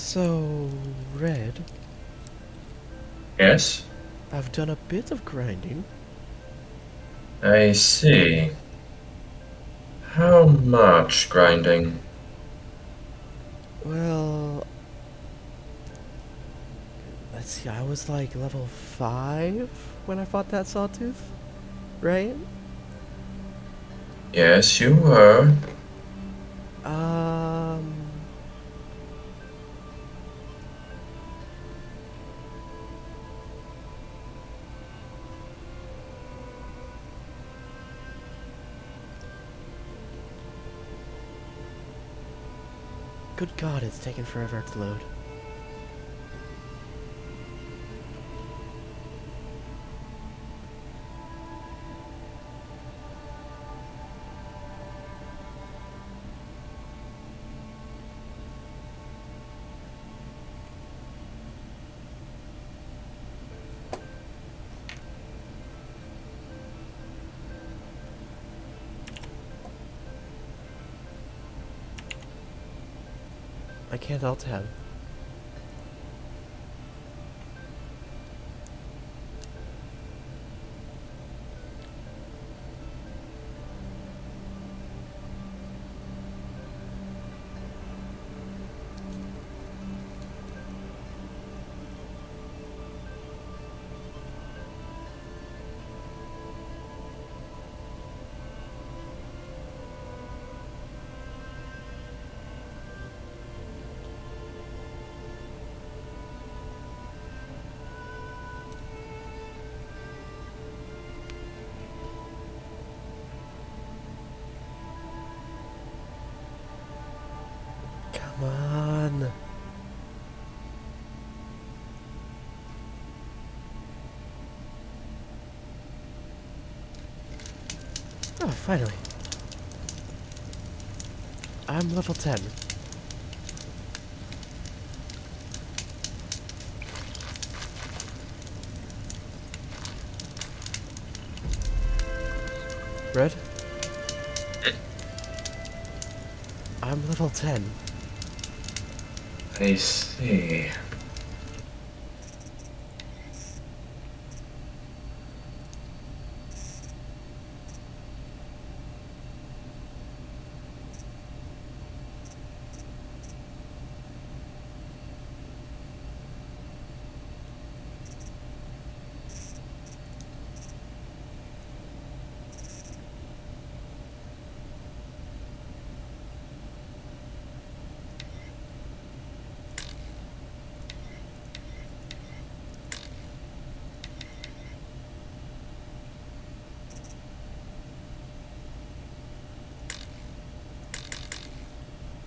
So, Red, Yes, I've done a bit of grinding. I see. How much grinding? Well, let's see, I was like level 5 when I fought that sawtooth, right? Yes, you were. Um, Good God, it's taken forever to load. I can't alt tab. Come on. Oh, finally. I'm level 10. Red, I'm level 10. I see.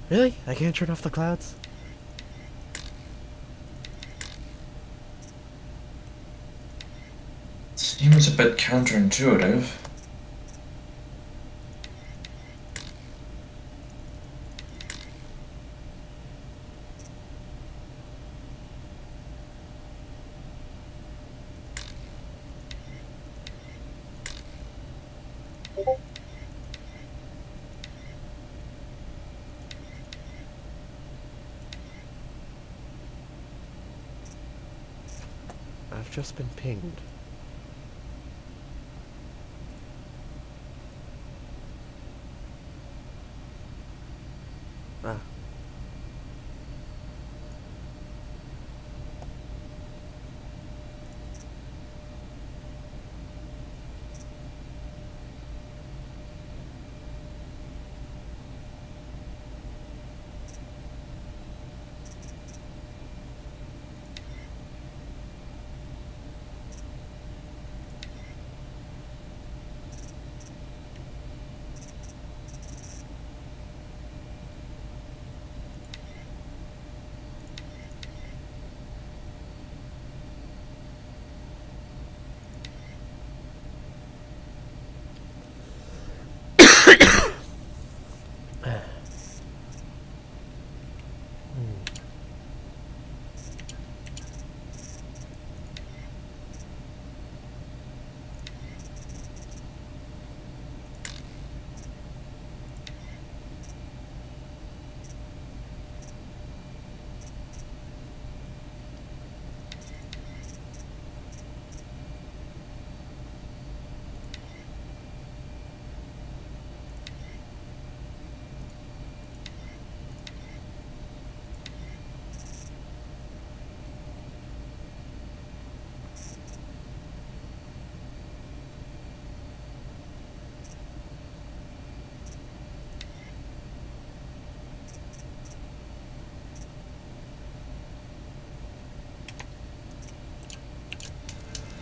Really? I can't turn off the clouds? Seems a bit counterintuitive. I've just been pinged. Ah,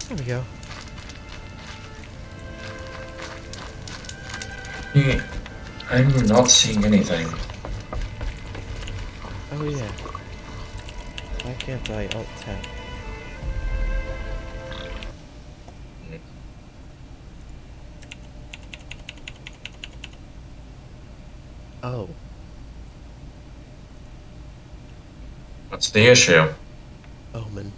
There we go. Yeah, I'm not seeing anything. Oh yeah. Why can't I alt tab? Oh. What's the issue? Omen.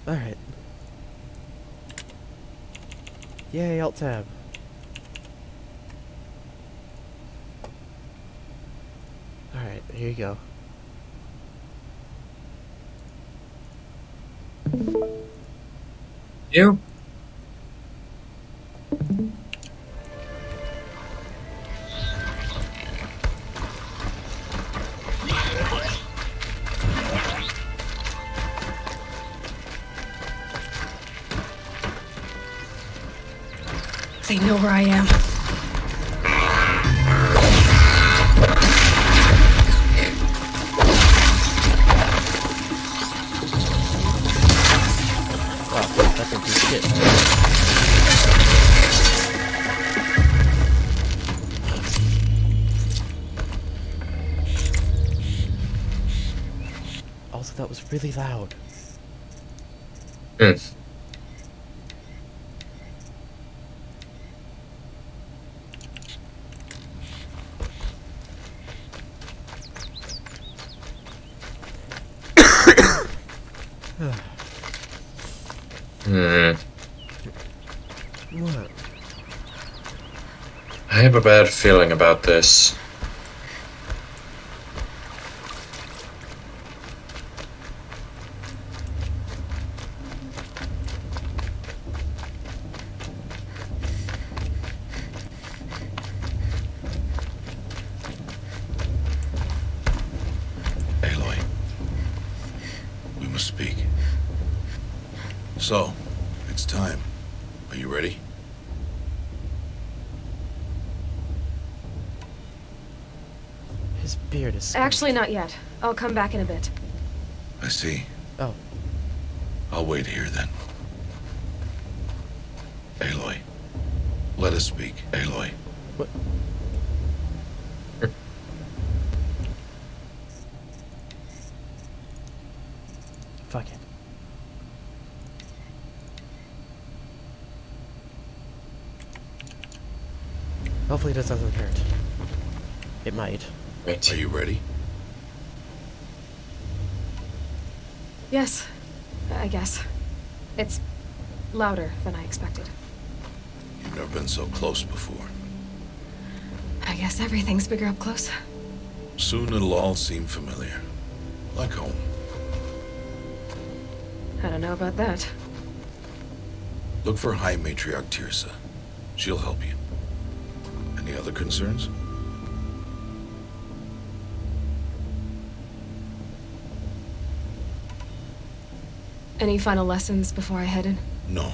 Alright. Yay, alt tab. Alright, here you go. You? They know where I am. Wow, that didn't do shit. Also, that was really loud. Hmm. Hmm. What? I have a bad feeling about this. Aloy, we must speak. So, it's time. Are you ready? His beard is Actually, not yet. I'll come back in a bit. I see. Oh. I'll wait here then. Aloy, let us speak. Aloy. What? Fuck it. Hopefully this doesn't hurt. It might. Wait. Are you ready? Yes, I guess. It's louder than I expected. You've never been so close before. I guess everything's bigger up close. Soon it'll all seem familiar. Like home. I don't know about that. Look for High Matriarch Tirsa. She'll help you. Any other concerns? Any final lessons before I head in? No.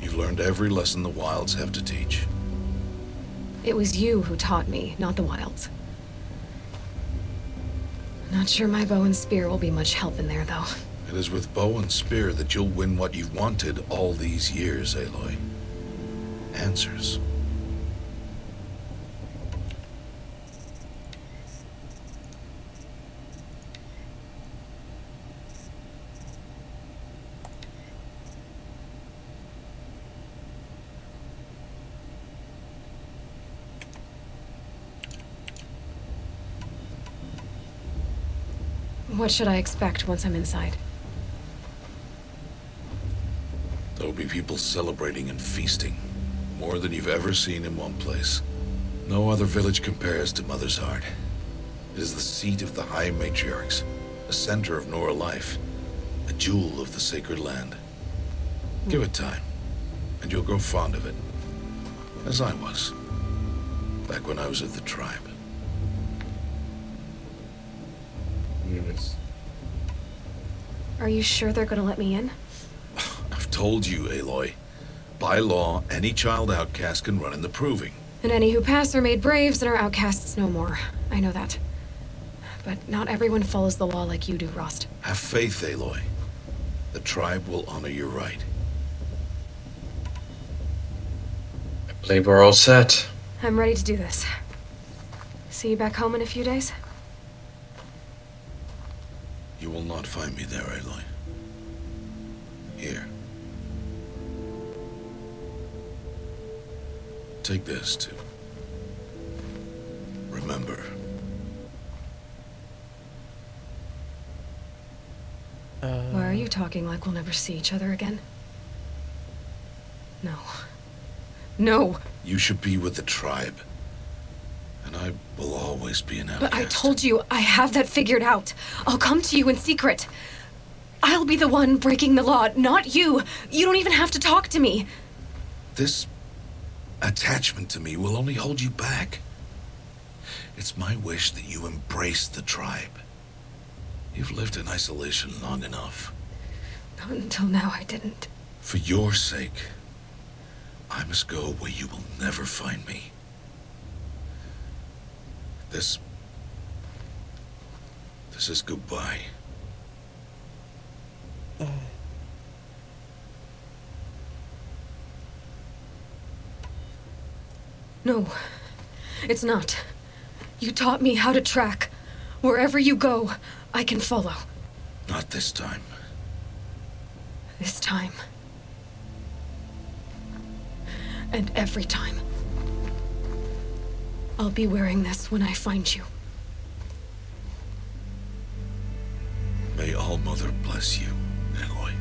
You've learned every lesson the wilds have to teach. It was you who taught me, not the wilds. Not sure my bow and spear will be much help in there, though. It is with bow and spear that you'll win what you've wanted all these years, Aloy. Answers. What should I expect once I'm inside? There'll be people celebrating and feasting. More than you've ever seen in one place. No other village compares to Mother's Heart. It is the seat of the High Matriarchs, a center of Nora life, a jewel of the sacred land. Give it time, and you'll grow fond of it. As I was, back when I was of the tribe. Are you sure they're gonna let me in? I've told you, Aloy. By law, any child outcast can run in the proving. And any who pass are made braves and are outcasts no more. I know that. But not everyone follows the law like you do, Rost. Have faith, Aloy. The tribe will honor your right. I believe we're all set. I'm ready to do this. See you back home in a few days? You will not find me there, Aloy. Here. Take this, too. Remember. Why are you talking like we'll never see each other again? No. No! You should be with the tribe. And I will always be an outcast. But I told you, I have that figured out. I'll come to you in secret. I'll be the one breaking the law, not you. You don't even have to talk to me. This attachment to me will only hold you back. It's my wish that you embrace the tribe. You've lived in isolation long enough. Not until now, I didn't. For your sake, I must go where you will never find me. This is goodbye. No, it's not. You taught me how to track. Wherever you go, I can follow. Not this time. This time. And every time. I'll be wearing this when I find you. May All Mother bless you, Aloy.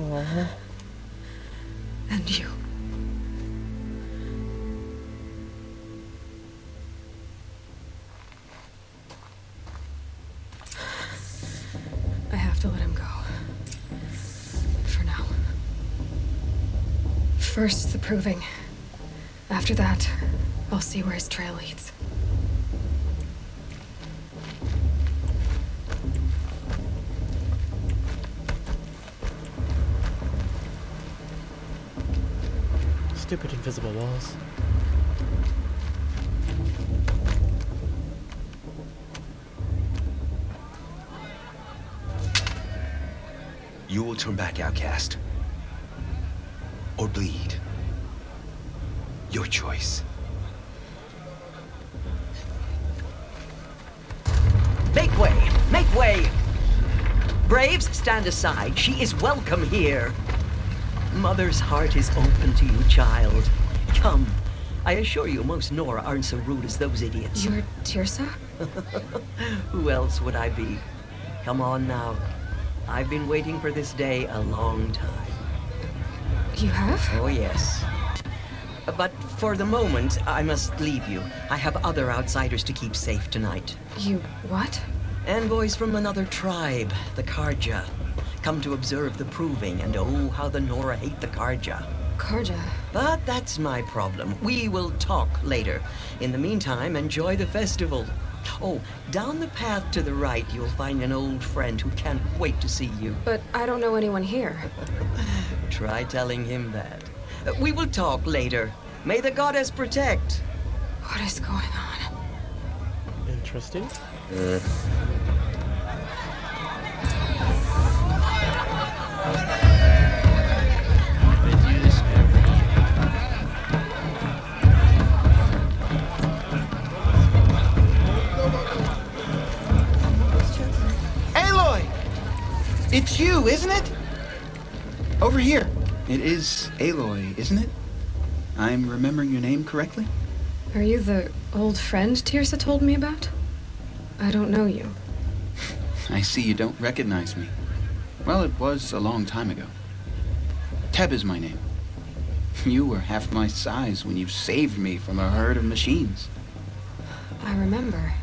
Aww. And you. I have to let him go. For now. First, the proving. After that, I'll see where his trail leads. Stupid invisible walls. You will turn back, outcast. Or bleed. Your choice. Make way! Make way! Braves, stand aside. She is welcome here. Mother's heart is open to you, child. Come. I assure you, most Nora aren't so rude as those idiots. You're Tirsa? Who else would I be? Come on now. I've been waiting for this day a long time. You have? Oh, yes. But for the moment, I must leave you. I have other outsiders to keep safe tonight. You what? Envoys from another tribe, the Karja. Come to observe the proving, and oh, how the Nora hate the Karja. Karja. But that's my problem. We will talk later. In the meantime, enjoy the festival. Oh, down the path to the right, you'll find an old friend who can't wait to see you. But I don't know anyone here. Try telling him that. We will talk later. May the goddess protect. What is going on? Interesting. I do this every year. Aloy! It's you, isn't it? Over here. It is Aloy, isn't it? I'm remembering your name correctly? Are you the old friend Tirsa told me about? I don't know you. I see you don't recognize me. Well, it was a long time ago. Teb is my name. You were half my size when you saved me from a herd of machines. I remember.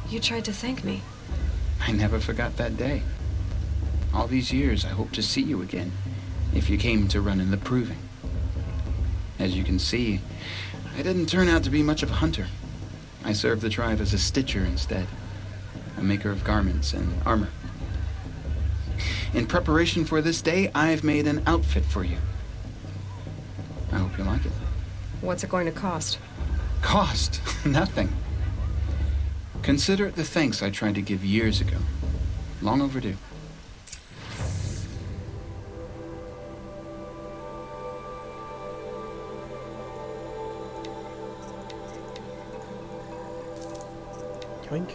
You tried to thank me. I never forgot that day. All these years, I hope to see you again, if you came to run in the proving. As you can see, I didn't turn out to be much of a hunter. I served the tribe as a stitcher instead, a maker of garments and armor. In preparation for this day, I've made an outfit for you. I hope you like it. What's it going to cost? Cost? Nothing. Consider it the thanks I tried to give years ago. Long overdue. Yoink.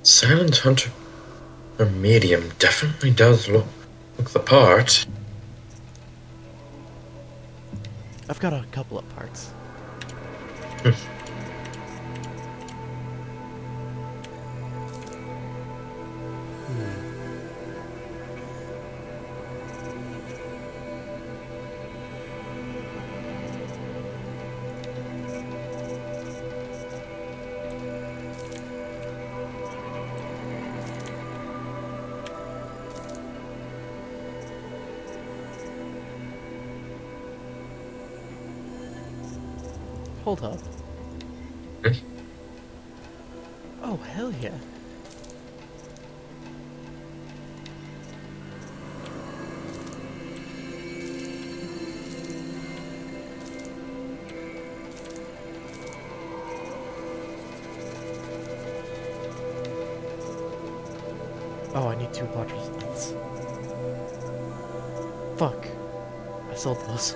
Silent Hunter or medium definitely does look the part. I've got a couple of parts. Hold up. Oh, hell yeah. Oh, I need 2 quadrants. Fuck. I sold those.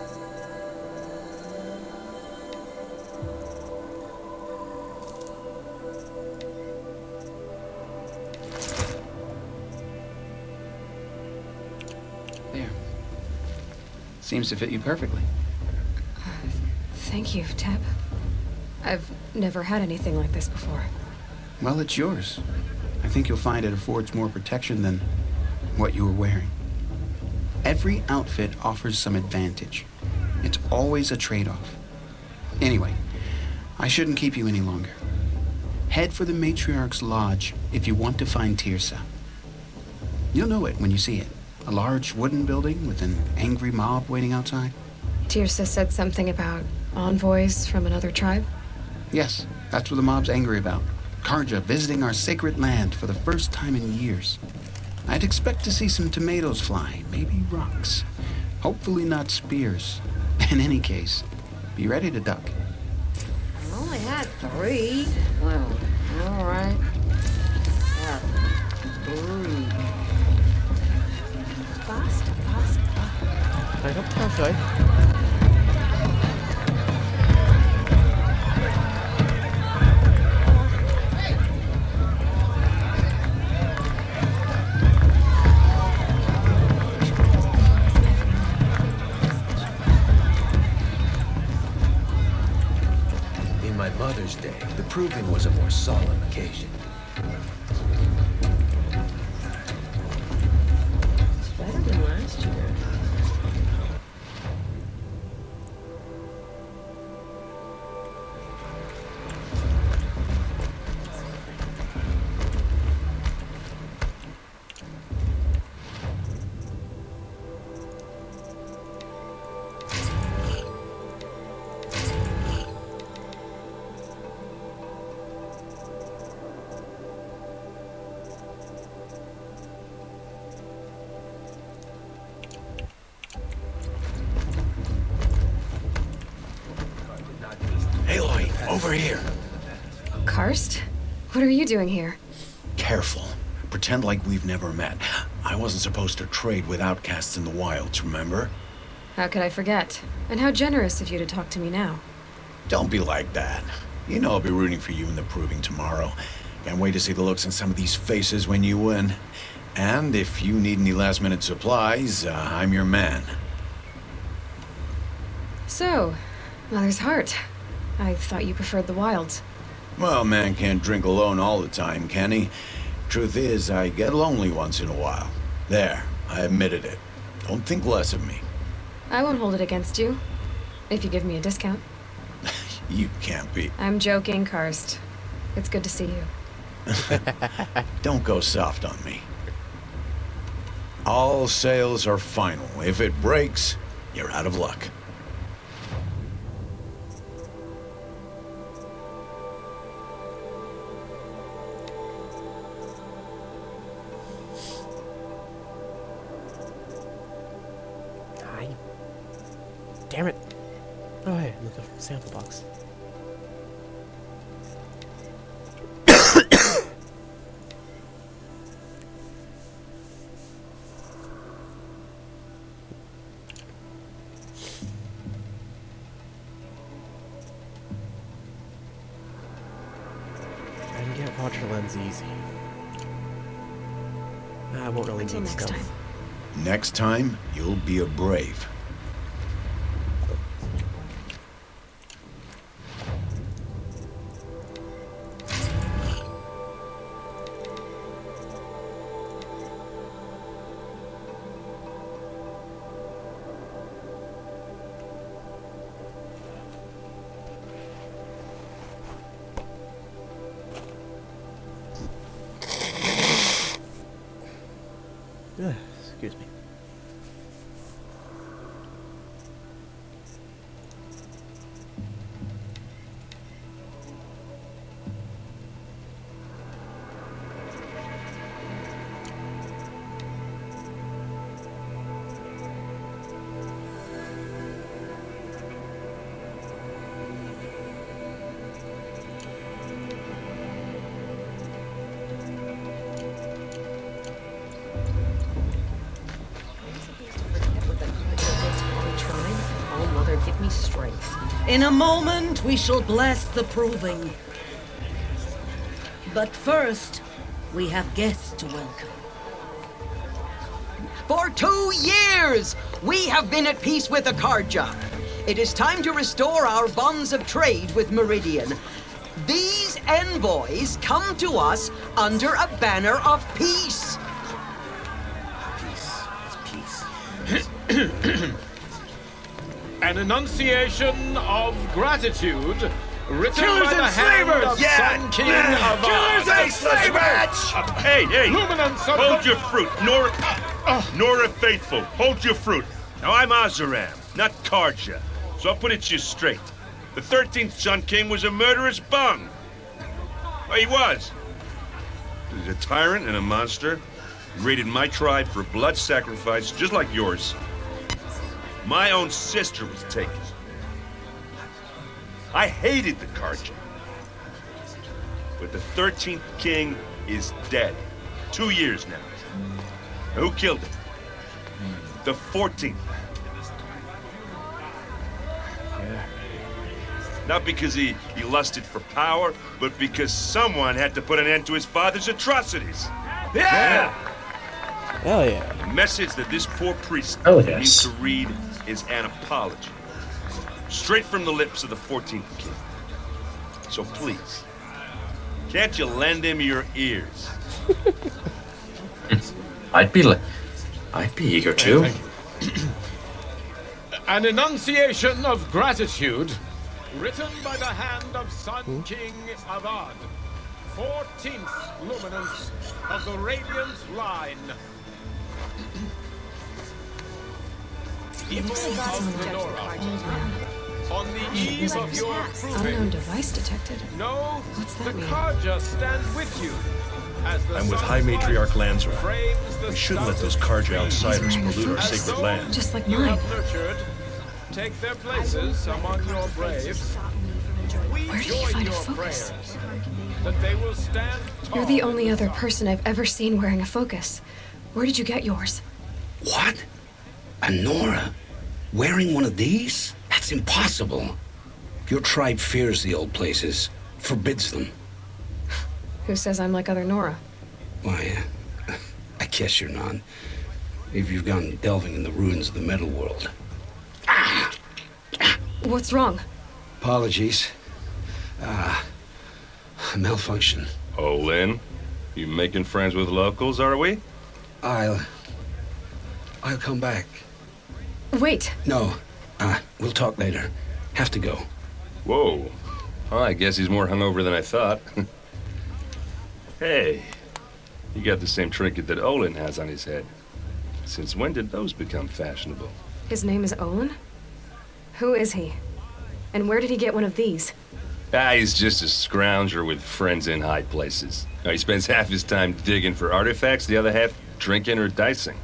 There. Seems to fit you perfectly. Thank you, Teb. I've never had anything like this before. Well, it's yours. I think you'll find it affords more protection than what you were wearing. Every outfit offers some advantage. It's always a trade-off. Anyway, I shouldn't keep you any longer. Head for the Matriarch's Lodge if you want to find Tirsa. You'll know it when you see it. A large wooden building with an angry mob waiting outside. Tirsa said something about envoys from another tribe? Yes, that's what the mob's angry about. Karja visiting our sacred land for the first time in years. I'd expect to see some tomatoes fly, maybe rocks. Hopefully not spears. In any case, be ready to duck. I only had 3. Well, all right. Yeah, 3. Basta. I don't know, should In my mother's day, the proving was a more solemn occasion. It's better than last year. What are you doing here? Careful. Pretend like we've never met. I wasn't supposed to trade with outcasts in the wilds, remember? How could I forget? And how generous of you to talk to me now. Don't be like that. You know I'll be rooting for you in the proving tomorrow. Can't wait to see the looks on some of these faces when you win. And if you need any last-minute supplies, I'm your man. So, Mother's Heart. I thought you preferred the wilds. Well, man can't drink alone all the time, can he? Truth is, I get lonely once in a while. There, I admitted it. Don't think less of me. I won't hold it against you. If you give me a discount. You can't be. I'm joking, Karst. It's good to see you. Don't go soft on me. All sales are final. If it breaks, you're out of luck. Damn it. Oh, hey, look at the sample box. I can get Roger Lens easy. I won't really Until need next stealth. time. Next time, you'll be a brave. Excuse me. Give me strength. In a moment, we shall bless the proving. But first, we have guests to welcome. For 2 years, we have been at peace with Akarja. It is time to restore our bonds of trade with Meridian. These envoys come to us under a banner of peace. An enunciation of gratitude written by the hand of Sun King of Killers and slavers! Hey, Luminance of hold the- your fruit. Nora Faithful, hold your fruit. Now, I'm Azaram, not Karja, so I'll put it to you straight. The 13th Sun King was a murderous bung. Oh, he was. He's a tyrant and a monster. He raided my tribe for blood sacrifice, just like yours. My own sister was taken. I hated the Karja. But the 13th king is dead. 2 years now. Who killed him? The 14th. Not because he lusted for power, but because someone had to put an end to his father's atrocities. Yeah! Hell yeah. The message that this poor priest Oh, needs yes. to read is an apology. Straight from the lips of the 14th king. So please, can't you lend him your ears? I'd be eager to. An enunciation of gratitude written by the hand of Sun King Avad, 14th luminance of the Radiant Line. People of Lenora, on the eve of your Unknown proving, device detected. know What's that the mean? Karja stand with you. As the I'm with sun's High Matriarch light Lanzra. frames the We shouldn't let stars those of Karja trees. outsiders wearing a pollute our focus. As sacred those land. Just like you mine. have nurtured, take their places among your braves. We Where did you join find a your focus? prayers. that they will stand tall. You're the in only other sun. person I've ever seen wearing a focus. Where did you get yours? What? A Nora? Wearing one of these? That's impossible. Your tribe fears the old places, forbids them. Who says I'm like other Nora? Why, I guess you're not. If you've gone delving in the ruins of the metal world. What's wrong? Apologies. Malfunction. Oh, Lynn, you making friends with locals, are we? I'll come back. Wait. No, we'll talk later. Have to go. Whoa. Well, I guess he's more hungover than I thought. Hey, you got the same trinket that Olin has on his head. Since when did those become fashionable? His name is Olin? Who is he? And where did he get one of these? He's just a scrounger with friends in high places. He spends half his time digging for artifacts, the other half drinking or dicing.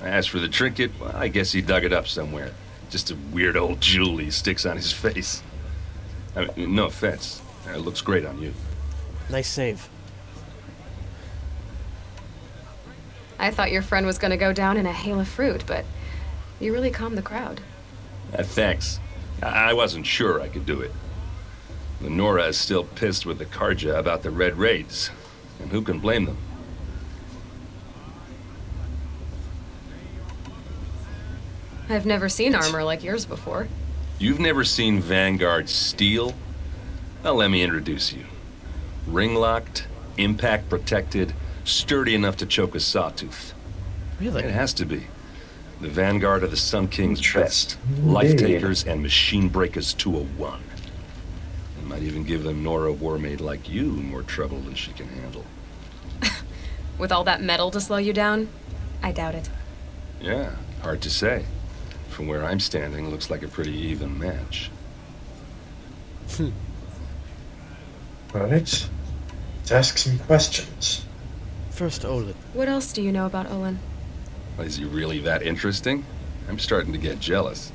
As for the trinket, well, I guess he dug it up somewhere. Just a weird old jewel he sticks on his face. I mean, no offense. It looks great on you. Nice save. I thought your friend was gonna go down in a hail of fruit, but you really calmed the crowd. Thanks. I wasn't sure I could do it. The Nora is still pissed with the Karja about the Red Raids, and who can blame them? I've never seen armor like yours before. You've never seen Vanguard steel? Well, let me introduce you. Ring-locked, impact-protected, sturdy enough to choke a sawtooth. Really? It has to be. The Vanguard of the Sun King's best. Life-takers and machine breakers to a one. It might even give them Nora Warmaid like you more trouble than she can handle. With all that metal to slow you down? I doubt it. Yeah, hard to say. From where I'm standing, looks like a pretty even match. Right. Let's ask some questions. First, Olin. What else do you know about Olin? Is he really that interesting? I'm starting to get jealous.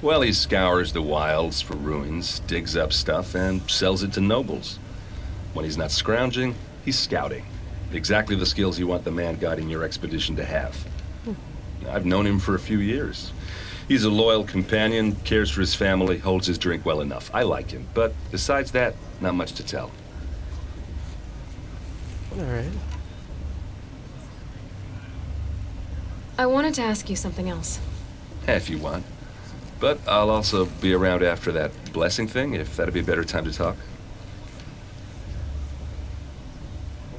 Well, he scours the wilds for ruins, digs up stuff, and sells it to nobles. When he's not scrounging, he's scouting. Exactly the skills you want the man guiding your expedition to have. I've known him for a few years. He's a loyal companion, cares for his family, holds his drink well enough. I like him, but besides that, not much to tell. All right. I wanted to ask you something else. If you want. But I'll also be around after that blessing thing, if that'd be a better time to talk.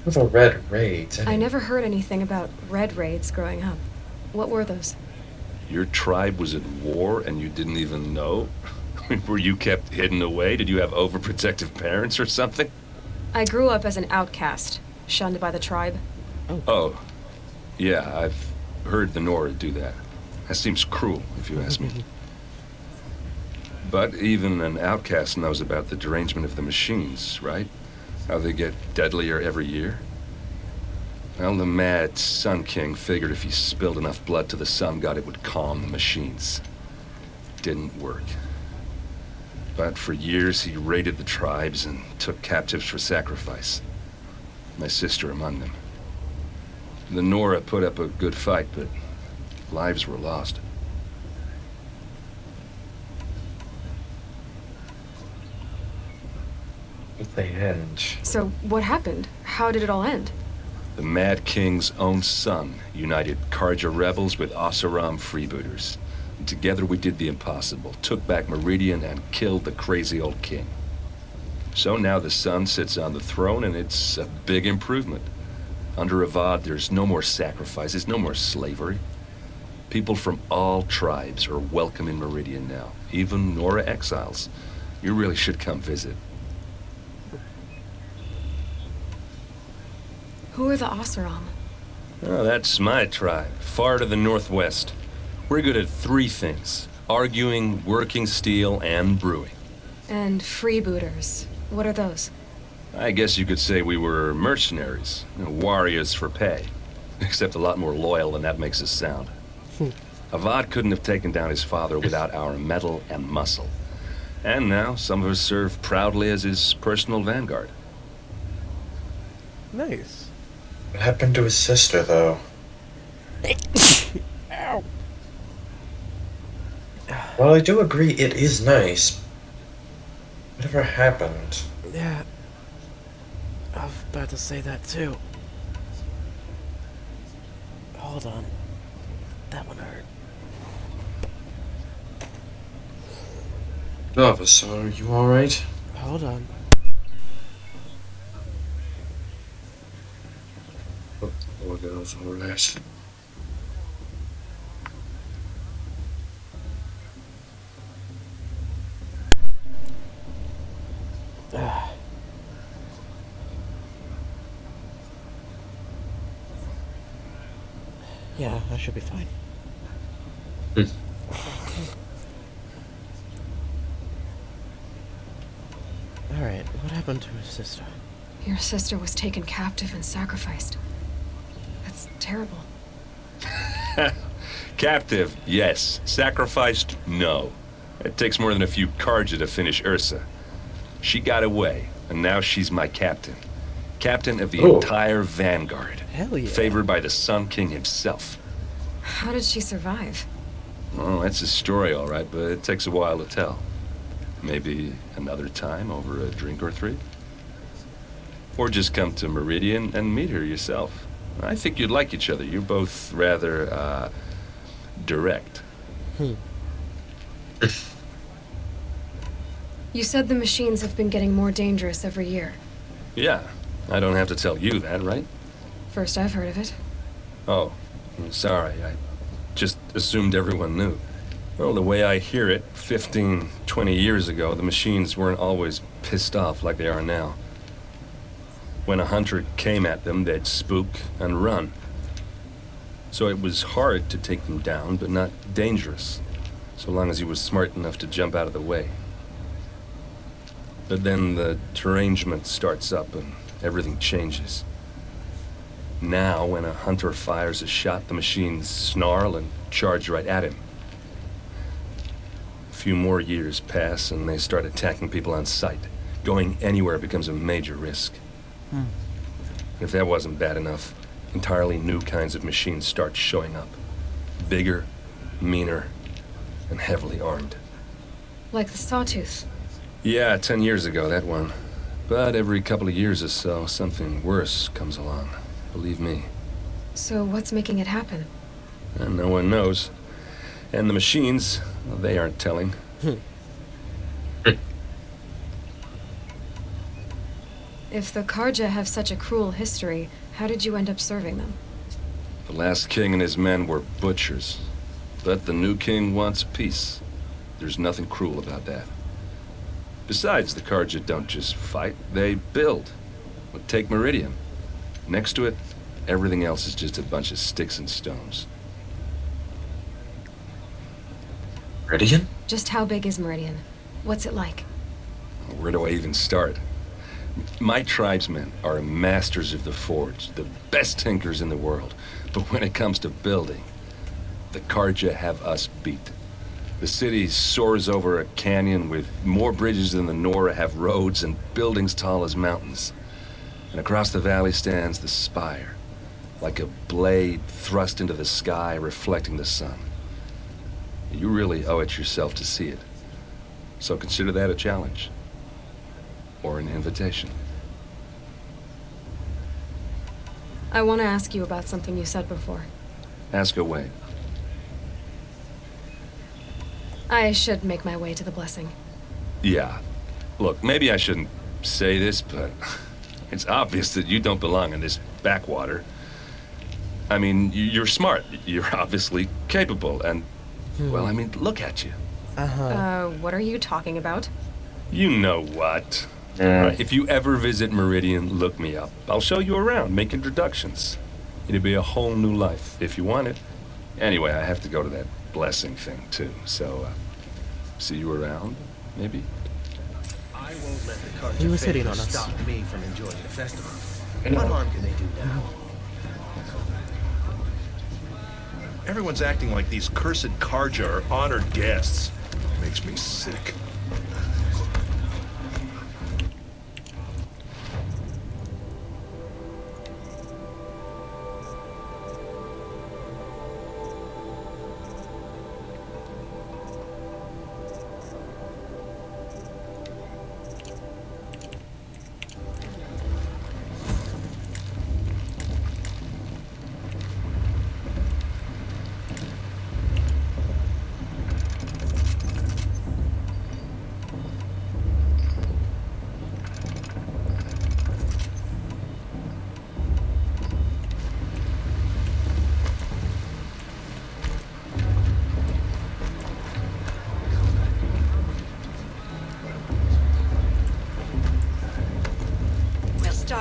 What were the Red Raids? I never heard anything about red raids growing up. What were those? Your tribe was at war and you didn't even know? Were you kept hidden away? Did you have overprotective parents or something? I grew up as an outcast, shunned by the tribe. Oh. Yeah, I've heard the Nora do that. That seems cruel, if you ask me. But even an outcast knows about the derangement of the machines, right? How they get deadlier every year. Well, the mad Sun King figured if he spilled enough blood to the Sun God, it would calm the machines. Didn't work. But for years, he raided the tribes and took captives for sacrifice. My sister among them. The Nora put up a good fight, but lives were lost. If they end. So, what happened? How did it all end? The Mad King's own son united Karja rebels with Oseram freebooters. And together we did the impossible, took back Meridian and killed the crazy old king. So now the son sits on the throne and it's a big improvement. Under Avad, there's no more sacrifices, no more slavery. People from all tribes are welcome in Meridian now, even Nora exiles. You really should come visit. Who are the Oseram? Oh, that's my tribe, far to the northwest. We're good at three things: arguing, working steel, and brewing. And freebooters. What are those? I guess you could say we were mercenaries, warriors for pay. Except a lot more loyal than that makes us sound. Avad couldn't have taken down his father without our metal and muscle. And now some of us serve proudly as his personal vanguard. Nice. What happened to his sister, though? Ow. Well, I do agree it is nice. Whatever happened? Yeah. I was about to say that too. Hold on. That one hurt. Ardavus, are you alright? Hold on. Oh, girls, alright. Yeah, I should be fine. Alright, what happened to his sister? Your sister was taken captive and sacrificed. That's terrible. Captive, yes. Sacrificed, no. It takes more than a few Karja to finish Ursa. She got away, and now she's my captain. Captain of the entire Vanguard. Hell yeah. Favored by the Sun King himself. How did she survive? Well, that's a story, all right, but it takes a while to tell. Maybe another time over a drink or three? Or just come to Meridian and meet her yourself. I think you'd like each other. You're both rather, direct. You said the machines have been getting more dangerous every year. Yeah, I don't have to tell you that, right? First I've heard of it. Oh, I'm sorry. I just assumed everyone knew. Well, the way I hear it, 15, 20 years ago, the machines weren't always pissed off like they are now. When a hunter came at them, they'd spook and run. So it was hard to take them down, but not dangerous, so long as he was smart enough to jump out of the way. But then the derangement starts up and everything changes. Now, when a hunter fires a shot, the machines snarl and charge right at him. A few more years pass and they start attacking people on sight. Going anywhere becomes a major risk. If that wasn't bad enough, entirely new kinds of machines start showing up. Bigger, meaner, and heavily armed. Like the Sawtooth. Yeah, 10 years ago, that one. But every couple of years or so, something worse comes along. Believe me. So what's making it happen? And no one knows. And the machines, well, they aren't telling. If the Karja have such a cruel history, how did you end up serving them? The last king and his men were butchers. But the new king wants peace. There's nothing cruel about that. Besides, the Karja don't just fight, they build. Well, take Meridian. Next to it, everything else is just a bunch of sticks and stones. Meridian? Just how big is Meridian? What's it like? Where do I even start? My tribesmen are masters of the forge, the best tinkers in the world. But when it comes to building, the Karja have us beat. The city soars over a canyon with more bridges than the Nora have roads and buildings tall as mountains. And across the valley stands the spire, like a blade thrust into the sky reflecting the sun. You really owe it yourself to see it. So consider that a challenge. Or an invitation. I want to ask you about something you said before. Ask away. I should make my way to the blessing. Yeah. Look, maybe I shouldn't say this, but it's obvious that you don't belong in this backwater. I mean, you're smart. You're obviously capable, and, well, I mean, look at you. What are you talking about? You know what. Right, if you ever visit Meridian, look me up. I'll show you around, make introductions. It'd be a whole new life, if you want it. Anyway, I have to go to that blessing thing, too. So, see you around, maybe? I won't let the Karja He was hitting favor on us. stop me from enjoying the festival. What harm can they do now? Everyone's acting like these cursed Karja are honored guests. Makes me sick.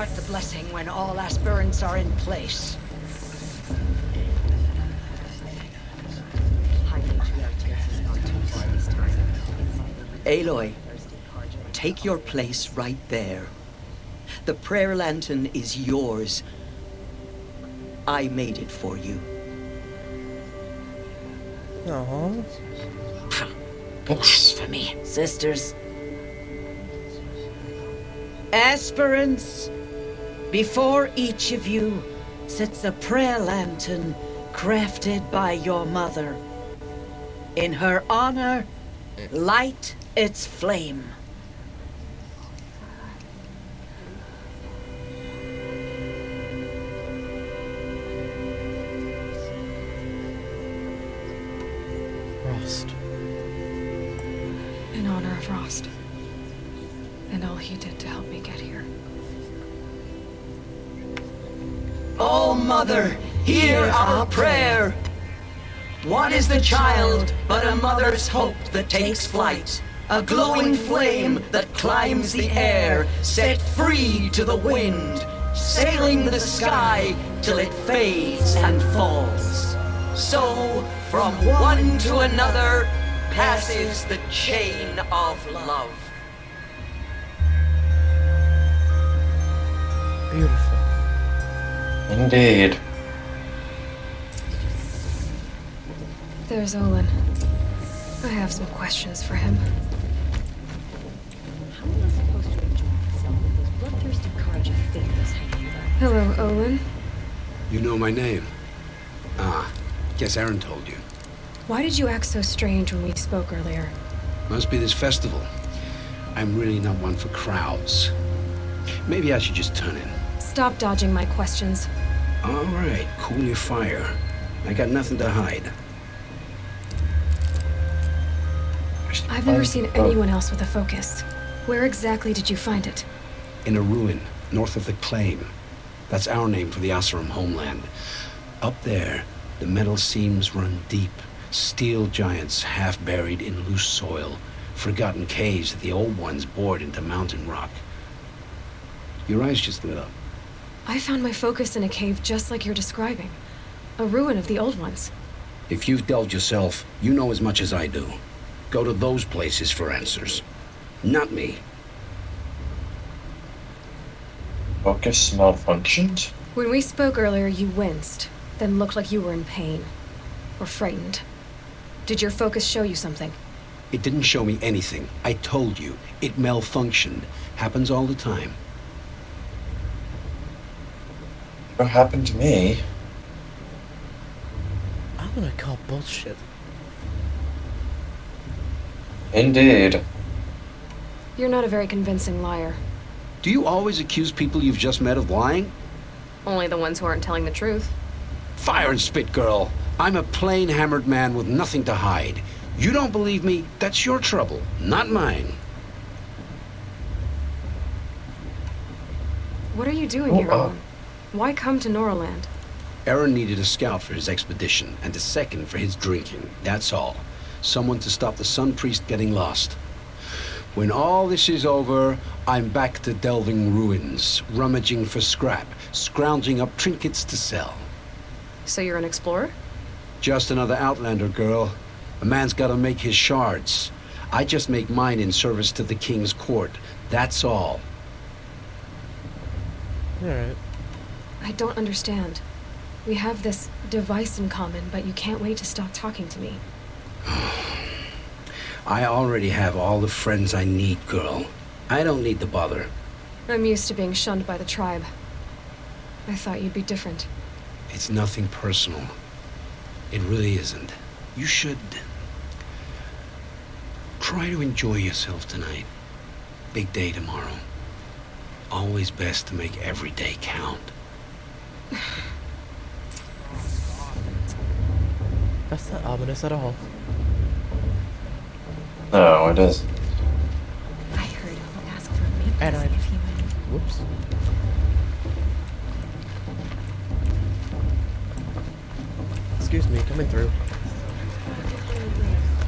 get the blessing when all aspirants are in place. Aloy, take your place right there. The prayer lantern is yours. I made it for you. Aww. Blasphemy. Sisters. Aspirants, before each of you sits a prayer lantern crafted by your mother. In her honor, light its flame. Rost. In honor of Rost. And all he did to help me get here. Oh, Mother, hear our prayer. What is the child but a mother's hope that takes flight? A glowing flame that climbs the air, set free to the wind, sailing the sky till it fades and falls. So, from one to another, passes the chain of love. Beautiful. Indeed. There's Olin. I have some questions for him. How am I supposed to enjoy myself with those bloodthirsty Karja figures hanging about? Hello, Olin. You know my name? Ah, guess Aaron told you. Why did you act so strange when we spoke earlier? Must be this festival. I'm really not one for crowds. Maybe I should just turn in. Stop dodging my questions. All right, cool your fire. I got nothing to hide. I've never seen anyone else with a focus. Where exactly did you find it? In a ruin, north of the Claim. That's our name for the Asuram homeland. Up there, the metal seams run deep. Steel giants half buried in loose soil. Forgotten caves that the old ones bored into mountain rock. Your eyes just lit up. I found my focus in a cave just like you're describing. A ruin of the old ones. If you've delved yourself, you know as much as I do. Go to those places for answers. Not me. Focus malfunctioned? When we spoke earlier, you winced, then looked like you were in pain. Or frightened. Did your focus show you something? It didn't show me anything. I told you. It malfunctioned. Happens all the time. What happened to me? I'm gonna call bullshit. Indeed. You're not a very convincing liar. Do you always accuse people you've just met of lying? Only the ones who aren't telling the truth. Fire and spit, girl. I'm a plain hammered man with nothing to hide. You don't believe me? That's your trouble, not mine. What are you doing here, Owen? Why come to Noraland? Aaron needed a scout for his expedition, and a second for his drinking. That's all. Someone to stop the Sun Priest getting lost. When all this is over, I'm back to delving ruins, rummaging for scrap, scrounging up trinkets to sell. So you're an explorer? Just another Outlander, girl. A man's gotta make his shards. I just make mine in service to the King's court. That's all. Alright. I don't understand. We have this device in common, but you can't wait to stop talking to me. I already have all the friends I need, girl. I don't need the bother. I'm used to being shunned by the tribe. I thought you'd be different. It's nothing personal. It really isn't. You should try to enjoy yourself tonight. Big day tomorrow. Always best to make every day count. That's not ominous at all. No, it isn't. I heard he'll ask for a meat And I... if he went. Whoops. Excuse me, coming through.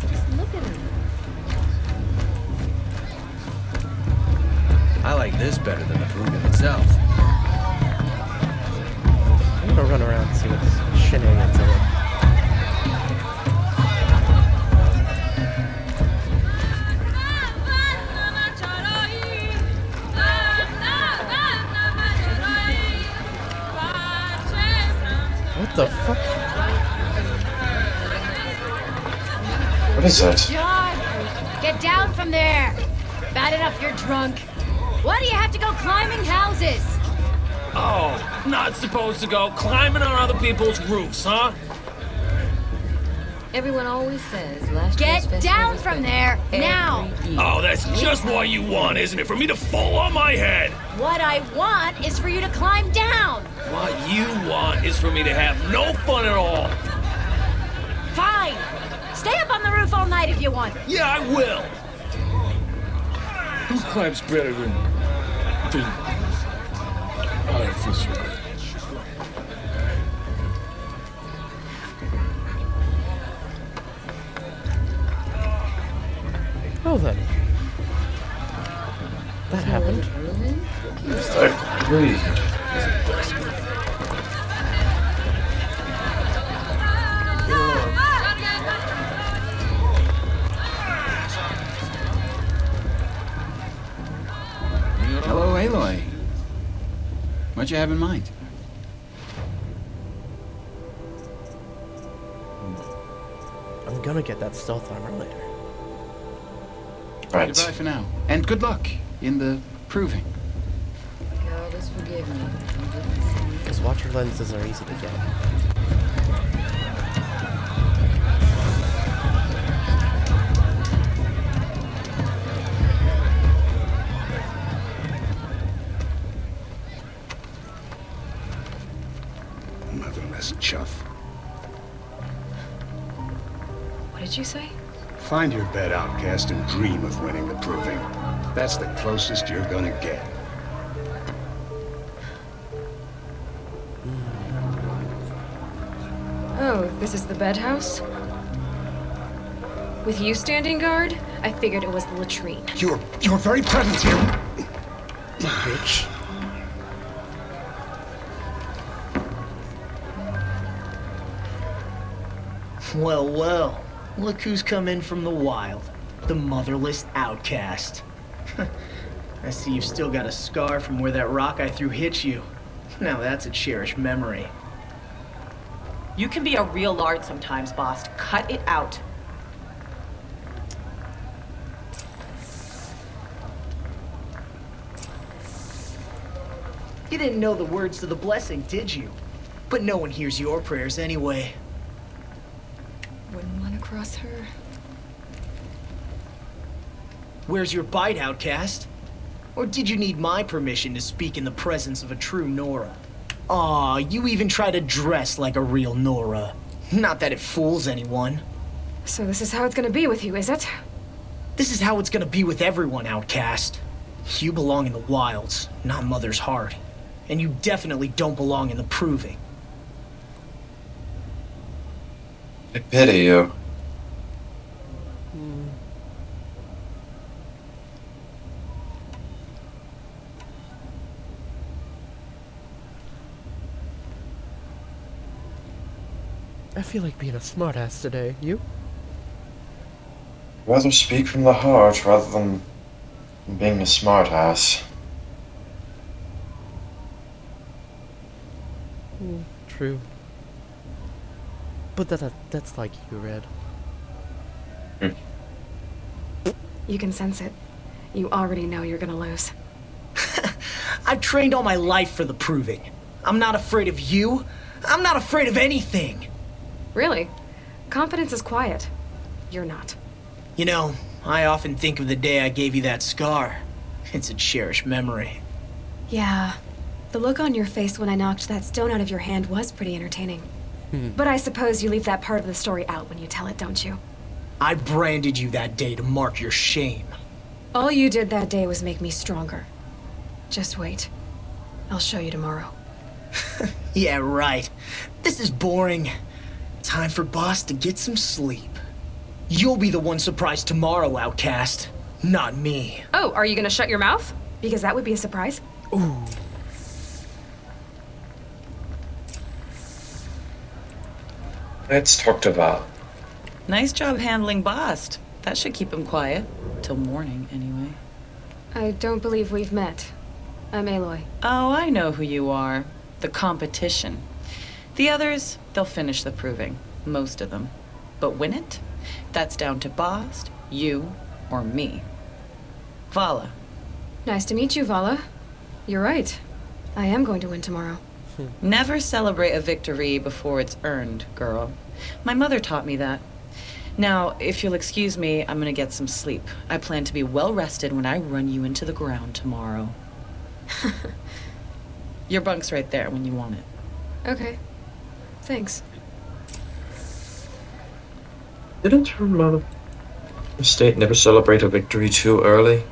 Just look at him. I like this better than the proving itself. want to run around and see what shenanigans are like. What the fuck? What is that? John, get down from there. Bad enough you're drunk. Why do you have to go climbing houses? Oh, not supposed to go climbing on other people's roofs, huh? Everyone always says last Get year's down festival from there, now! Oh, that's just what you want, isn't it? For me to fall on my head! What I want is for you to climb down! What you want is for me to have no fun at all. Fine! Stay up on the roof all night if you want. Yeah, I will. Who climbs better than... Artificial? Oh then. That happened. Hello, Aloy. What you have in mind? I'm gonna get that stealth armor later. Right. Goodbye for now. And good luck in the proving. God has forgiven me. Because watcher lenses are easy to get. Motherless chuff. What did you say? Find your bed, outcast, and dream of winning the proving. That's the closest you're gonna get. Oh, this is the bed house? With you standing guard, I figured it was the latrine. Your very presence here, bitch. Well, well. Look who's come in from the wild. The motherless outcast. I see you've still got a scar from where that rock I threw hit you. Now that's a cherished memory. You can be a real lard sometimes, boss. Cut it out. You didn't know the words to the blessing, did you? But no one hears your prayers anyway. Wouldn't want to cross her. Where's your bite, outcast? Or did you need my permission to speak in the presence of a true Nora? Aw, you even try to dress like a real Nora. Not that it fools anyone. So this is how it's gonna be with you, is it? This is how it's gonna be with everyone, outcast. You belong in the wilds, not Mother's heart. And you definitely don't belong in the proving. I pity you. I feel like being a smartass today. You? Rather speak from the heart rather than being a smartass. True. But that's like you, Red. You can sense it. You already know you're gonna lose. I've trained all my life for the proving. I'm not afraid of you. I'm not afraid of anything. Really? Confidence is quiet. You're not. You know, I often think of the day I gave you that scar. It's a cherished memory. Yeah. The look on your face when I knocked that stone out of your hand was pretty entertaining. But I suppose you leave that part of the story out when you tell it, don't you? I branded you that day to mark your shame. All you did that day was make me stronger. Just wait. I'll show you tomorrow. Yeah, right. This is boring. Time for Boss to get some sleep. You'll be the one surprised tomorrow, outcast. Not me. Oh, are you gonna shut your mouth? Because that would be a surprise. Ooh. Let's talk to Val. Nice job handling Bast. That should keep him quiet. Till morning, anyway. I don't believe we've met. I'm Aloy. Oh, I know who you are. The competition. The others, they'll finish the proving. Most of them. But win it? That's down to Bast, you, or me. Vala. Nice to meet you, Vala. You're right. I am going to win tomorrow. Never celebrate a victory before it's earned, girl. My mother taught me that. Now, if you'll excuse me, I'm gonna get some sleep. I plan to be well rested when I run you into the ground tomorrow. Your bunk's right there when you want it. Okay. Thanks. Didn't her mother state never celebrate a victory too early?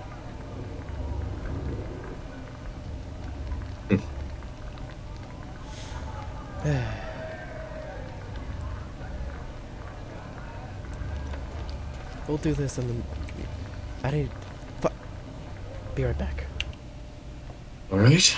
We'll do this and then... I need... Be right back. Alright.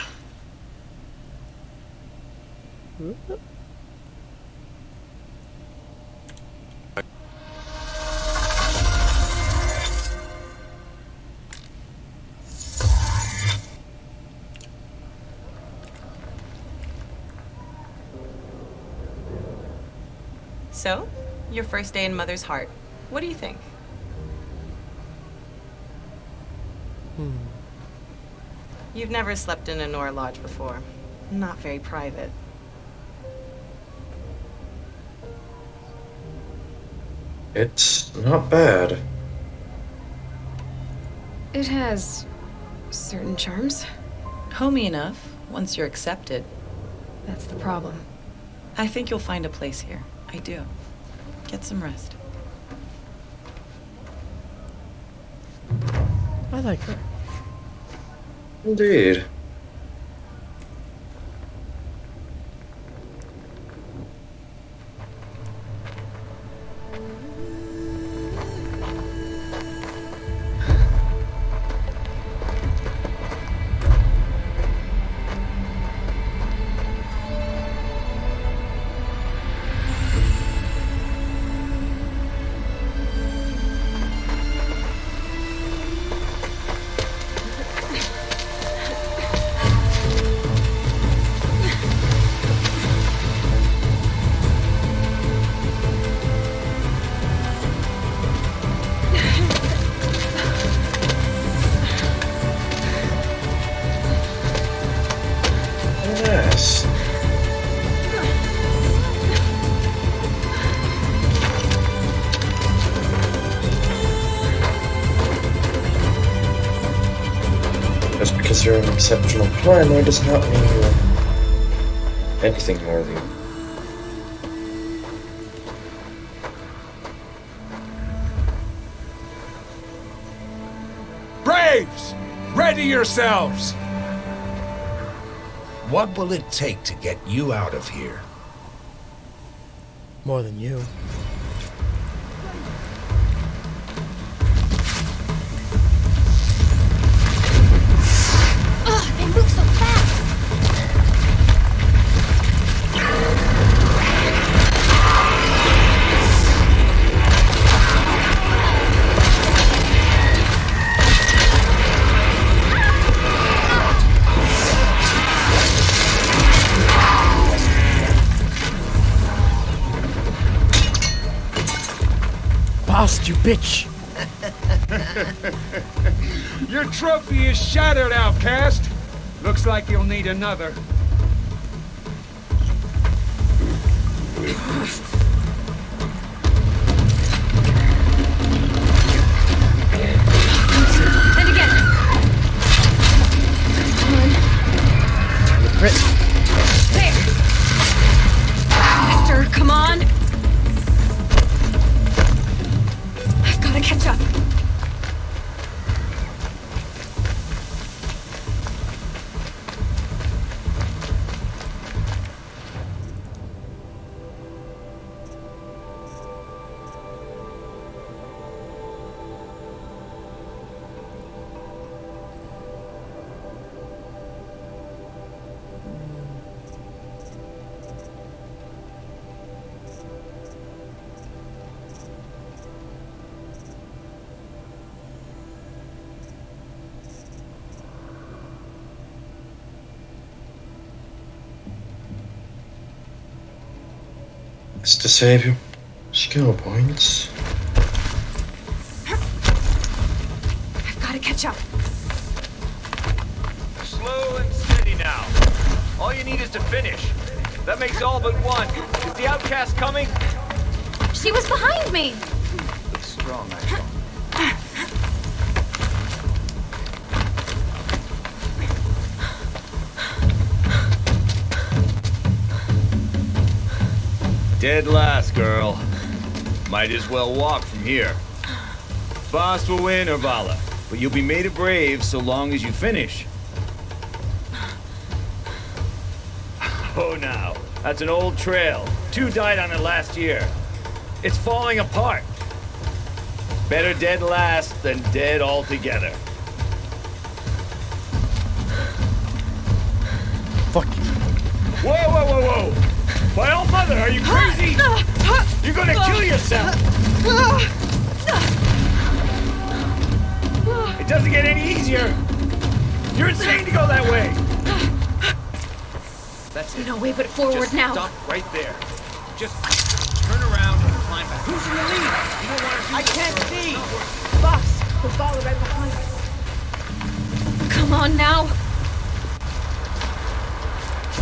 So, your first day in Mother's Heart. What do you think? You've never slept in a Nora lodge before. Not very private. It's not bad. It has certain charms. Homey enough, once you're accepted. That's the problem. I think you'll find a place here. I do. Get some rest. I like her. Indeed. Yes. Just because you're an exceptional climber does not mean you're anything worthy. Braves! Ready yourselves! What will it take to get you out of here? More than you. Ugh, they move so fast! Bast, you bitch! Your trophy is shattered, outcast. Looks like you'll need another. And again. Come on. There. Faster, come on. I've got to catch up. It's to save you. Skill points. I've got to catch up. Slow and steady now. All you need is to finish. That makes all but one. Is the outcast coming? She was behind me. Looks strong, I thought. Dead last, girl. Might as well walk from here. Boss will win, Urvala, but you'll be made a brave so long as you finish. Oh, now. That's an old trail. 2 died on it last year. It's falling apart. Better dead last than dead altogether. Fuck. Whoa, whoa, whoa, whoa! My old mother, are you crazy? You're gonna kill yourself! It doesn't get any easier! You're insane to go that way! That's it. No way but forward Just now. Stop right there. Just turn around and climb back. Who's in the lead? You don't want to. I can't see! Box! We'll follow right behind us. Come on now.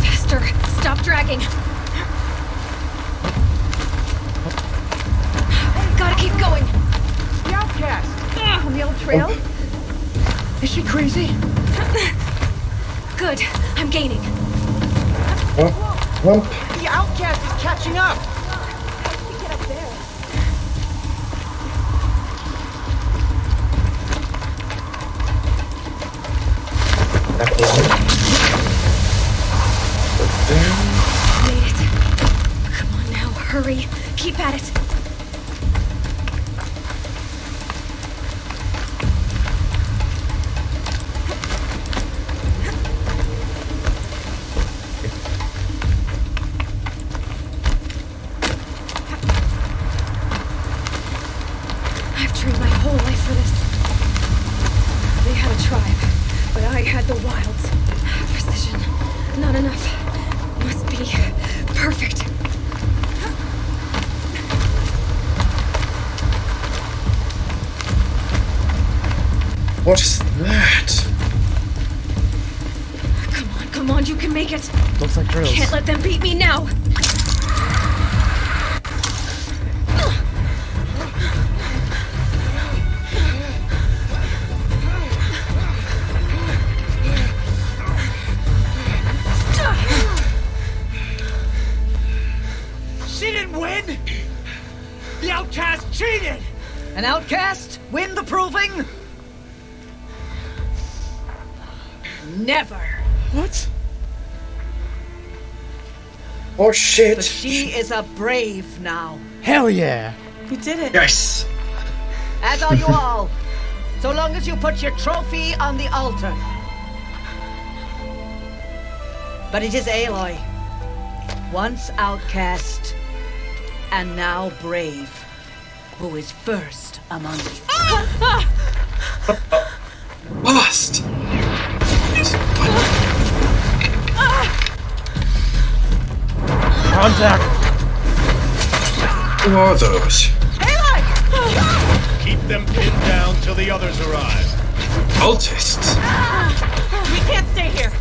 Faster. Stop dragging. Gotta keep going. The outcast! On the old trail? Is she crazy? Good. I'm gaining. The outcast is catching up! Get up there. Made it. Come on now, hurry. Keep at it. I've trained my whole life for this. They had a tribe, but I had the wilds. Precision. Not enough. Must be perfect. What is that? Come on, you can make it. Looks like drills. Can't let them beat me now. She didn't win! The outcast cheated! An outcast? Win the proving? Never. What? Oh shit! But she is a brave now. Hell yeah! You did it. Yes! As are you all. So long as you put your trophy on the altar. But it is Aloy. Once outcast, and now brave, who is first among you. Lost! Contact! Who are those? Keep them pinned down till the others arrive. Cultists? We can't stay here.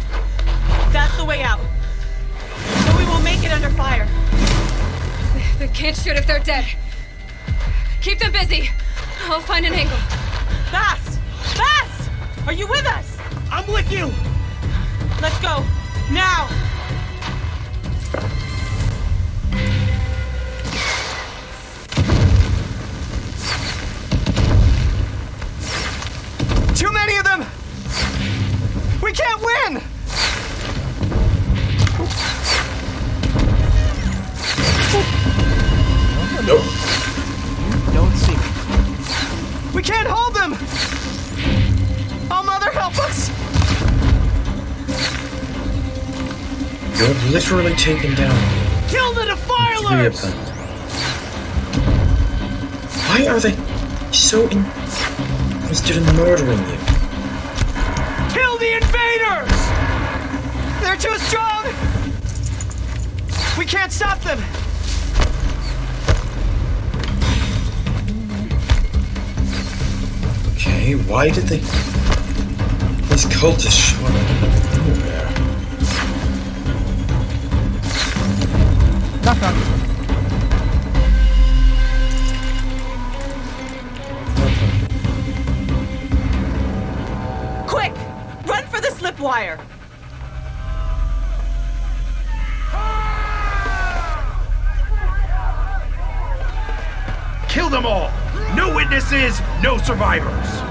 That's the way out. So we will make it under fire. They can't shoot if they're dead. Keep them busy. I'll find an angle. Fast! Fast! Are you with us? I'm with you! Let's go. Now! Too many of them! We can't win! Nope. Don't see. We can't hold them! Oh, Mother, help us! You've literally taken down Kill the 3 of defilers! them. Why are they so interested in murdering you? Kill the invaders! They're too strong! We can't stop them! Okay, why did they... These cultists show up nowhere? Knock knock. Quick! Run for the slip wire! Kill them all! No witnesses, no survivors!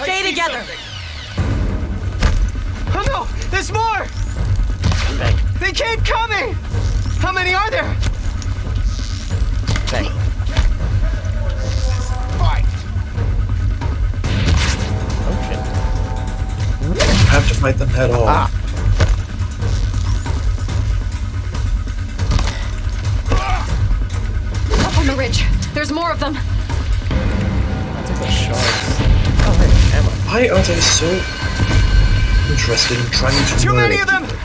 Stay together! Oh no! There's more! They keep coming! How many are there? Bang. Fight! Okay. I have to fight them head on. Ah. Up on the ridge. There's more of them. I took the shards. Oh, hey, ammo. Why are they so interested in trying to Too murder many of them! people?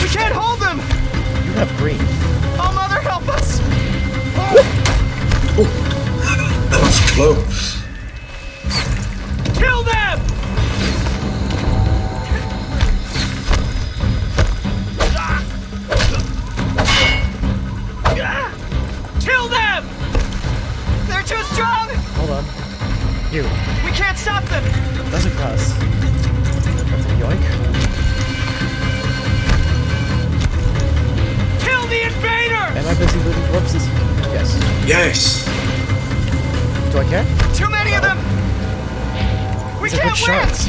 We can't hold them! You have green. Oh, Mother, help us! That was close. Kill them! Kill them! They're too strong! Hold on. You. We can't stop them! Does it cross? That's a yoink. Kill the invader! Am I busy looting corpses? Yes. Yes! Do I care? Too many of them! We These are can't good win! shots.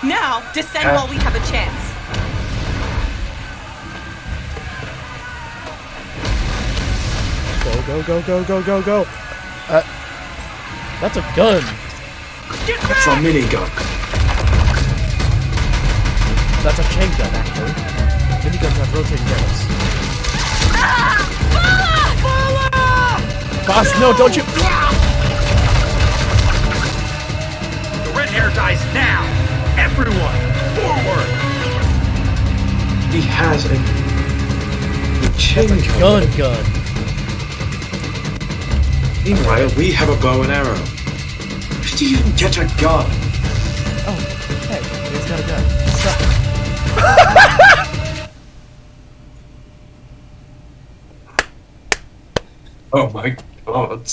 Now, descend while we have a chance. Go, go, go, go, go, go, go. That's a gun. That's a minigun. That's a chain gun, actually. Miniguns have rotating barrels. Boss, no, don't you... The red hair dies now! Everyone, forward! He has a chain gun gun. Meanwhile, we have a bow and arrow. Where did you even get a gun? Oh, hey, he's got a gun. Stop. Oh my god.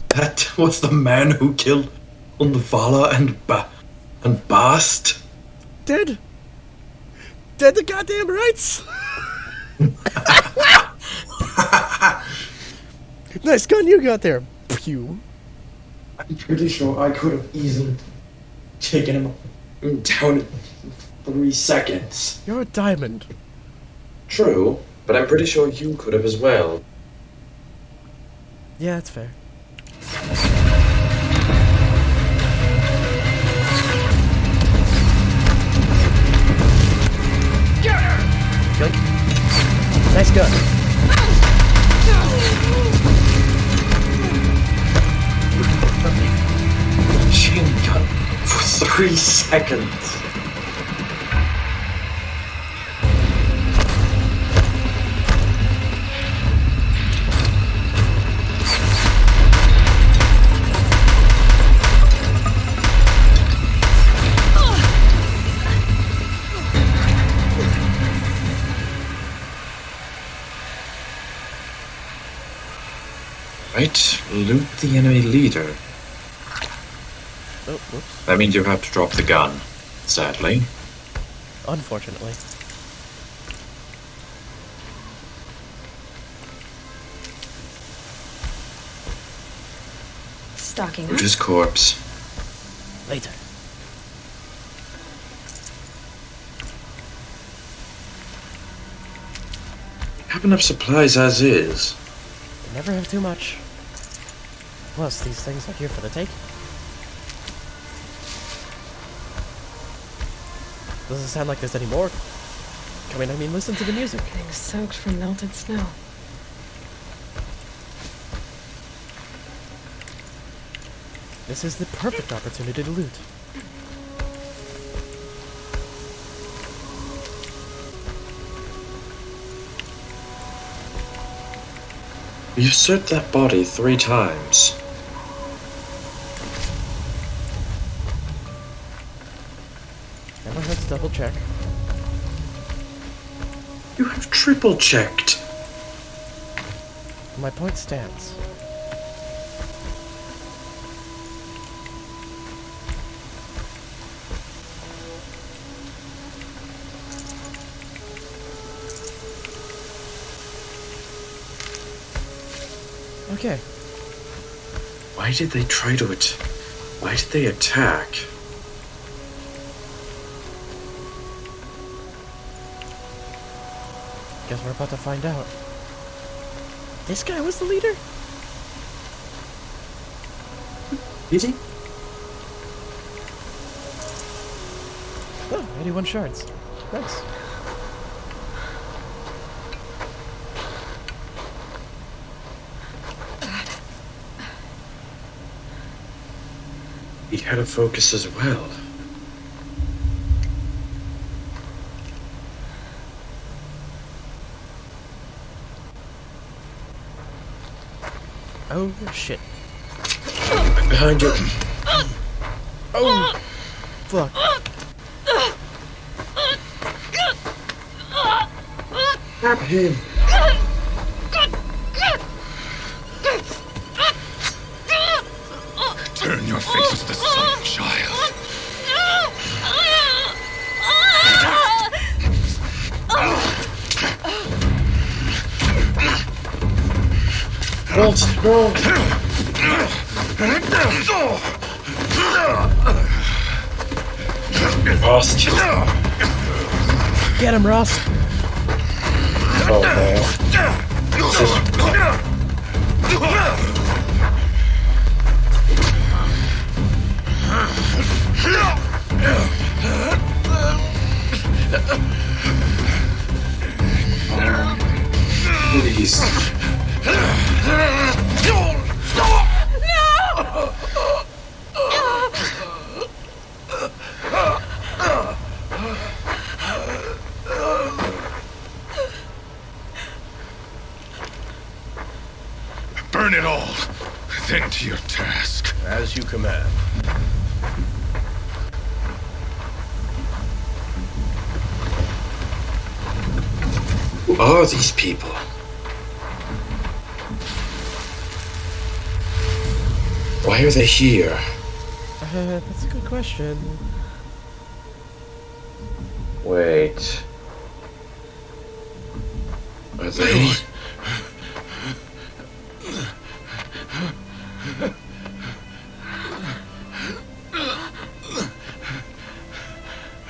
That was the man who killed Undvala and Bast. Dead the goddamn rights. Nice gun you got there. Pew. I'm pretty sure I could have easily taken him down in 3 seconds. You're a diamond. True, but I'm pretty sure you could have as well. Yeah, that's fair. Get her! Yoink. Nice gun. Machine gun for 3 seconds. Right, loot the enemy leader. Oh, whoops. That means you have to drop the gun, sadly. Unfortunately. Stocking up. Where's his corpse? Later. Have enough supplies as is. You never have too much. Plus, these things are here for the taking. Doesn't sound like there's any more. I mean, listen to the music. Getting soaked from melted snow. This is the perfect opportunity to loot. You've searched that body 3 times. Never hurts to double check. You have triple checked. My point stands. Okay. Why did they try to Why did they attack? Guess we're about to find out. This guy was the leader? Is he? Oh, 81 shards. Nice. He had a focus as well. Oh, shit. Behind you. Oh! Fuck. Grab him. Turn your face to the sun, child. Walt, no! Rost. Get him, Ross! Oh, man. Please. Burn it all, then to your task. As you command. Who are these people? Why are they here? That's a good question. Wait. Are they?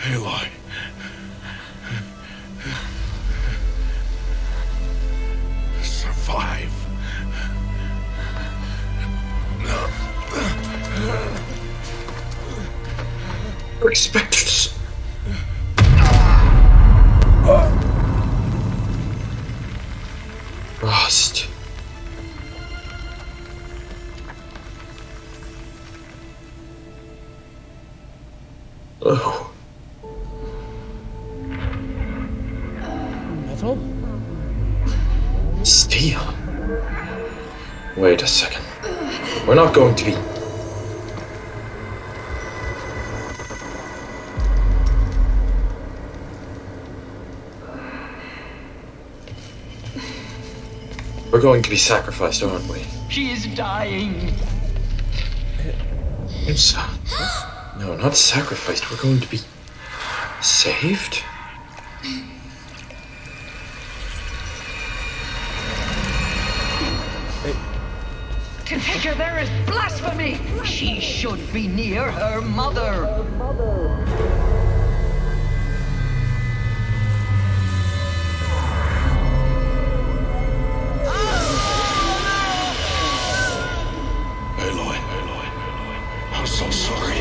Aloy. Survive. Expectors. Rost. Oh. Metal? Steel. Wait a second. We're not going to be... We're going to be sacrificed, aren't we? She is dying. No, not sacrificed. We're going to be saved? Configure, there is blasphemy! She should be near her mother. Aloy, I'm so sorry.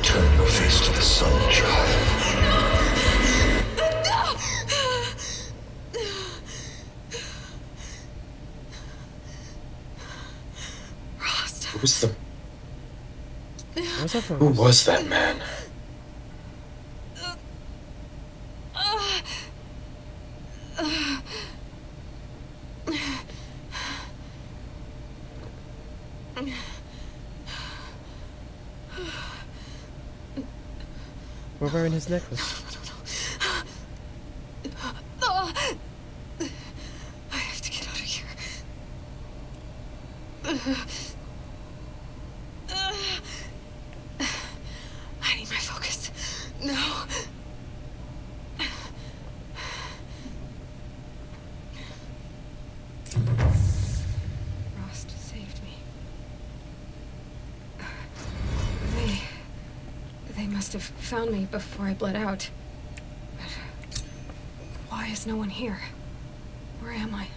Turn your face to the sun, child. Who was that man? We're wearing his necklace. I have to get out of here. I need my focus. No. Rost saved me. They must have found me before I bled out. But why is no one here? Where am I?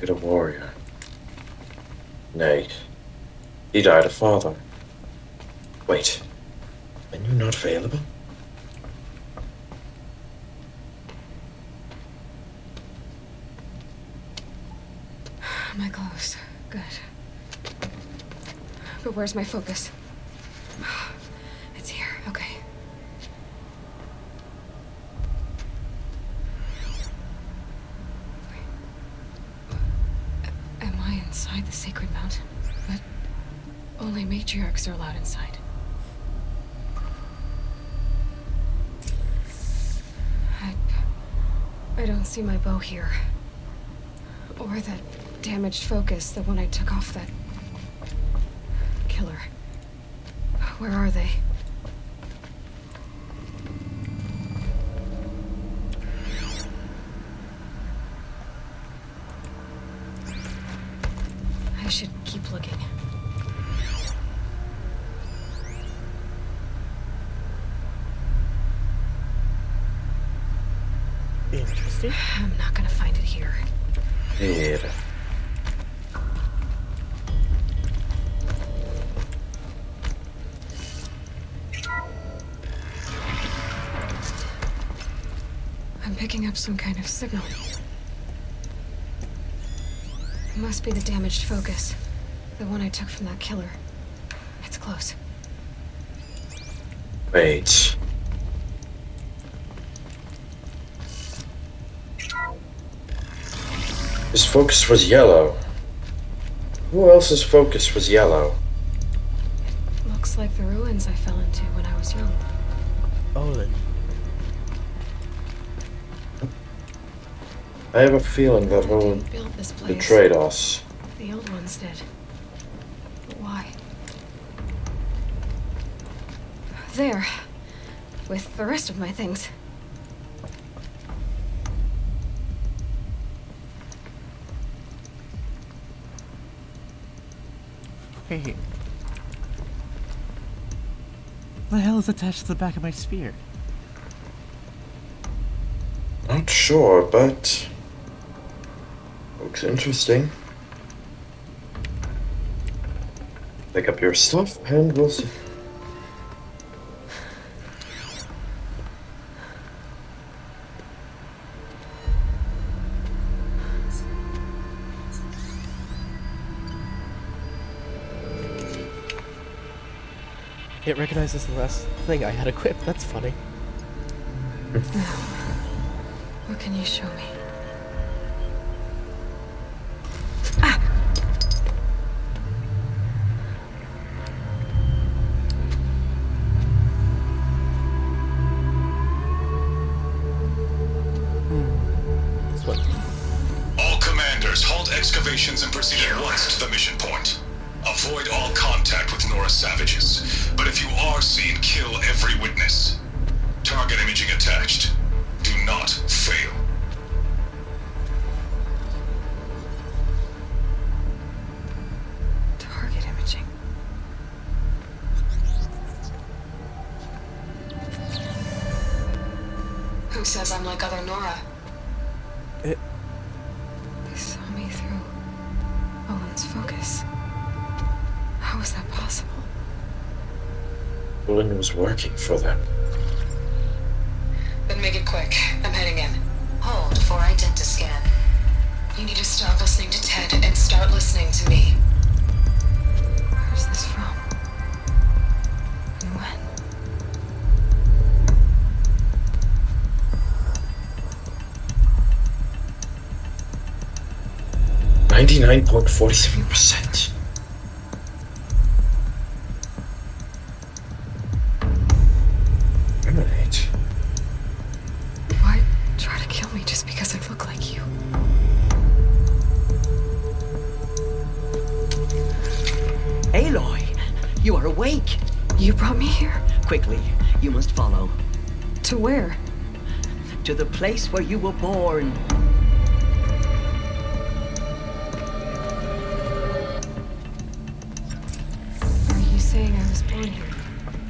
Bit of warrior. Nay, he died a father. Wait, are you not available? My clothes. Good. But where's my focus? It's here. Okay. Am I inside the sacred mountain? But only matriarchs are allowed inside. I don't see my bow here. Or that damaged focus, the one I took off that killer. Where are they? I should keep looking. Interesting. I'm not gonna find it here. Here. I'm picking up some kind of signal. It must be the damaged focus. The one I took from that killer. It's close. Wait. His focus was yellow. Who else's focus was yellow? Looks like the ruins I fell into when I was young. Olin. I have a feeling that Olin Built this place. betrayed us. The old ones did. But why? There. With the rest of my things. Hey. What the hell is attached to the back of my spear? Not sure, but looks interesting. Pick up your stuff and we'll see. It recognizes the last thing I had equipped. That's funny. What can you show me? Others, halt excavations and proceed at once to the mission point. Avoid all contact with Nora savages. But if you are seen, kill every witness. Target imaging attached. Do not fail. Target imaging. Who says I'm like other Nora? They saw me through Owen's focus. How is that possible? Lynn was working for them. Then make it quick. I'm heading in. Hold for identiscan. You need to stop listening to Ted and start listening to me. Where's this from? And when? 99.47%. Eliminate. Why try to kill me just because I look like you? Aloy, you are awake. You brought me here? Quickly, you must follow. To where? To the place where you were born. Are you saying I was born here?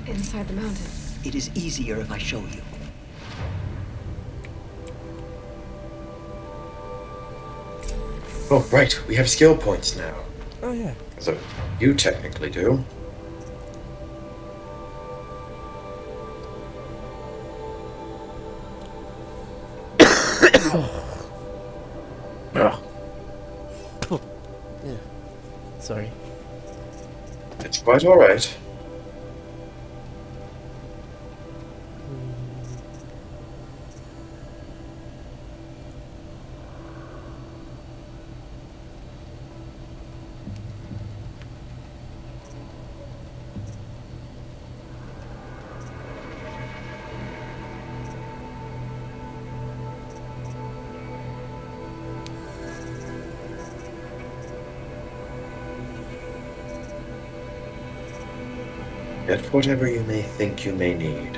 Inside the mountain? It is easier if I show you. Oh, right. We have skill points now. Oh, yeah. So, you technically do. Oh. Yeah. Sorry. It's quite alright. Get whatever you may think you may need.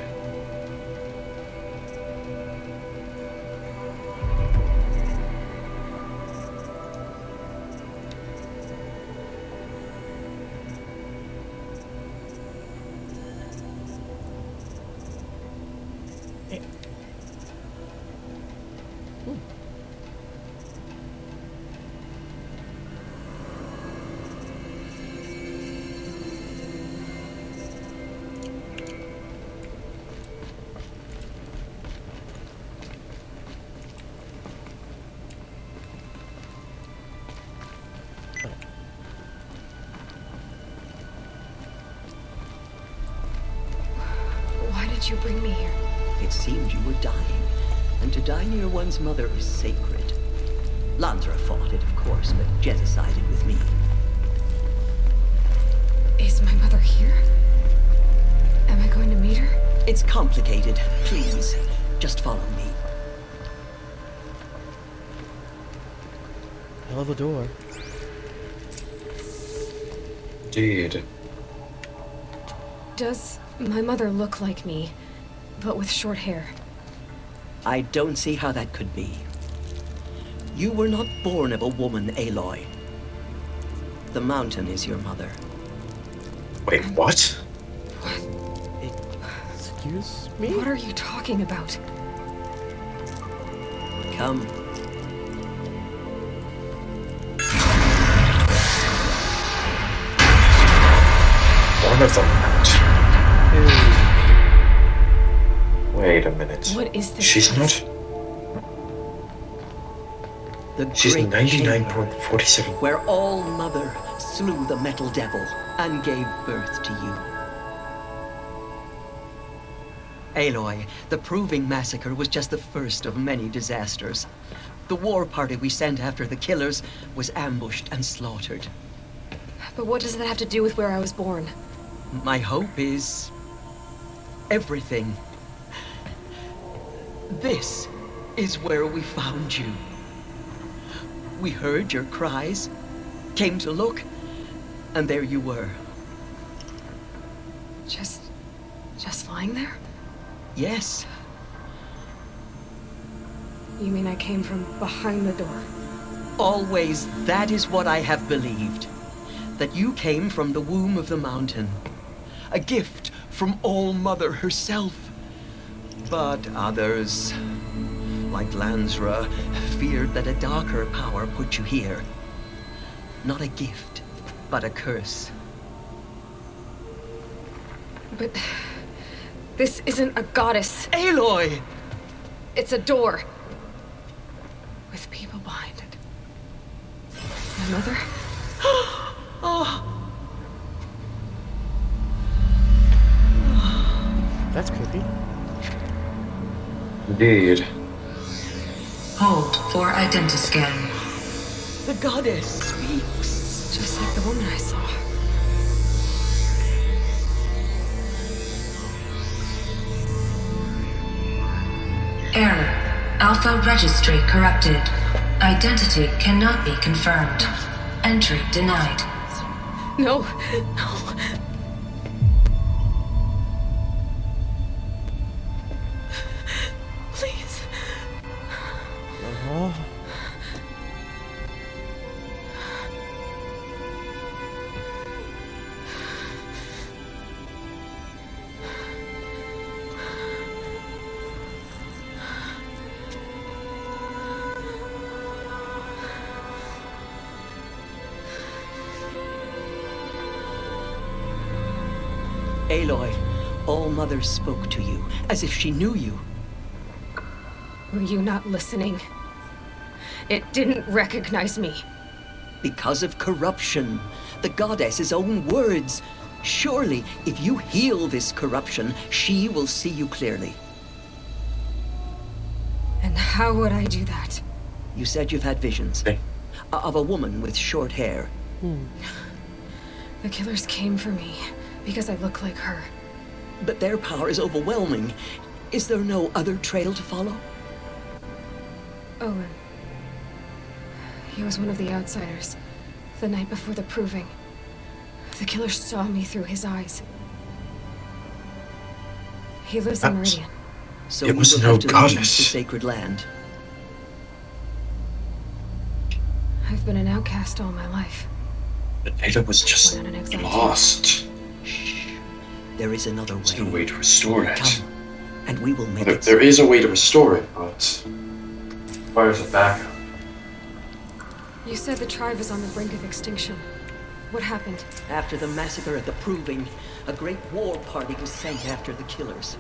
Why did you bring me here? It seemed you were dying, and to die near one's mother is sacred. Lansra fought it, of course, but Jezza sided with me. Is my mother here? Am I going to meet her? It's complicated. Please, just follow me. Hell of a door. Indeed. Does my mother look like me, but with short hair? I don't see how that could be. You were not born of a woman, Aloy. The mountain is your mother. Wait, what? Excuse me? What are you talking about? Come. One of them out. Wait a minute. What is this? She's not. She's Great 99.47. where All Mother slew the metal devil and gave birth to you. Aloy, the Proving Massacre was just the first of many disasters. The war party we sent after the killers was ambushed and slaughtered. But what does that have to do with where I was born? My hope is everything. This is where we found you. We heard your cries, came to look, and there you were. Just lying there? Yes. You mean I came from behind the door? Always, that is what I have believed. That you came from the womb of the mountain. A gift from All-Mother herself. But others, like Lansra, feared that a darker power put you here. Not a gift, but a curse. But this isn't a goddess. Aloy! It's a door. With people behind it. My mother? Oh. That's creepy. Indeed. Hold for identiscan. The goddess speaks. Just like the woman I saw. Error. Alpha registry corrupted. Identity cannot be confirmed. Entry denied. No. Please. Uh-huh. Aloy, All-Mother spoke to you, as if she knew you. Were you not listening? It didn't recognize me. Because of corruption. The goddess's own words. Surely, if you heal this corruption, she will see you clearly. And how would I do that? You said you've had visions. Of a woman with short hair. The killers came for me because I look like her. But their power is overwhelming. Is there no other trail to follow? Owen. He was one of the outsiders. The night before the proving. The killer saw me through his eyes. He lives in Meridian. So it was we will no have to leave goddess. the sacred land. I've been an outcast all my life. The data was just Went on an exile lost. There is another way. There's no way to restore it. Come, and we will make There, it. there is a way to restore it, but requires a backup. You said the tribe is on the brink of extinction. What happened? After the massacre at the Proving, a great war party was sent after the killers.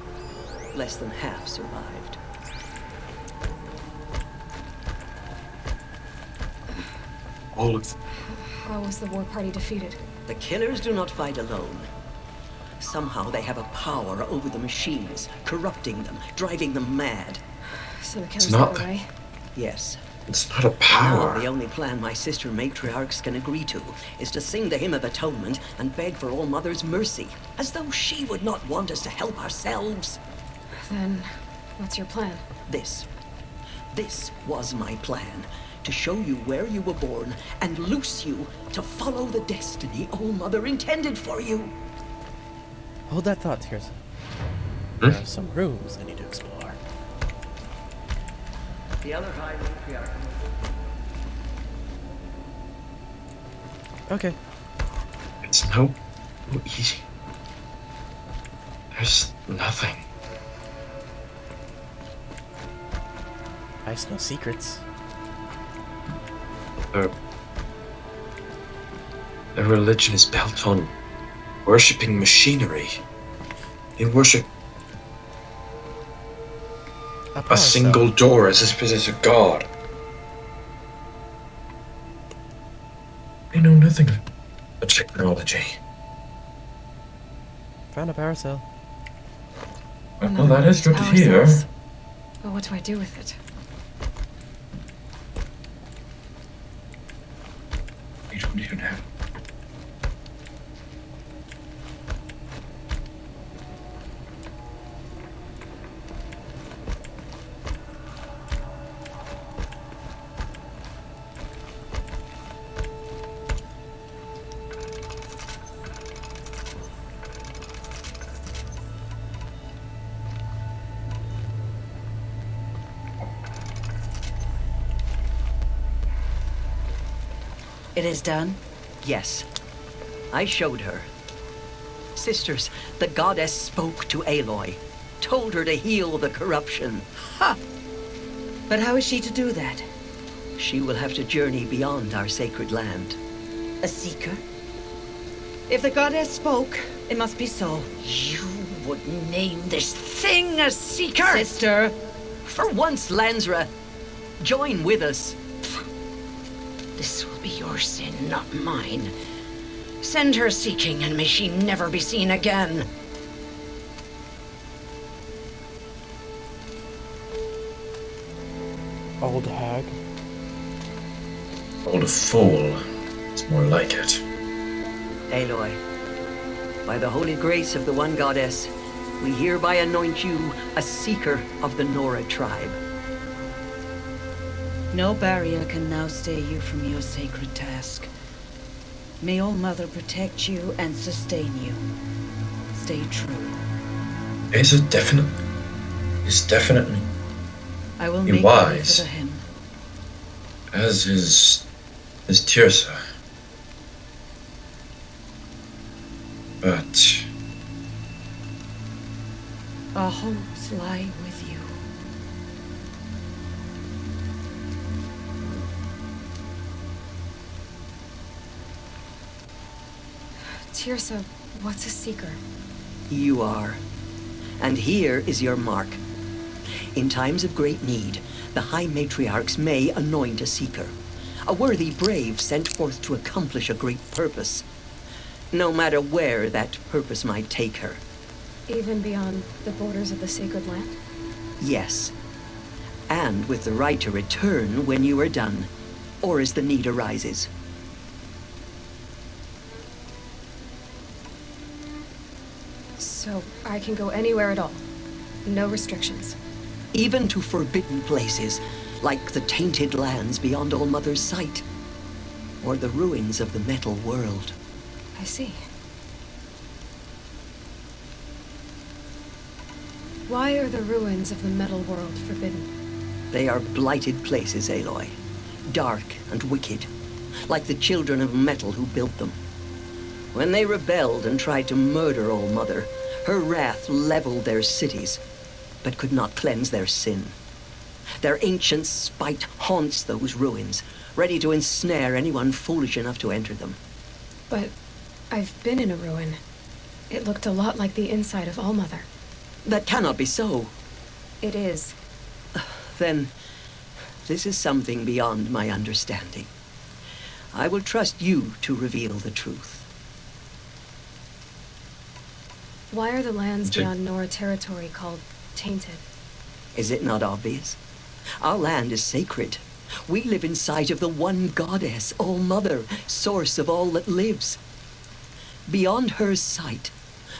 Less than half survived. All of them. How was the war party defeated? The killers do not fight alone. Somehow they have a power over the machines, corrupting them, driving them mad. So the killers not got away? Yes. It's not a power. Now, the only plan my sister matriarchs can agree to is to sing the Hymn of Atonement and beg for All-Mother's mercy, as though she would not want us to help ourselves. Then, what's your plan? This was my plan. To show you where you were born and loose you to follow the destiny All-Mother intended for you. Hold that thought, Tears. There are some rooms I need to explore. The other high matriarch. Okay. It's no easy. There's nothing. I smell secrets. Their religion is built on worshipping machinery. They worship a single door as if it is a god. They know nothing of technology. Found a power cell. Well, that is good to Power hear. cells. But what do I do with it? You don't even have. It is done? Yes. I showed her. Sisters, the goddess spoke to Aloy. Told her to heal the corruption. Ha! But how is she to do that? She will have to journey beyond our sacred land. A seeker? If the goddess spoke, it must be so. You would name this thing a seeker? Sister! For once, Lansra, join with us. This will be your sin, not mine. Send her seeking, and may she never be seen again. Old hag. Old fool. It's more like it. Aloy, by the holy grace of the one goddess, we hereby anoint you a seeker of the Nora tribe. No barrier can now stay you from your sacred task. May All Mother protect you and sustain you. Stay true. Is it definite? Is definitely I will be make wise. way for the hymn. As is Tirsa. But Our hopes lie with you. Tirsa, what's a seeker? You are. And here is your mark. In times of great need, the High Matriarchs may anoint a seeker. A worthy brave sent forth to accomplish a great purpose. No matter where that purpose might take her. Even beyond the borders of the sacred land? Yes. And with the right to return when you are done, or as the need arises. So I can go anywhere at all? No restrictions? Even to forbidden places, like the tainted lands beyond All Mother's sight. Or the ruins of the metal world. I see. Why are the ruins of the metal world forbidden? They are blighted places, Aloy. Dark and wicked. Like the children of metal who built them. When they rebelled and tried to murder All Mother, her wrath leveled their cities, but could not cleanse their sin. Their ancient spite haunts those ruins, ready to ensnare anyone foolish enough to enter them. But I've been in a ruin. It looked a lot like the inside of All Mother. That cannot be so. It is. Then, this is something beyond my understanding. I will trust you to reveal the truth. Why are the lands beyond Nora territory called tainted? Is it not obvious? Our land is sacred. We live in sight of the one goddess, All Mother, source of all that lives. Beyond her sight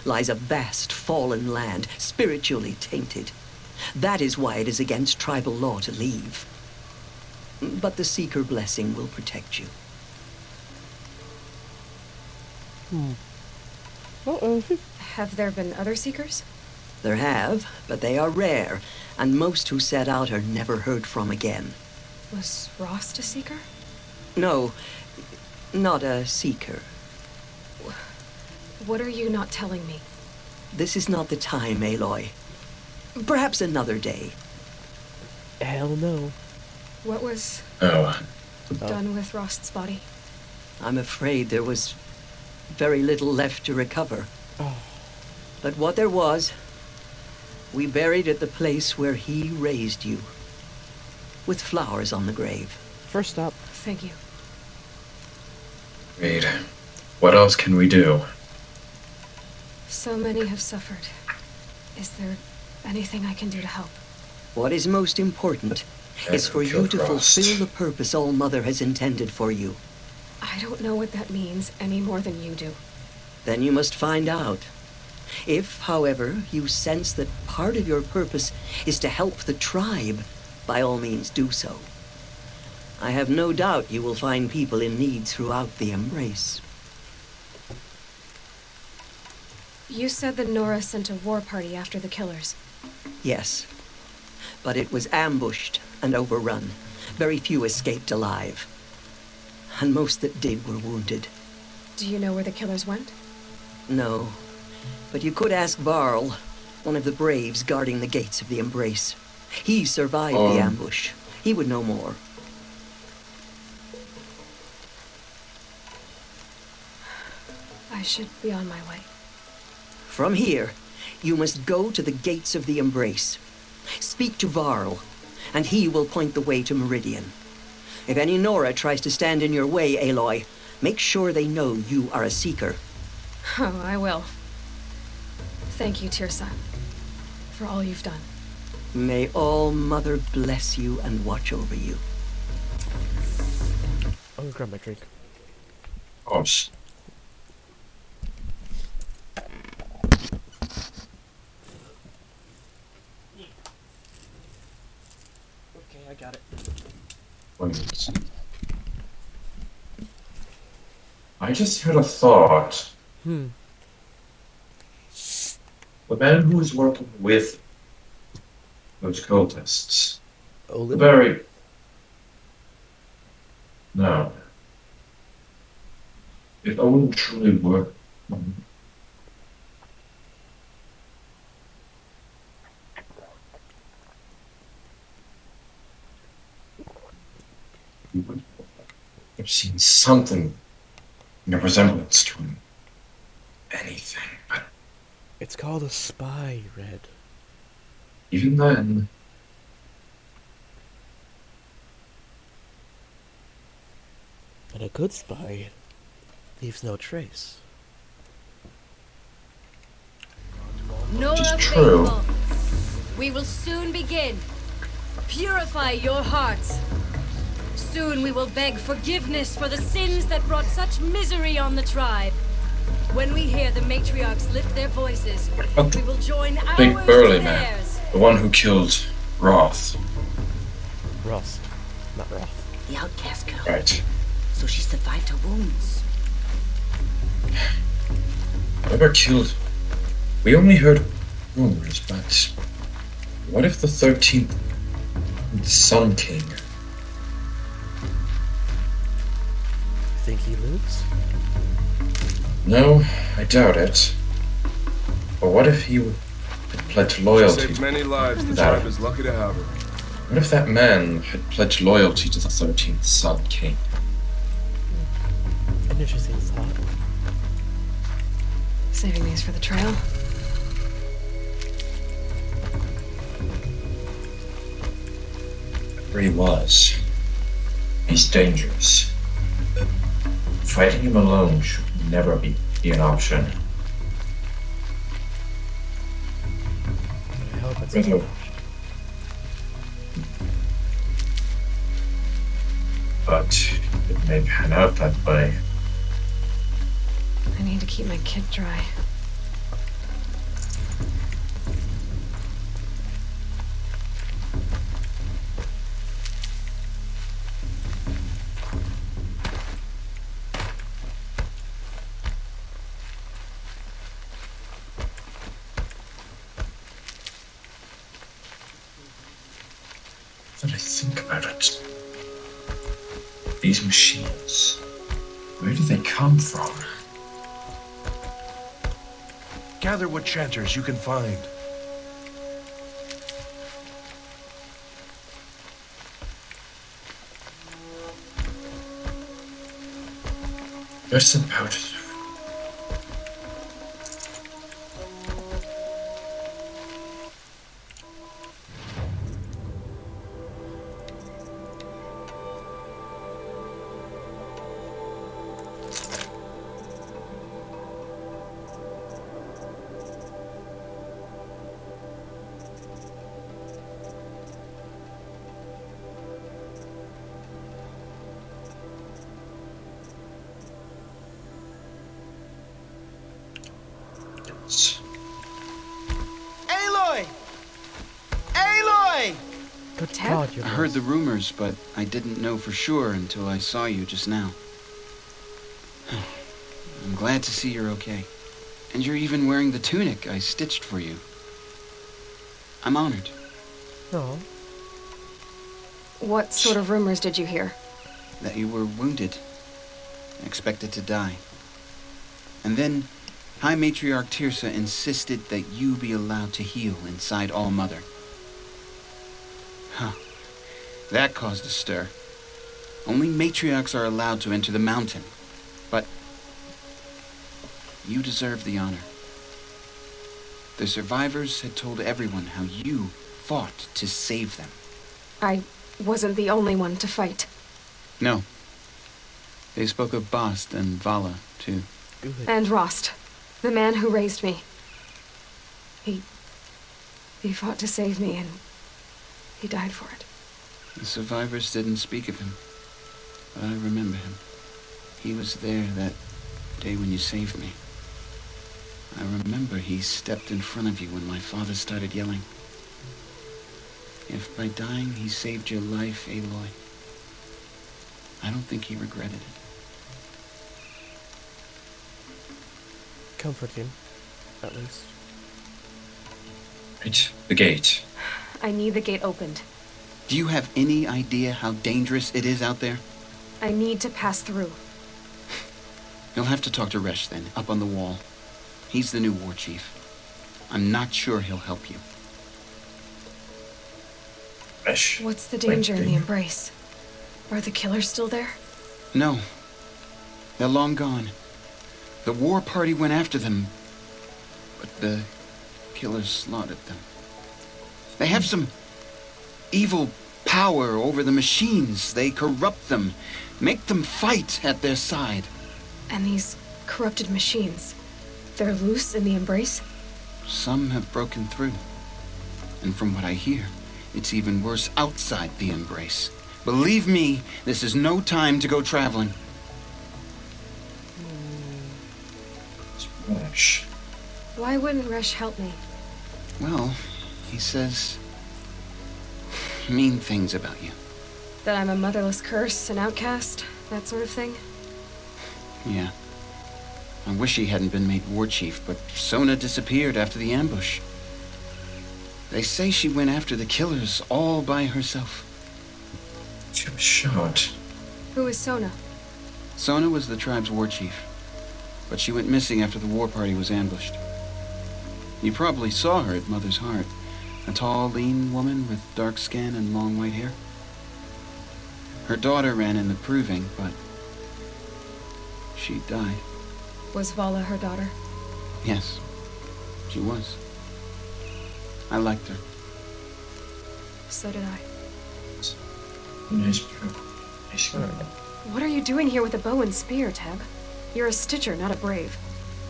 lies a vast fallen land, spiritually tainted. That is why it is against tribal law to leave. But the Seeker blessing will protect you. Have there been other Seekers? There have, but they are rare, and most who set out are never heard from again. Was Rost a Seeker? No, not a Seeker. What are you not telling me? This is not the time, Aloy. Perhaps another day. Hell no. What was done with Rost's body? I'm afraid there was very little left to recover. But what there was, we buried at the place where he raised you. With flowers on the grave. First stop. Thank you. Reed, what else can we do? So many have suffered. Is there anything I can do to help? What is most important is for you to fulfill the purpose All Mother has intended for you. I don't know what that means any more than you do. Then you must find out. If, however, you sense that part of your purpose is to help the tribe, by all means do so. I have no doubt you will find people in need throughout the Embrace. You said that Nora sent a war party after the killers. Yes, but it was ambushed and overrun. Very few escaped alive. and most that did were wounded. Do you know where the killers went? No, but you could ask Varl, one of the braves guarding the gates of the Embrace. He survived the ambush. He would know more. I should be on my way. From here, you must go to the gates of the Embrace. Speak to Varl, and he will point the way to Meridian. If any Nora tries to stand in your way, Aloy, make sure they know you are a Seeker. Oh, I will. Thank you, Tirsa, for all you've done. May all Mother bless you and watch over you. I'm gonna grab my drink. Oh, Okay, I got it. wait. I just had a thought. The man who was working with those cultists. Olin? Very. No. If Olin truly were. You would have seen something in a resemblance to him. Anything, but It's called a spy, Red. even then. And a good spy leaves no trace. Nora true. faithful, we will soon begin. Purify your hearts. Soon we will beg forgiveness for the sins that brought such misery on the tribe. When we hear the matriarchs lift their voices, we will join ours Big to burly man. theirs. The one who killed Roth. Rost, not Roth. The outcast girl. Right. So she survived her wounds. Whoever killed. We only heard rumors, but what if the 13th Sun King? Think he lives? No, I doubt it. But what if he had pledged loyalty? Saved many lives. The That- tribe is lucky to have her. What if that man had pledged loyalty to the 13th Sun King? An interesting thought. Saving these for the trail? Where he was. He's dangerous. Fighting him alone should never be an option. I hope it's Whether- But it may pan out that way. I need to keep my kit dry. When I think about it, these machines, where do they come from? Gather what chanters you can find. Just about it. Aloy! Aloy! Good God, I heard the rumors, but I didn't know for sure until I saw you just now. I'm glad to see you're okay. And you're even wearing the tunic I stitched for you. I'm honored. No. What sort of rumors did you hear? That you were wounded. expected to die. And then High Matriarch Tirsa insisted that you be allowed to heal inside All-Mother. Huh. That caused a stir. Only matriarchs are allowed to enter the mountain. But you deserve the honor. The survivors had told everyone how you fought to save them. I wasn't the only one to fight. No. They spoke of Bast and Vala, too. And Rost, the man who raised me. He fought to save me, and he died for it. The survivors didn't speak of him, but I remember him. He was there that day when you saved me. I remember he stepped in front of you when my father started yelling. If by dying he saved your life, Aloy, I don't think he regretted it. Comforting, at least. Right, the gate. I need the gate opened. Do you have any idea how dangerous it is out there? I need to pass through. You'll have to talk to Resh then, up on the wall. He's the new war chief. I'm not sure he'll help you. Resh? What's the danger in the embrace? Are the killers still there? No. They're long gone. The war party went after them, but the killers slaughtered them. They have some evil power over the machines. They corrupt them, make them fight at their side. And these corrupted machines, they're loose in the embrace? Some have broken through. And from what I hear, it's even worse outside the embrace. Believe me, this is no time to go traveling. Resh. Why wouldn't Resh help me? Well, he says mean things about you. That I'm a motherless curse, an outcast, that sort of thing? Yeah. I wish he hadn't been made war chief, but Sona disappeared after the ambush. They say she went after the killers all by herself. She was shot. Who is Sona? Sona was the tribe's war chief, but she went missing after the war party was ambushed. You probably saw her at Mother's Heart. A tall, lean woman with dark skin and long white hair. Her daughter ran in the proving, but she died. Was Vala her daughter? Yes, she was. I liked her. So did I. Nice. What are you doing here with a bow and spear, Teb? You're a Stitcher, not a Brave.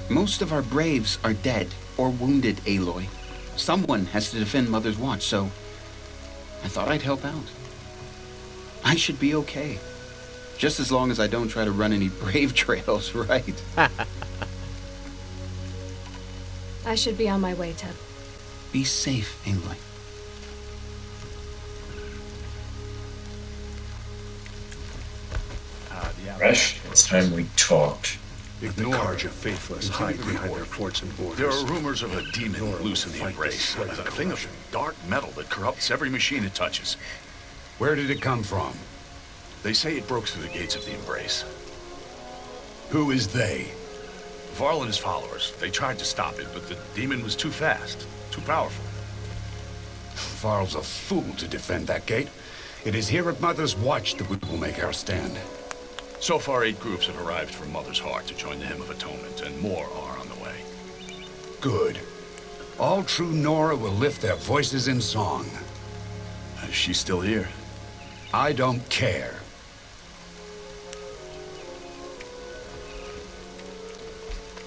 Most of our Braves are dead or wounded, Aloy. Someone has to defend Mother's Watch, so I thought I'd help out. I should be okay. Just as long as I don't try to run any Brave trails, right? I should be on my way, Teb. Be safe, Aloy. Resh, it's time we talked. Ignore Karja faithless hide behind their forts and borders. There are rumors of a demon loose in the embrace. A thing of dark metal that corrupts every machine it touches. Where did it come from? They say it broke through the gates of the embrace. Who is they? Varl and his followers. They tried to stop it, but the demon was too fast, too powerful. Varl's a fool to defend that gate. It is here at Mother's Watch that we will make our stand. So far, 8 groups have arrived from Mother's Heart to join the Hymn of Atonement, and more are on the way. Good. All true Nora will lift their voices in song. She's still here. I don't care.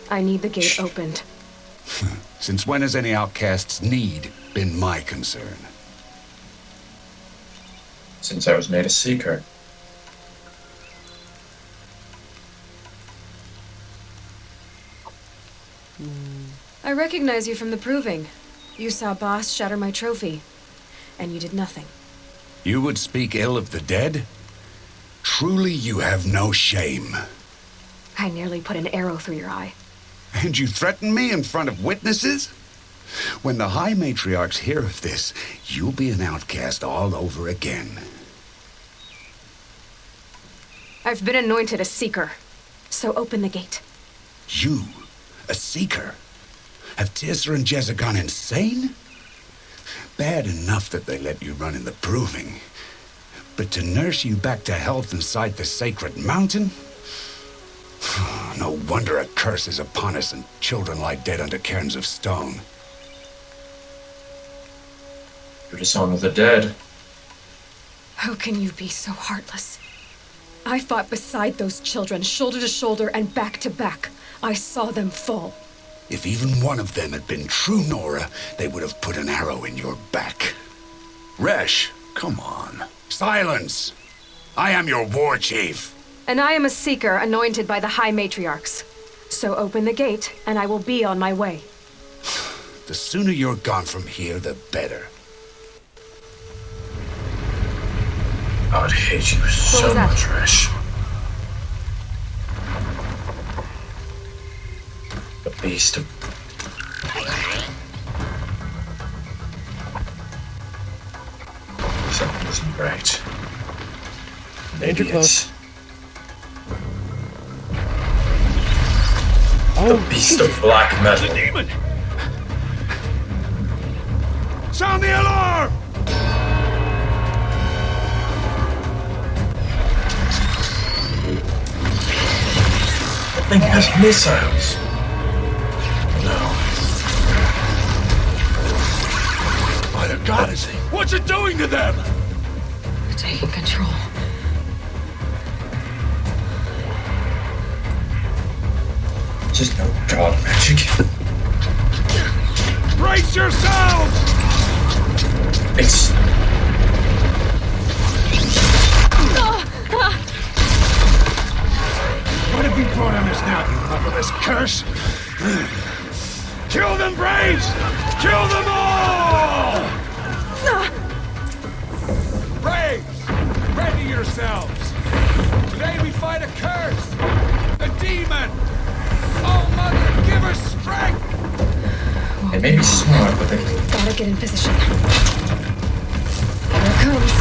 I need the gate opened. Since when has any outcast's need been my concern? Since I was made a seeker. I recognize you from the proving. You saw Boss shatter my trophy, and you did nothing. You would speak ill of the dead? Truly you have no shame. I nearly put an arrow through your eye. And you threaten me in front of witnesses? When the High Matriarchs hear of this, you'll be an outcast all over again. I've been anointed a seeker. So open the gate. You, a Seeker? Have Tissa and Jezza gone insane? Bad enough that they let you run in the Proving. But to nurse you back to health inside the sacred mountain? No wonder a curse is upon us and children lie dead under cairns of stone. You dishonor the dead. How can you be so heartless? I fought beside those children, shoulder to shoulder and back to back. I saw them fall. If even one of them had been true Nora, they would have put an arrow in your back. Resh, come on. Silence! I am your war chief. And I am a Seeker anointed by the High Matriarchs. So open the gate, and I will be on my way. The sooner you're gone from here, the better. I'd hate you so much, Resh. The beast of... Something isn't right. Danger Maybe close. it's... The beast of black metal. The demon! Sound the alarm! The thing has missiles. No. By the goddess, what's it doing to them? We're taking control. This is no god magic. Brace yourselves! It's... What have you brought on us now, you motherless curse? Kill them, Braves! Kill them all! Braves, ready yourselves. Today we fight a curse, a demon. Oh, Mother, give her strength. They may be smart, but they... Gotta get in position. Here it comes.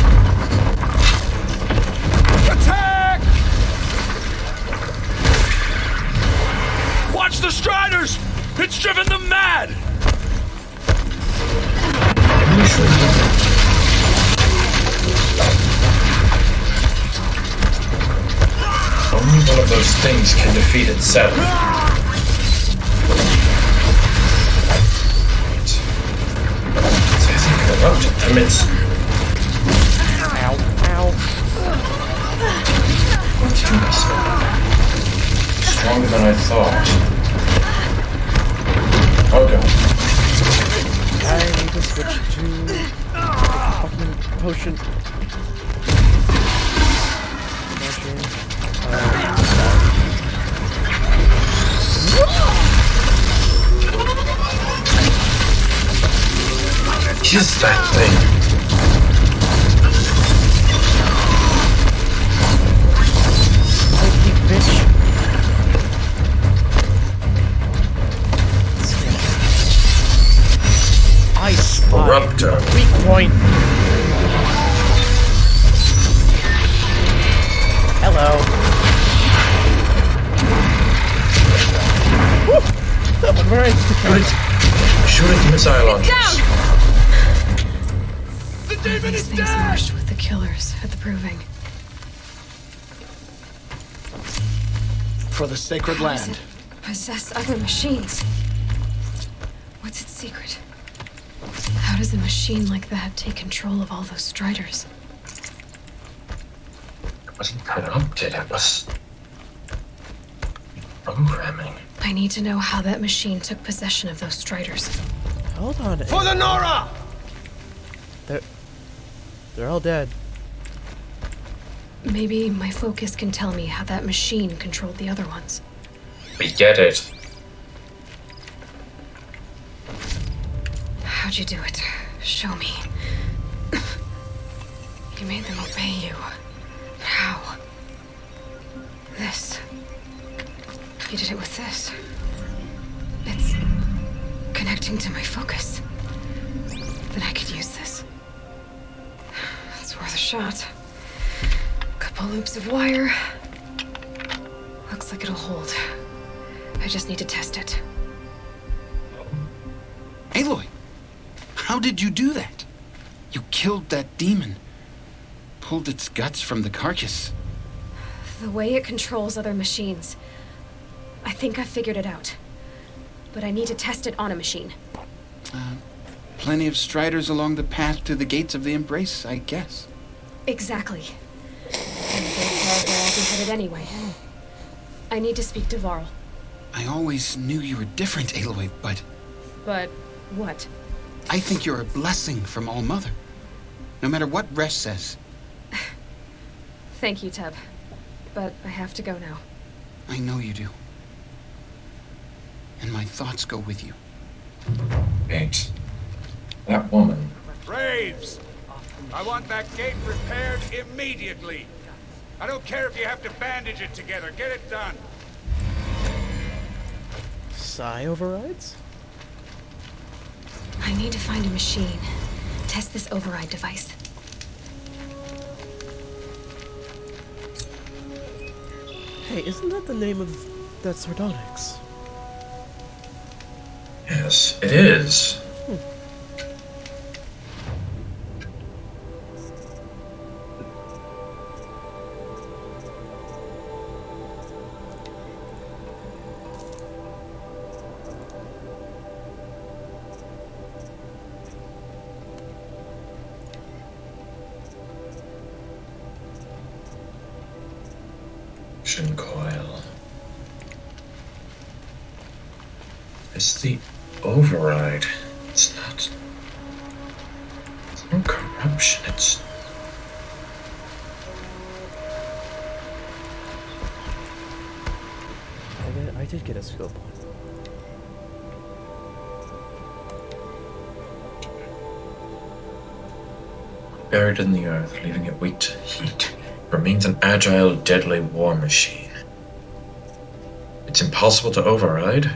Attack! Watch the Striders! It's driven them mad! Only one of those things can defeat itself. It hasn't corrupted them, it's... Ow, ow. What's doing so? Stronger than I thought. Oh god. I need to switch to fucking potion. Kiss that thing. Sneaky bitch. Ice Corruptor. Weak point. Hello. Woo! That went very Shoot it, missile launchers. Down! The demon These is things dead! marched with the killers at the Proving. For the sacred How does land. it possess other machines? What's its secret? How does a machine like that take control of all those Striders? It wasn't corrupted, it was... programming. I need to know how that machine took possession of those Striders. Hold on. For the Nora! They're all dead. Maybe my focus can tell me how that machine controlled the other ones. We get it. How'd you do it? Show me. You made them obey you. How? This. You did it with this. It's connecting to my focus. Then I could use this. It's worth a shot. Couple loops of wire. Looks Looks like it'll hold. I just need to test it. Aloy, how did you do that? You killed that demon. Pulled its guts from the carcass. The way it controls other machines. I think I figured it out. But I need to test it on a machine. Plenty of striders along the path to the gates of the Embrace, I guess. Exactly. And that's where I'll be headed anyway. I need to speak to Varl. I always knew you were different, Aloy, but But what? I think you're a blessing from All-Mother. No matter what Resh says. Thank you, Teb. But I have to go now. I know you do. And my thoughts go with you. Wait. That woman. Braves! I want that gate repaired immediately. I don't care if you have to bandage it together. Get it done. Psi overrides? I need to find a machine. Test this override device. Hey, isn't that the name of that sardonyx? Yes, it is. Coil. It's the override. It's not. It's no corruption. It's. I did get a scope on. Buried in the earth, leaving it weak to heat, remains an agile, deadly war machine. It's impossible to override.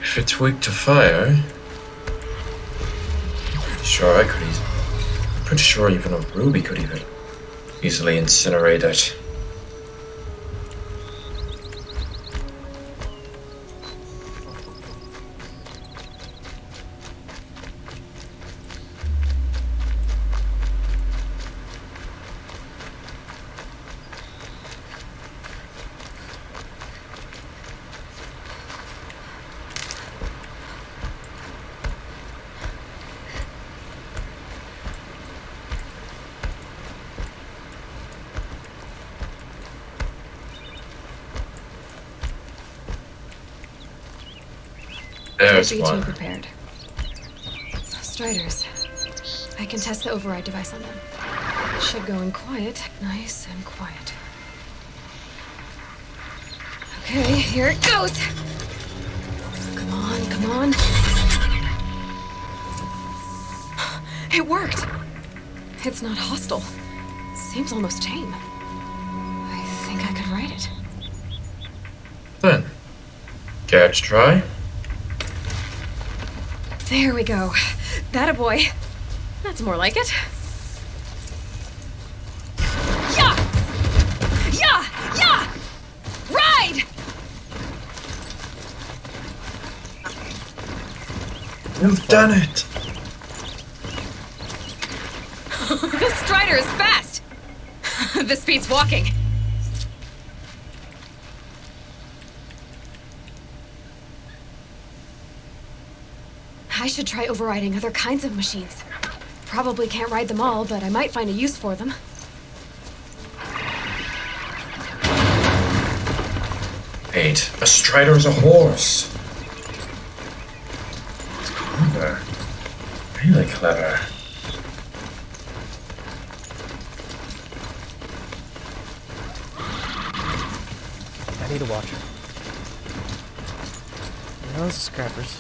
If it's weak to fire, sure I could easily. Pretty sure even a ruby could even easily incinerate it. There's Be one. too prepared. Striders. I can test the override device on them. It should go in quiet. Nice and quiet. Okay, here it goes! Come on, come on. It worked! It's not hostile. Seems almost tame. I think I could ride it. Then, care to try? There we go. That a boy. That's more like it. Yeah! Yeah! Yeah! Ride! You've done it! This Strider is fast! This beats walking. I should try overriding other kinds of machines. Probably can't ride them all, but I might find a use for them. Wait, a strider is a horse. It's clever. Really clever. I need a watcher. Those scrappers.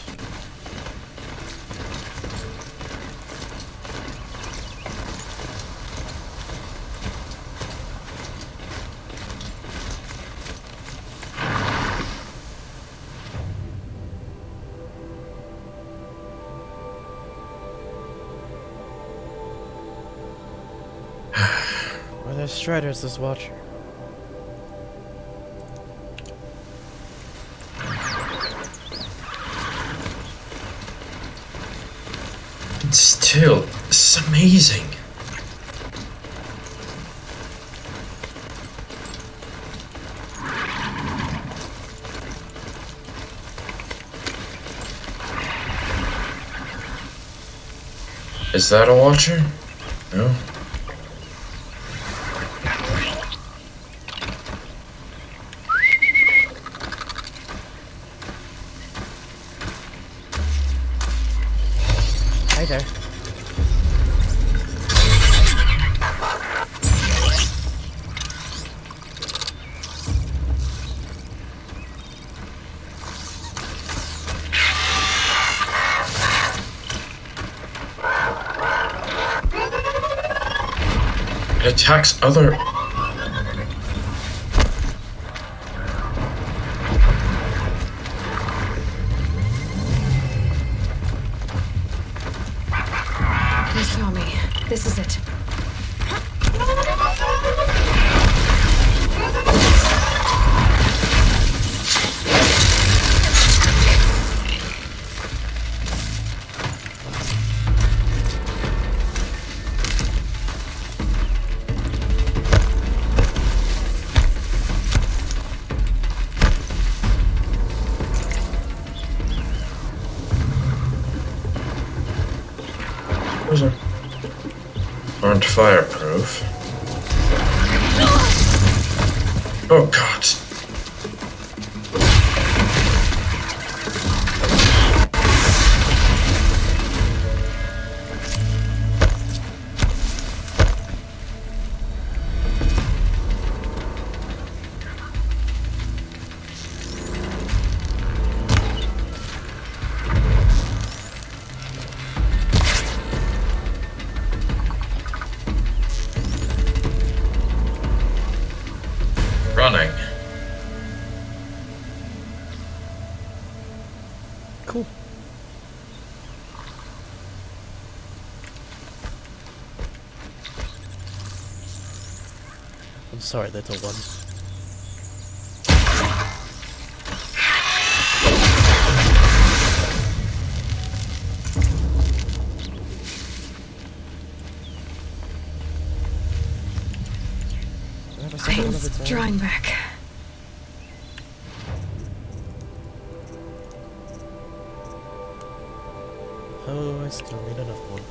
Or there's Striders as Watcher. Still, this is amazing. Is that a Watcher? No. Hi there. It attacks other... You saw me. This is it. Those aren't fireproof. Oh god. Running. Cool. I'm sorry, little one. Pain's drawing back. Oh, I still need another one.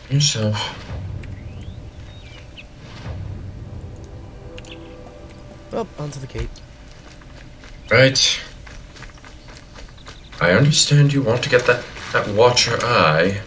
Yourself. Up onto the gate. Right. I understand you want to get that Watcher eye.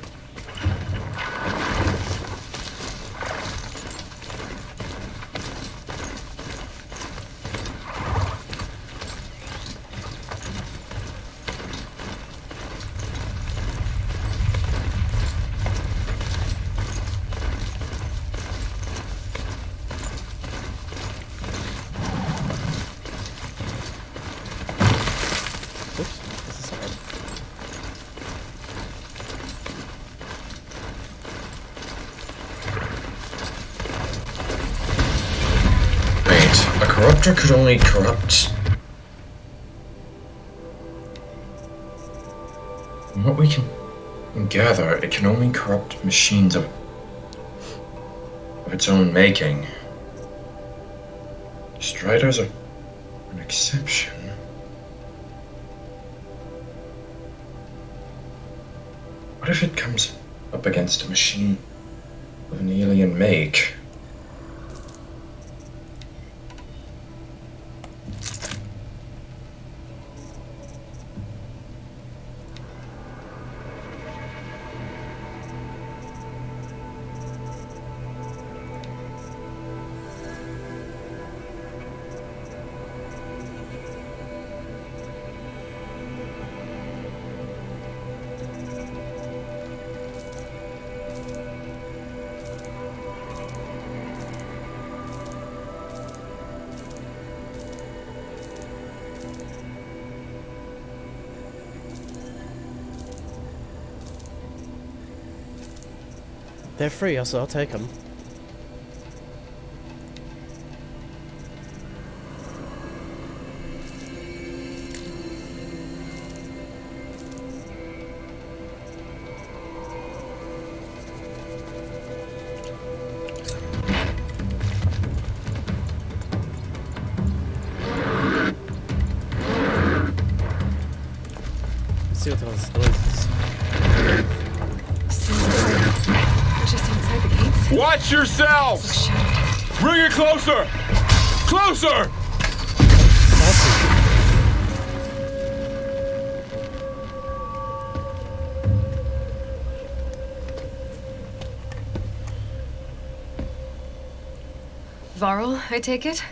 Oops, this is hard. Wait, a corruptor could only corrupt... From what we can gather, it can only corrupt machines of its own making. Striders are an exception. What if it comes up against a machine of an alien make? They're free, so I'll take them. See what those noises. Just outside the gates. Watch yourselves! Bring it closer! Closer! Varl, I take it?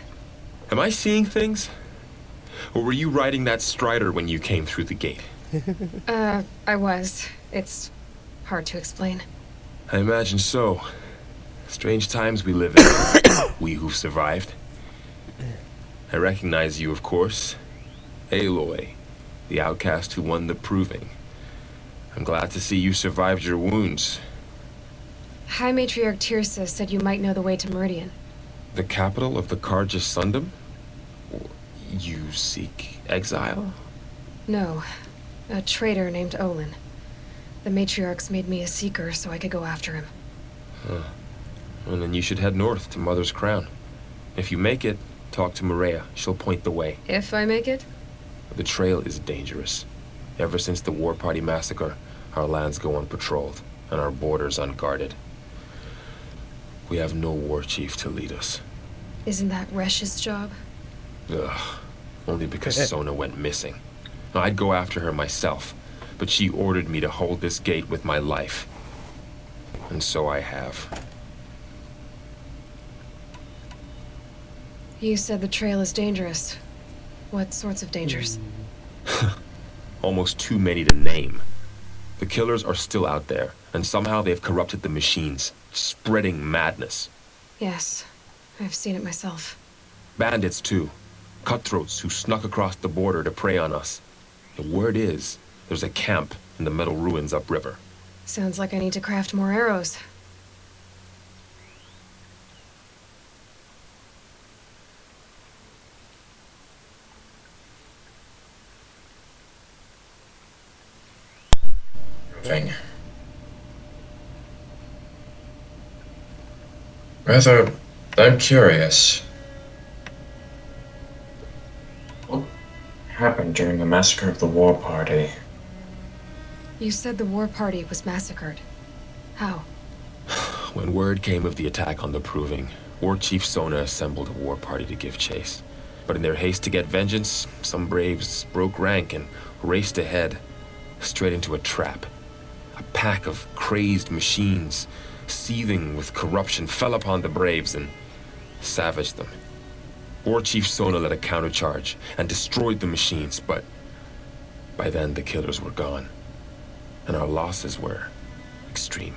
Am I seeing things? Or were you riding that strider when you came through the gate? I was. It's hard to explain. I imagine so. Strange times we live in. We who've survived. I recognize you, of course. Aloy, the outcast who won the proving. I'm glad to see you survived your wounds. High Matriarch Tirsa said you might know the way to Meridian. The capital of the Carja Sundom? You seek exile? No. A traitor named Olin. The Matriarchs made me a seeker so I could go after him. Huh. Well, then you should head north to Mother's Crown. If you make it, talk to Maria. She'll point the way. If I make it? The trail is dangerous. Ever since the War Party massacre, our lands go unpatrolled, and our borders unguarded. We have no war chief to lead us. Isn't that Resh's job? Ugh. Only because Sona went missing. I'd go after her myself, but she ordered me to hold this gate with my life. And so I have. You said the trail is dangerous. What sorts of dangers? Almost too many to name. The killers are still out there, and somehow they've corrupted the machines, spreading madness. Yes, I've seen it myself. Bandits, too. Cutthroats who snuck across the border to prey on us. The word is, there's a camp in the metal ruins upriver. Sounds like I need to craft more arrows. Thing. Rather, I'm curious. What happened during the massacre of the War Party? You said the War Party was massacred. How? When word came of the attack on the Proving, War Chief Sona assembled a war party to give chase. But in their haste to get vengeance, some braves broke rank and raced ahead, straight into a trap. A pack of crazed machines, seething with corruption, fell upon the braves and savaged them. War Chief Sona led a countercharge and destroyed the machines, but by then the killers were gone, and our losses were extreme.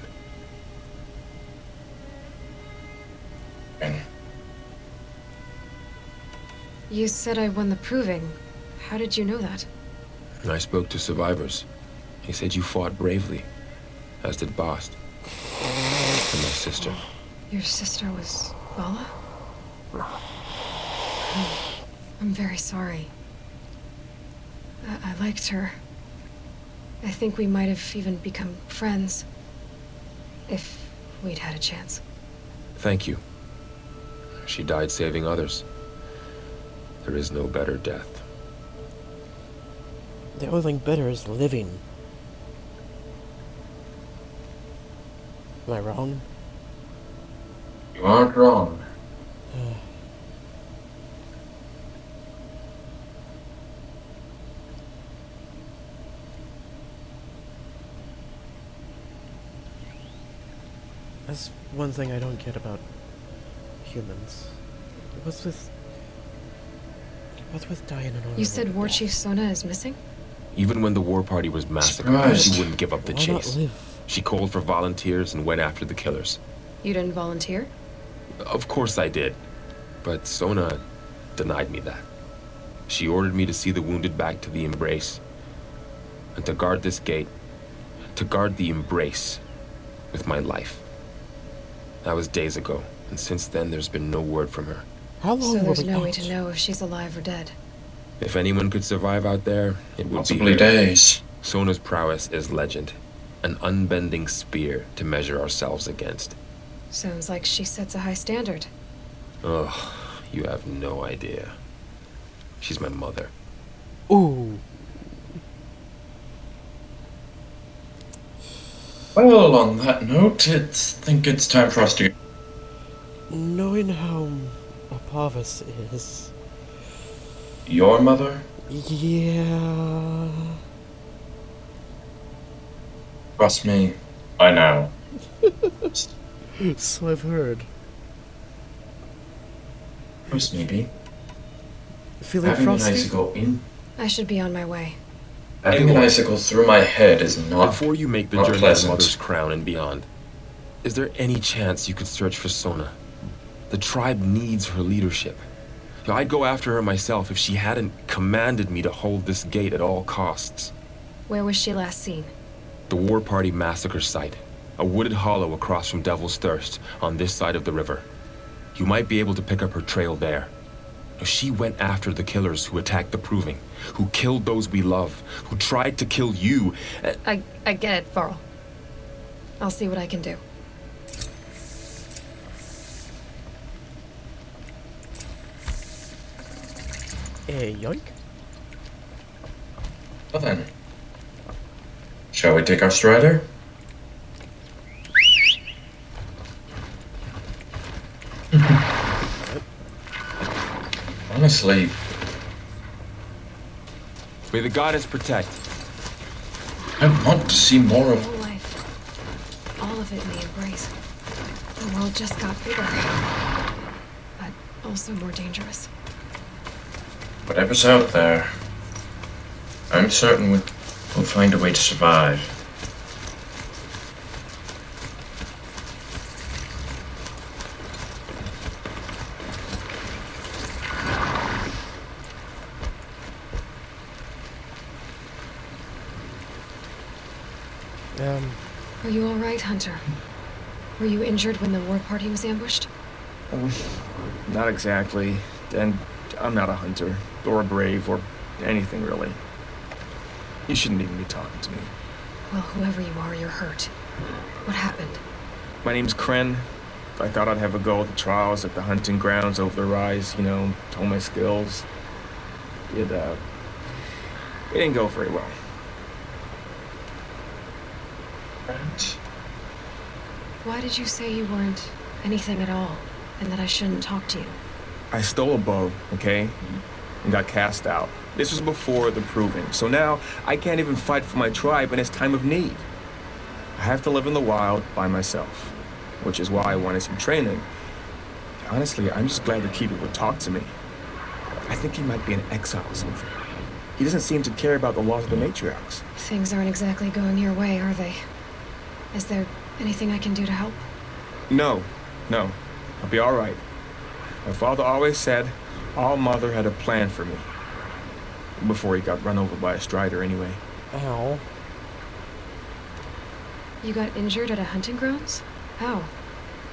You said I won the Proving. How did you know that? I spoke to survivors. He said you fought bravely, as did Bast and my sister. Your sister was Vala? I'm very sorry. I liked her. I think we might have even become friends. If we'd had a chance. Thank you. She died saving others. There is no better death. The only thing better is living. Am I wrong? You aren't wrong. That's one thing I don't get about humans. What's with dying and You said War Chief Sona is missing? Even when the war party was massacred, Surprised. she wouldn't give up the Why not chase. live? She called for volunteers and went after the killers. You didn't volunteer? Of course I did, but Sona denied me that. She ordered me to see the wounded back to the Embrace, and to guard this gate, to guard the Embrace with my life. That was days ago, and since then there's been no word from her. How long So were there's we no way out? to know if she's alive or dead. If anyone could survive out there, it would Possibly be her. days. Sona's prowess is legend. An unbending spear to measure ourselves against. Sounds like she sets a high standard. Ugh, you have no idea. She's my mother. Ooh. Well, on that note, I think it's time for us to go. Knowing how Ardavus is... Your mother? Yeah... Trust me, I know. So I've heard. Trust me, B. Feeling Having frosty? an icicle in... I should be on my way. Having an icicle through my head is not Before you make the not journey to pleasant. Mother's Crown and beyond, is there any chance you could search for Sona? The tribe needs her leadership. I'd go after her myself if she hadn't commanded me to hold this gate at all costs. Where was she last seen? The War Party massacre site. A wooded hollow across from Devil's Thirst, on this side of the river. You might be able to pick up her trail there. She went after the killers who attacked the Proving, who killed those we love, who tried to kill you. I get it, Varl. I'll see what I can do. Hey, yoink. Well then, shall we take our strider? Honestly, May the goddess protect. I want to see more of... Whole life. All of it in the embrace. The world just got bigger. But also more dangerous. Whatever's out there, I'm certain we'll find a way to survive. Are you alright, Hunter? Were you injured when the war party was ambushed? Not exactly. And I'm not a hunter, or a brave, or anything really. You shouldn't even be talking to me. Well, whoever you are, you're hurt. What happened? My name's Kren. I thought I'd have a go at the trials at the hunting grounds over the rise, you know, hone my skills. It didn't go very well. Why did you say you weren't anything at all, and that I shouldn't talk to you? I stole a bow, okay? And got cast out. This was before the Proving, so now I can't even fight for my tribe in its time of need. I have to live in the wild by myself, which is why I wanted some training. Honestly, I'm just glad the keeper would talk to me. I think he might be in exile or something. He doesn't seem to care about the laws of the matriarchs. Things aren't exactly going your way, are they? Is there anything I can do to help? No. I'll be all right. My father always said our mother had a plan for me. Before he got run over by a strider, anyway. Ow. You got injured at a hunting grounds? How?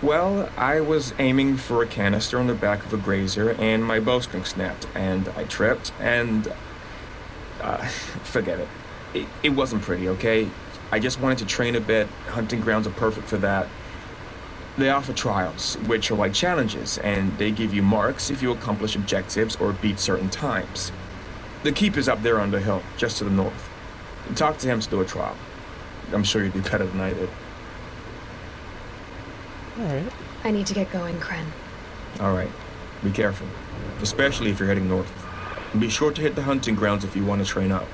Well, I was aiming for a canister on the back of a grazer, and my bowstring snapped, and I tripped, and... forget it. It wasn't pretty, okay? I just wanted to train a bit. Hunting grounds are perfect for that. They offer trials, which are like challenges, and they give you marks if you accomplish objectives or beat certain times. The keeper's up there on the hill, just to the north. Talk to him to do a trial. I'm sure you'd do better than I did. Alright. I need to get going, Kren. Alright. Be careful. Especially if you're heading north. And be sure to hit the hunting grounds if you want to train up.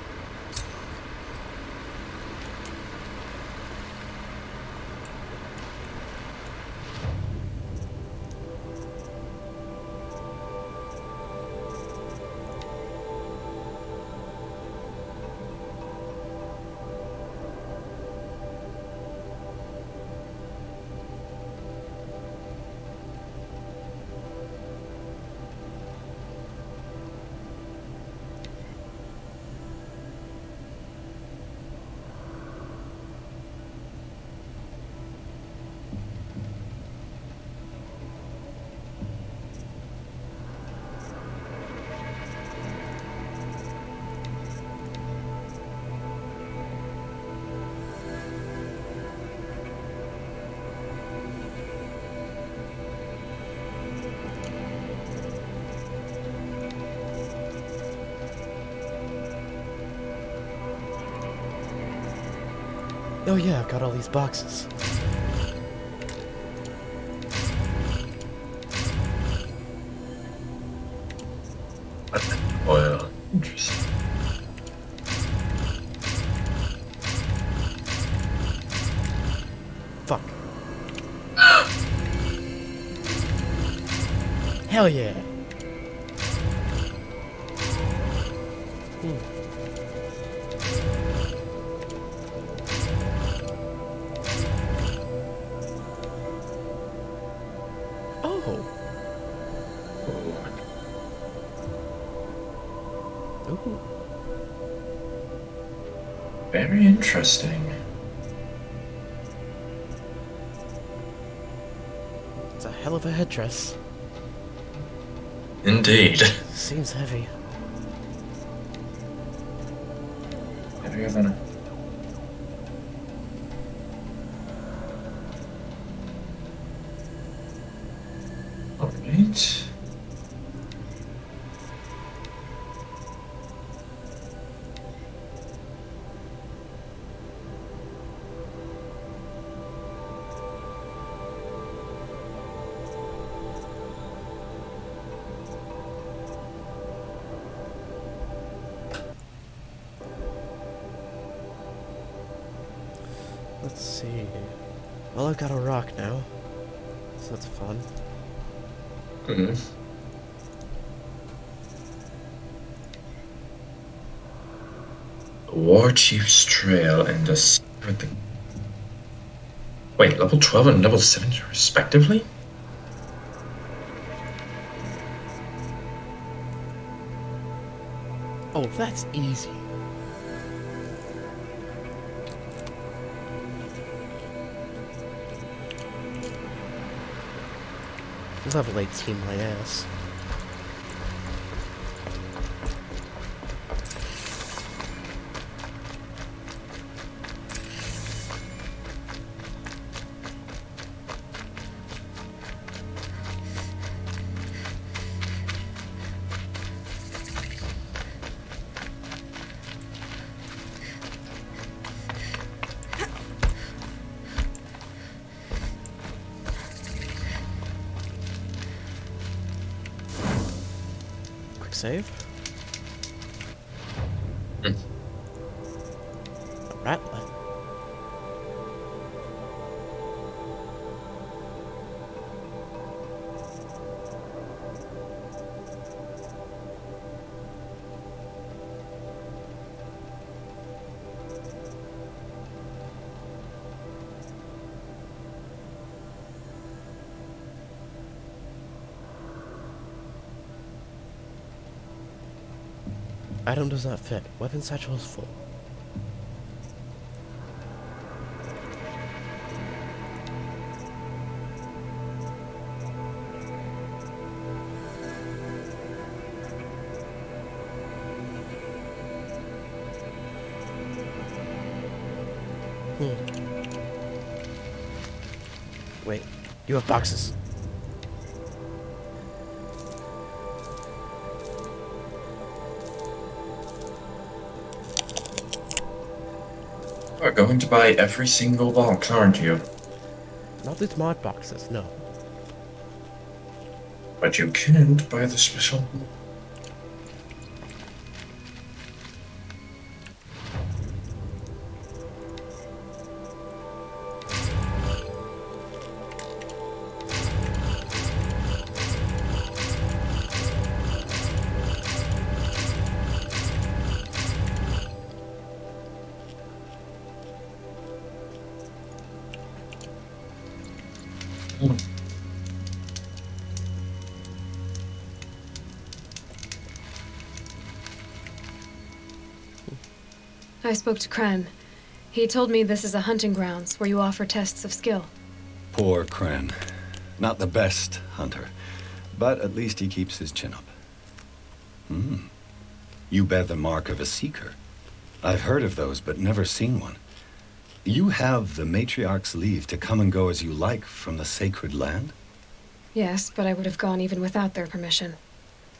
Oh yeah, I've got all these boxes. Oil. Interesting. Fuck. Hell yeah. Oh. Ooh. Very interesting. It's a hell of a headdress. Indeed. Seems heavy. Heavier than a... Alright. Let's see. Well, I've got a rock now, so that's fun. Mm-hmm. War Chief's Trail and the secret... Wait, level 12 and level 7 respectively? Oh, that's easy. Level 18, my ass. Save. A ratlet. Item does not fit. Weapon satchel is full. Wait, you have boxes. You're going to buy every single box, aren't you? Not these mod boxes, no. But you can't buy the special... I spoke to Kren. He told me this is a hunting grounds where you offer tests of skill. Poor Kren. Not the best hunter, but at least he keeps his chin up. You bear the mark of a seeker. I've heard of those, but never seen one. You have the matriarch's leave to come and go as you like from the sacred land? Yes, but I would have gone even without their permission.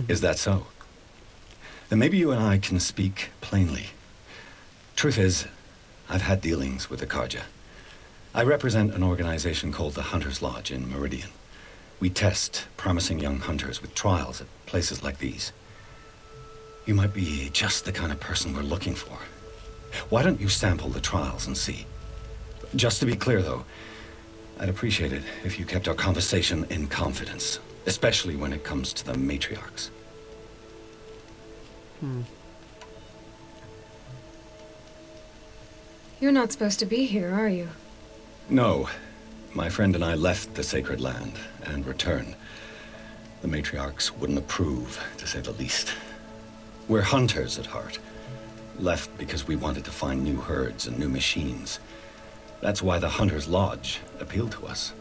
Is that so? Then maybe you and I can speak plainly. Truth is, I've had dealings with the Karja. I represent an organization called the Hunter's Lodge in Meridian. We test promising young hunters with trials at places like these. You might be just the kind of person we're looking for. Why don't you sample the trials and see? Just to be clear, though, I'd appreciate it if you kept our conversation in confidence, especially when it comes to the matriarchs. You're not supposed to be here, are you? No. My friend and I left the sacred land and returned. The matriarchs wouldn't approve, to say the least. We're hunters at heart. Left because we wanted to find new herds and new machines. That's why the Hunter's Lodge appealed to us.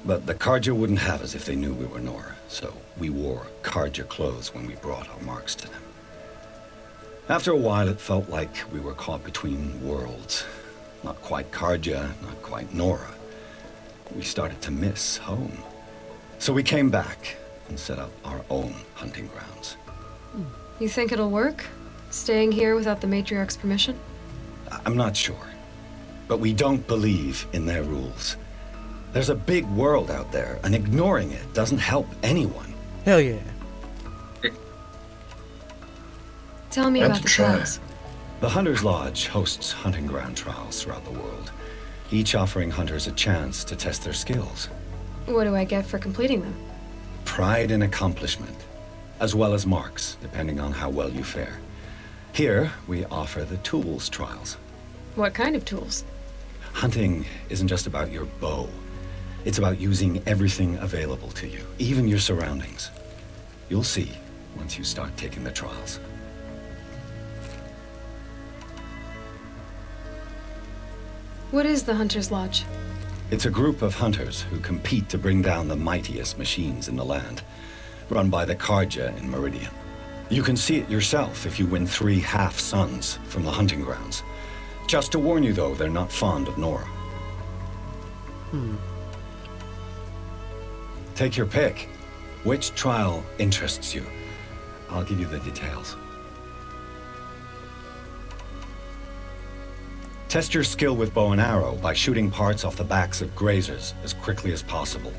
But the Karja wouldn't have us if they knew we were Nora, so we wore Karja clothes when we brought our marks to them. After a while, it felt like we were caught between worlds. Not quite Karja, not quite Nora. We started to miss home. So we came back and set up our own hunting grounds. You think it'll work? Staying here without the matriarch's permission? I'm not sure. But we don't believe in their rules. There's a big world out there, and ignoring it doesn't help anyone. Hell yeah. Tell me about the trials. The Hunter's Lodge hosts hunting ground trials throughout the world, each offering hunters a chance to test their skills. What do I get for completing them? Pride in accomplishment, as well as marks, depending on how well you fare. Here, we offer the tools trials. What kind of tools? Hunting isn't just about your bow. It's about using everything available to you, even your surroundings. You'll see once you start taking the trials. What is the Hunter's Lodge? It's a group of hunters who compete to bring down the mightiest machines in the land, run by the Karja in Meridian. You can see it yourself if you win 3 half-suns from the hunting grounds. Just to warn you, though, they're not fond of Nora. Take your pick. Which trial interests you? I'll give you the details. Test your skill with bow and arrow by shooting parts off the backs of grazers as quickly as possible.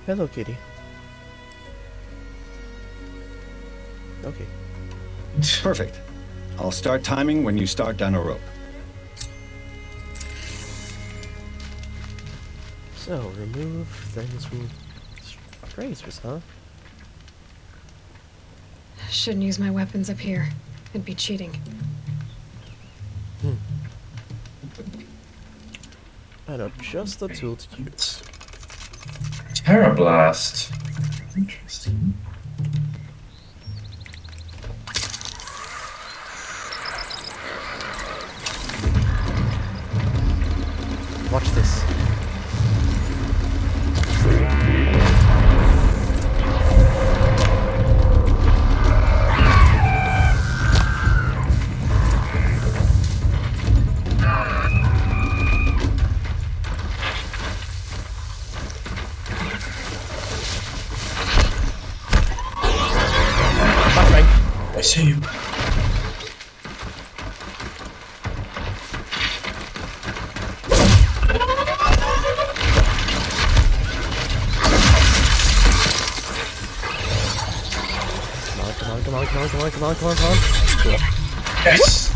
Hello, kitty. Okay. Perfect. I'll start timing when you start down a rope. So, remove things from grazers, huh? Shouldn't use my weapons up here. It'd be cheating. I know just the tool to use. Terra Blast. Interesting. Watch this. I see you. Come on. Cool. Yes.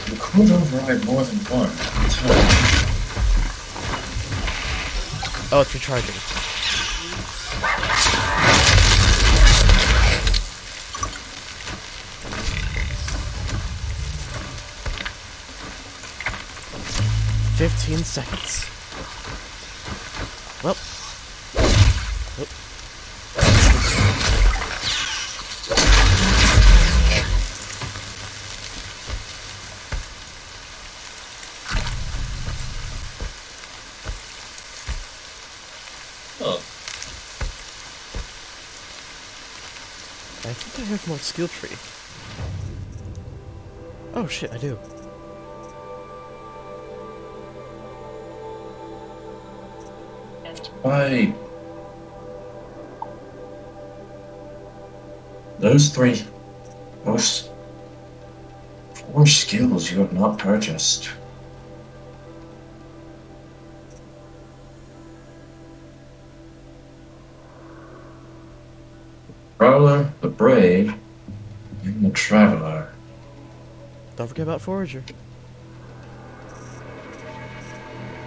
You could override more than one at a time. Oh, it's recharging. "15 seconds. Well. Oh. Oh. I think I have more skill tree. Oh shit, I do. Why? Those three, those 4 skills you have not purchased. Prowler, the Brave, and the Traveler. Don't forget about Forager.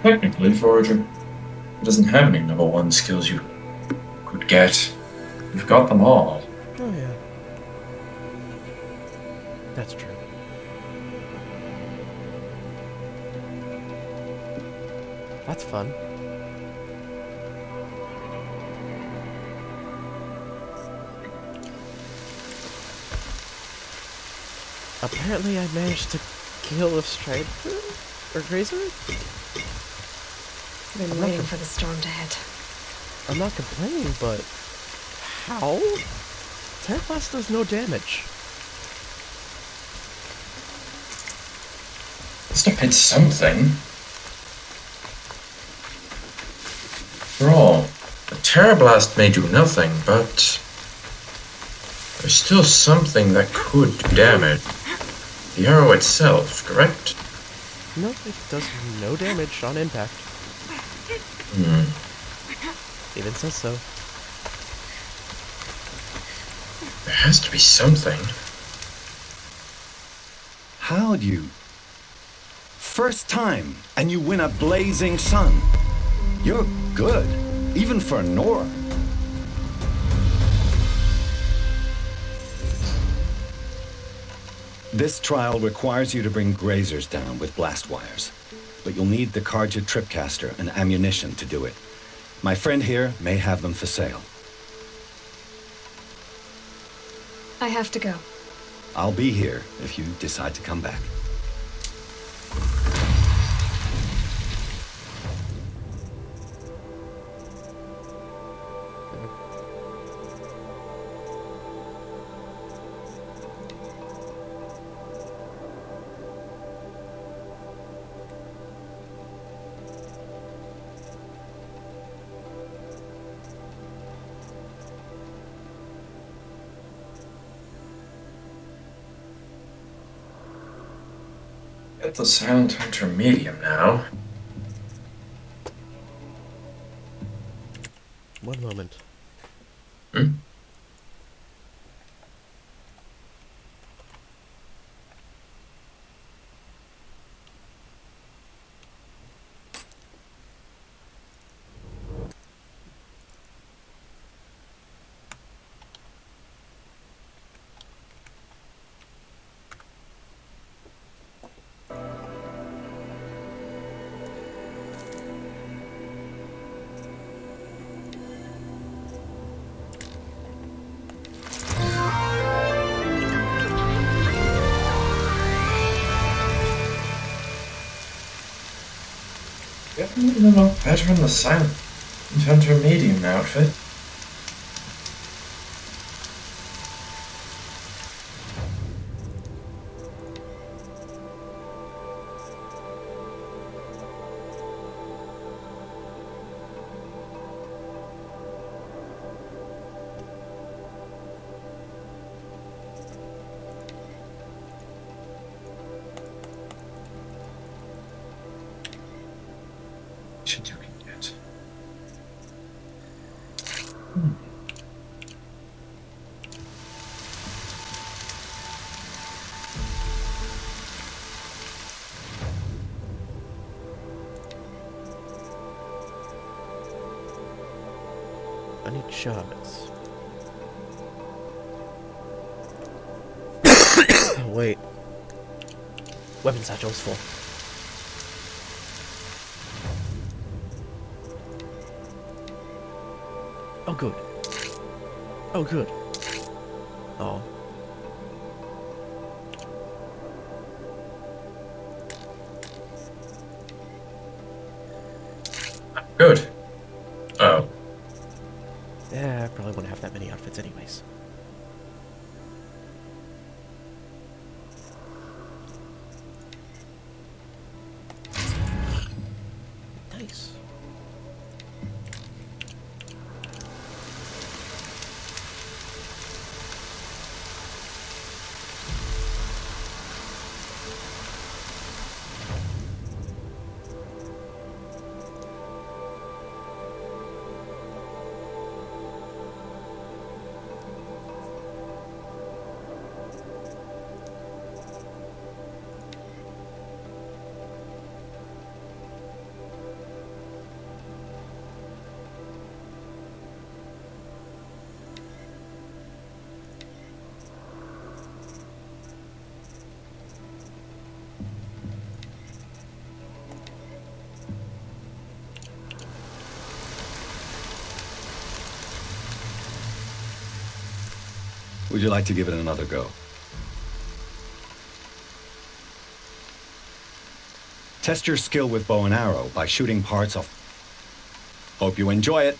Technically, Forager doesn't have any level 1 skills you could get. You've got them all. Oh yeah. That's true. That's fun. Apparently I managed to kill a strider or grazer? Been waiting for the storm to hit. I'm not complaining, but how? Terraplast does no damage. Must have hit something. After all, the Terra Blast may do nothing, but there's still something that could do damage. The arrow itself, correct? No, it does no damage on impact. Even says so. There has to be something. How'd you? First time, and you win a blazing sun. You're good, even for Nora. This trial requires you to bring grazers down with blast wires. But you'll need the Karja tripcaster and ammunition to do it. My friend here may have them for sale. I have to go. I'll be here if you decide to come back. Get the Silent Hunter medium now. One moment. Definitely look better in the Silent Hunter medium outfit. Should you get? I need shots. Wait. Weapon satchel's full. Oh, good. Oh, good. Oh. Good. Oh. Yeah, I probably wouldn't have that many outfits anyways. Nice. Would you like to give it another go? Test your skill with bow and arrow by shooting parts off. Hope you enjoy it.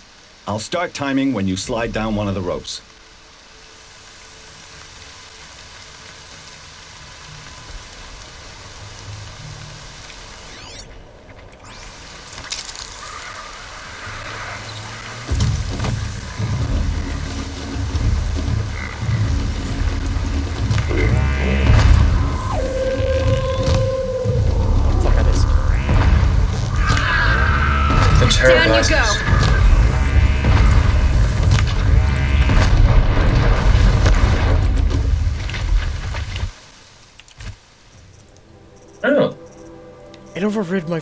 I'll start timing when you slide down one of the ropes. Down you go. Oh. It overrid my...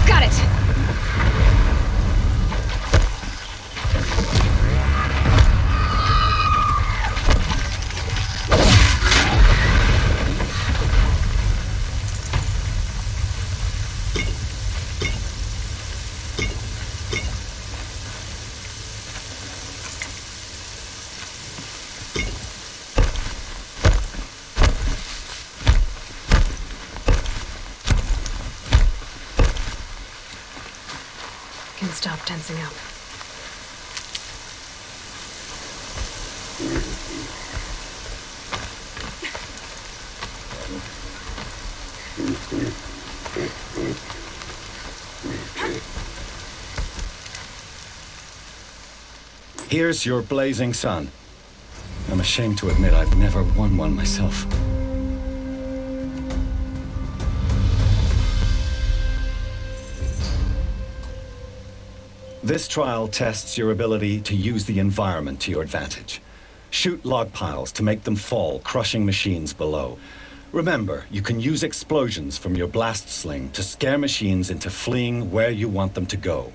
Got it. Can stop tensing up. Here's your blazing sun. I'm ashamed to admit I've never won one myself. This trial tests your ability to use the environment to your advantage. Shoot log piles to make them fall, crushing machines below. Remember, you can use explosions from your blast sling to scare machines into fleeing where you want them to go.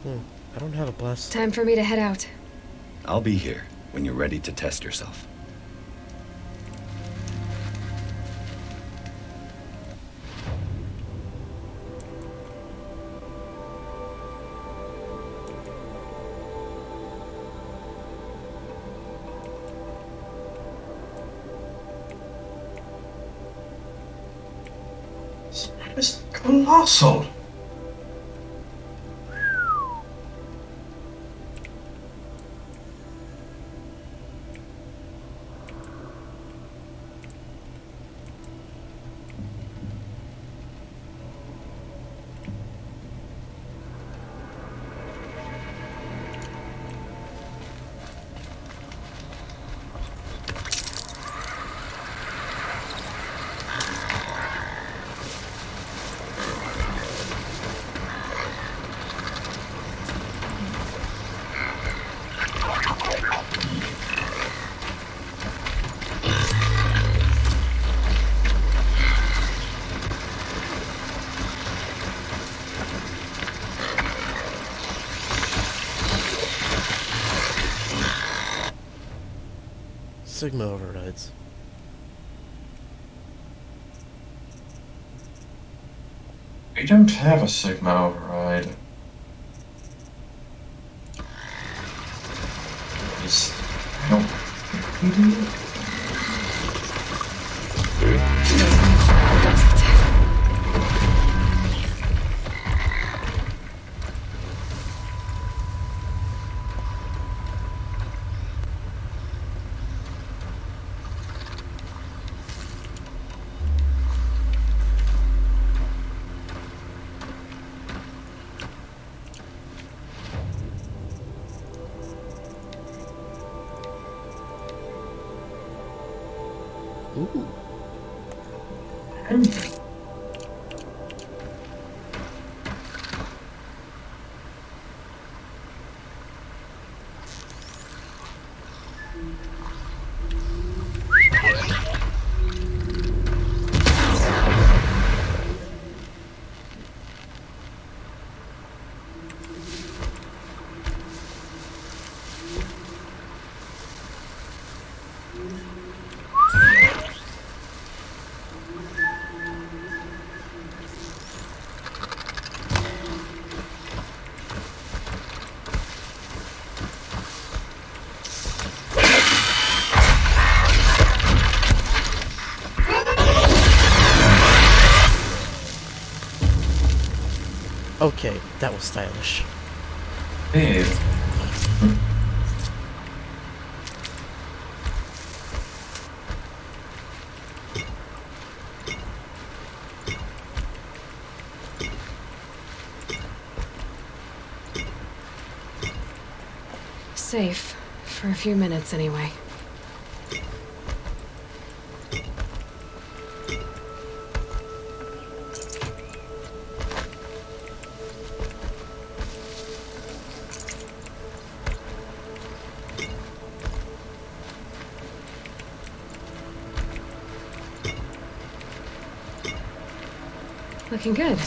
I don't have a blast. Time for me to head out. I'll be here when you're ready to test yourself. It's colossal. Sigma overrides. We don't have a Sigma override. At least, I don't think we do. Ooh. Okay, that was stylish. Hey. Safe. For a few minutes, anyway. Looking good.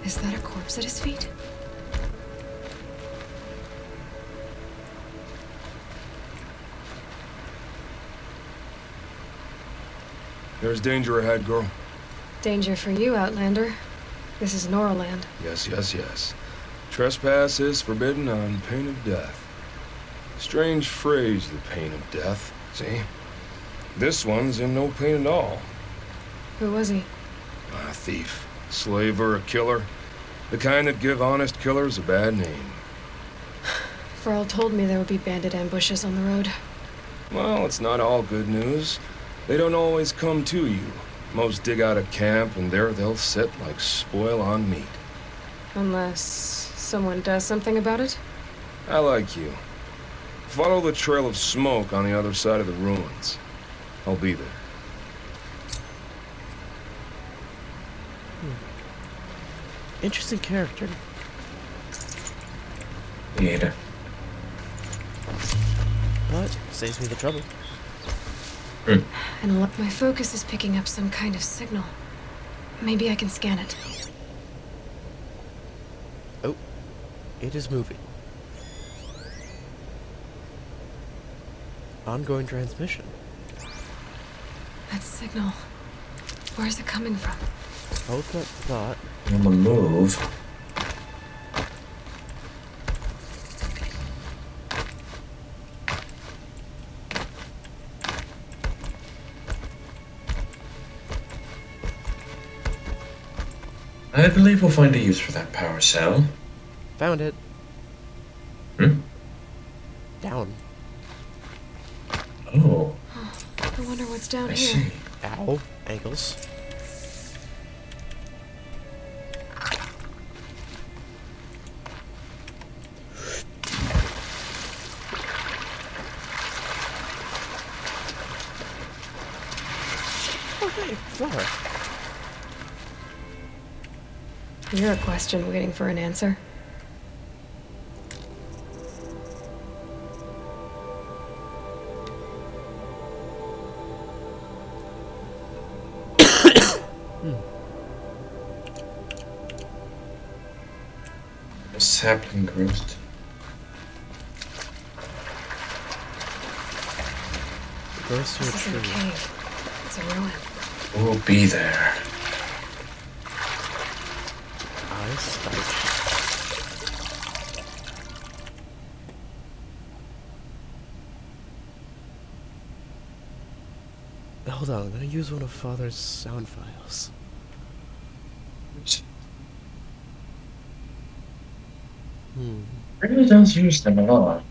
Is that a corpse at his feet? There's danger ahead, girl. Danger for you, Outlander. This is Noraland. Yes, yes, yes. Trespass is forbidden on pain of death. Strange phrase, the pain of death. See? This one's in no pain at all. Who was he? A thief. Slaver, a killer. The kind that give honest killers a bad name. Farrell told me there would be bandit ambushes on the road. Well, it's not all good news. They don't always come to you. Most dig out a camp, and there they'll sit like spoil on meat. Unless someone does something about it? I like you. Follow the trail of smoke on the other side of the ruins. I'll be there. Interesting character. Yeah. But saves me the trouble. And look, my focus is picking up some kind of signal. Maybe I can scan it. Oh, it is moving. Ongoing transmission. That signal. Where's it coming from? Hold that thought. On the move. I believe we'll find a use for that power cell. Found it. Hmm? Down. Oh. I wonder what's down I here. see. Ow. Ankles. Okay, flower. You're a question waiting for an answer. A sapling growth. Goes to a This isn't a tree. cave. It's a ruin. We'll be there. I start. Hold on, I'm gonna use one of Father's sound files. Really does use them a lot.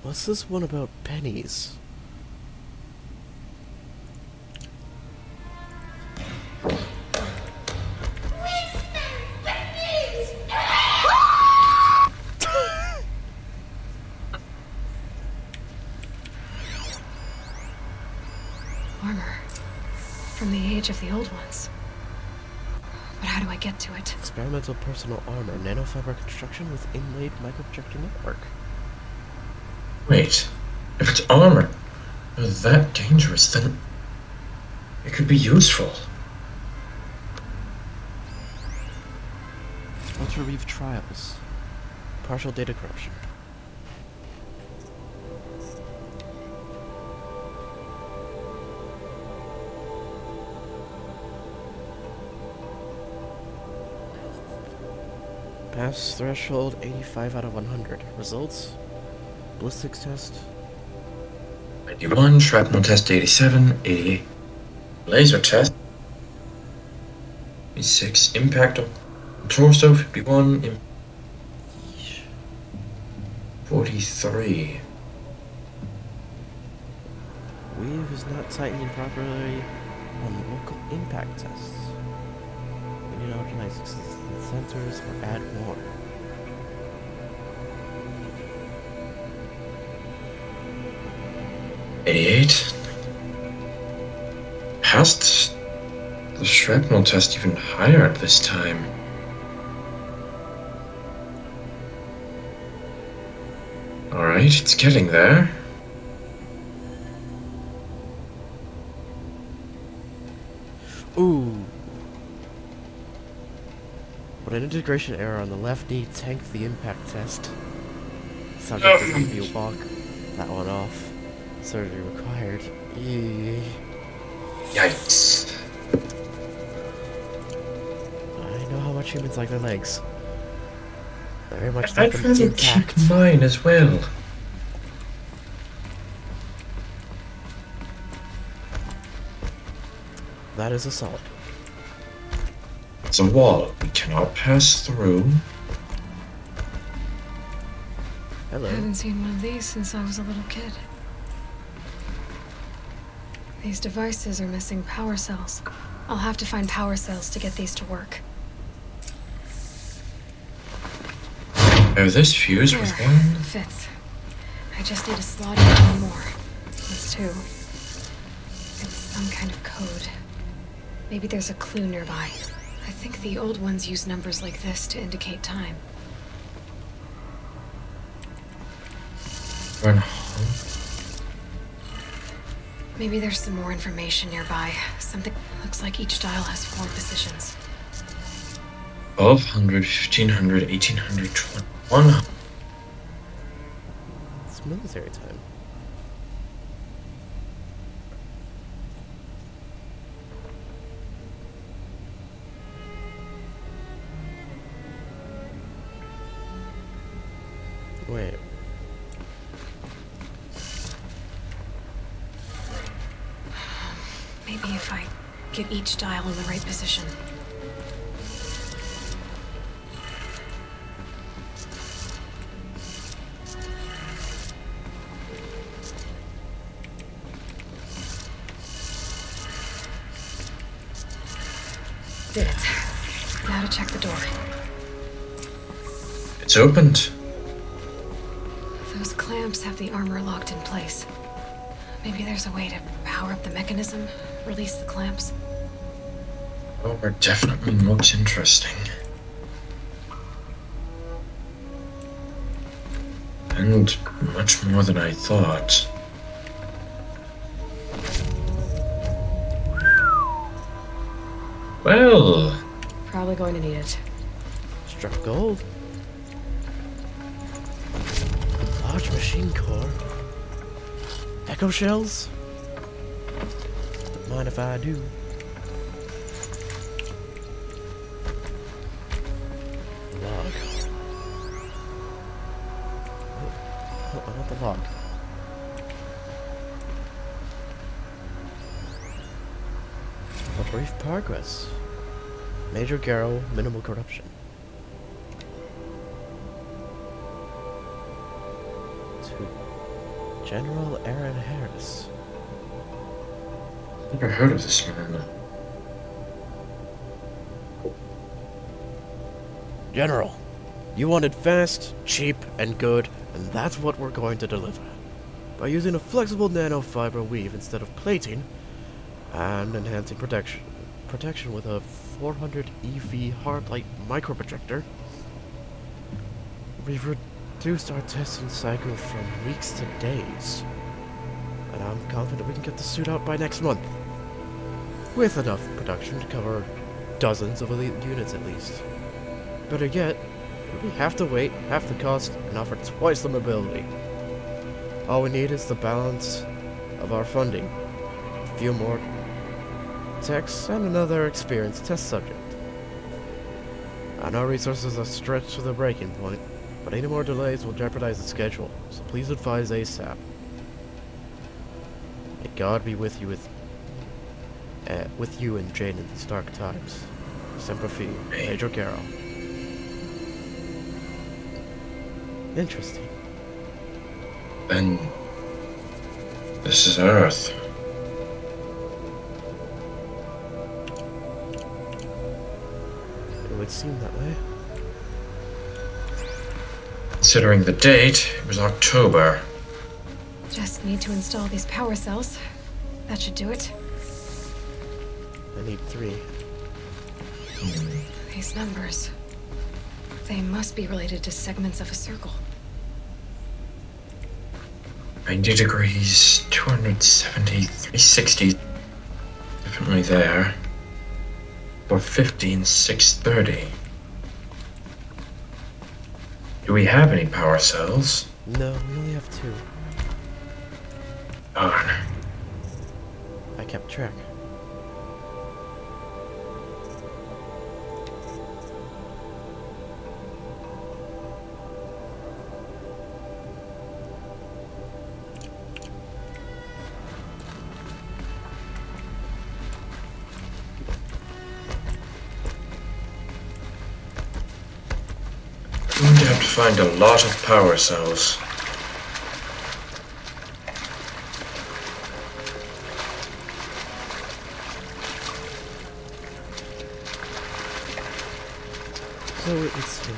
What's this one about pennies? Armor. From the age of the old ones. But how do I get to it? Experimental personal armor, nanofiber construction with inlaid microprojector network. Wait, if it's armor that dangerous, then it could be useful. Ultra Reef trials. Partial data corruption. Pass threshold 85 out of 100. Results? Ballistics test. 91, shrapnel test 87, 88. Laser test 56, impact on torso 51, 43. Weave is not tightening properly on local impact tests. We need to optimize existing sensors or add more. $88. Passed the shrapnel test even higher this time. Alright, it's getting there. Ooh. But an integration error on the left knee tanked the impact test. Subject to review walk. That one off. Surgery required. Eee. Yikes. I know how much humans like their legs. Very much I'd like them rather intact. keep mine as well. That is assault. It's a wall we cannot pass through. Hello. I haven't seen one of these since I was a little kid. These devices are missing power cells. I'll have to find power cells to get these to work. Oh, this fuse with There, one. fits. I just need to slot in one more. That's two. It's some kind of code. Maybe there's a clue nearby. I think the old ones use numbers like this to indicate time. Run. Maybe there's some more information nearby. Something looks like each dial has 4 positions. 1200, 1500, 1800, 2100. It's military time. Wait. Maybe if I get each dial in the right position. Did it. Now to check the door. It's opened. Those clamps have the armor locked in place. Maybe there's a way to power up the mechanism, release the clamps. Armor definitely looks interesting. And much more than I thought. Well, Probably going to need it. Struck gold. Large machine core. Echo shells? Don't mind if I do. Log. Oh, I want the log. A brief progress. Major Garrow, minimal corruption. To General Aaron Harris. never heard of this man. General, you wanted fast, cheap, and good, and that's what we're going to deliver. By using a flexible nanofiber weave instead of plating, and enhancing protection with a 400 EV hard-light microprojector, we've reduced our testing cycle from weeks to days. And I'm confident we can get the suit out by next month. With enough production to cover dozens of elite units at least. Better yet, we have to wait half the cost and offer twice the mobility. All we need is the balance of our funding, a few more techs, and another experienced test subject. I know resources are stretched to the breaking point, but any more delays will jeopardize the schedule, so please advise ASAP. May God be with you and Jane in these dark times. Semper Fi, Major Garrow. Interesting. And this is Earth. It would seem that way. Considering the date, it was October. Just need to install these power cells. That should do it. I need 3. These numbers. They must be related to segments of a circle. 90 degrees, 270, 360. Definitely there. 415, 630. Do we have any power cells? No, we only have 2. Darn. I kept track. We're going to have to find a lot of power cells. So it would seem.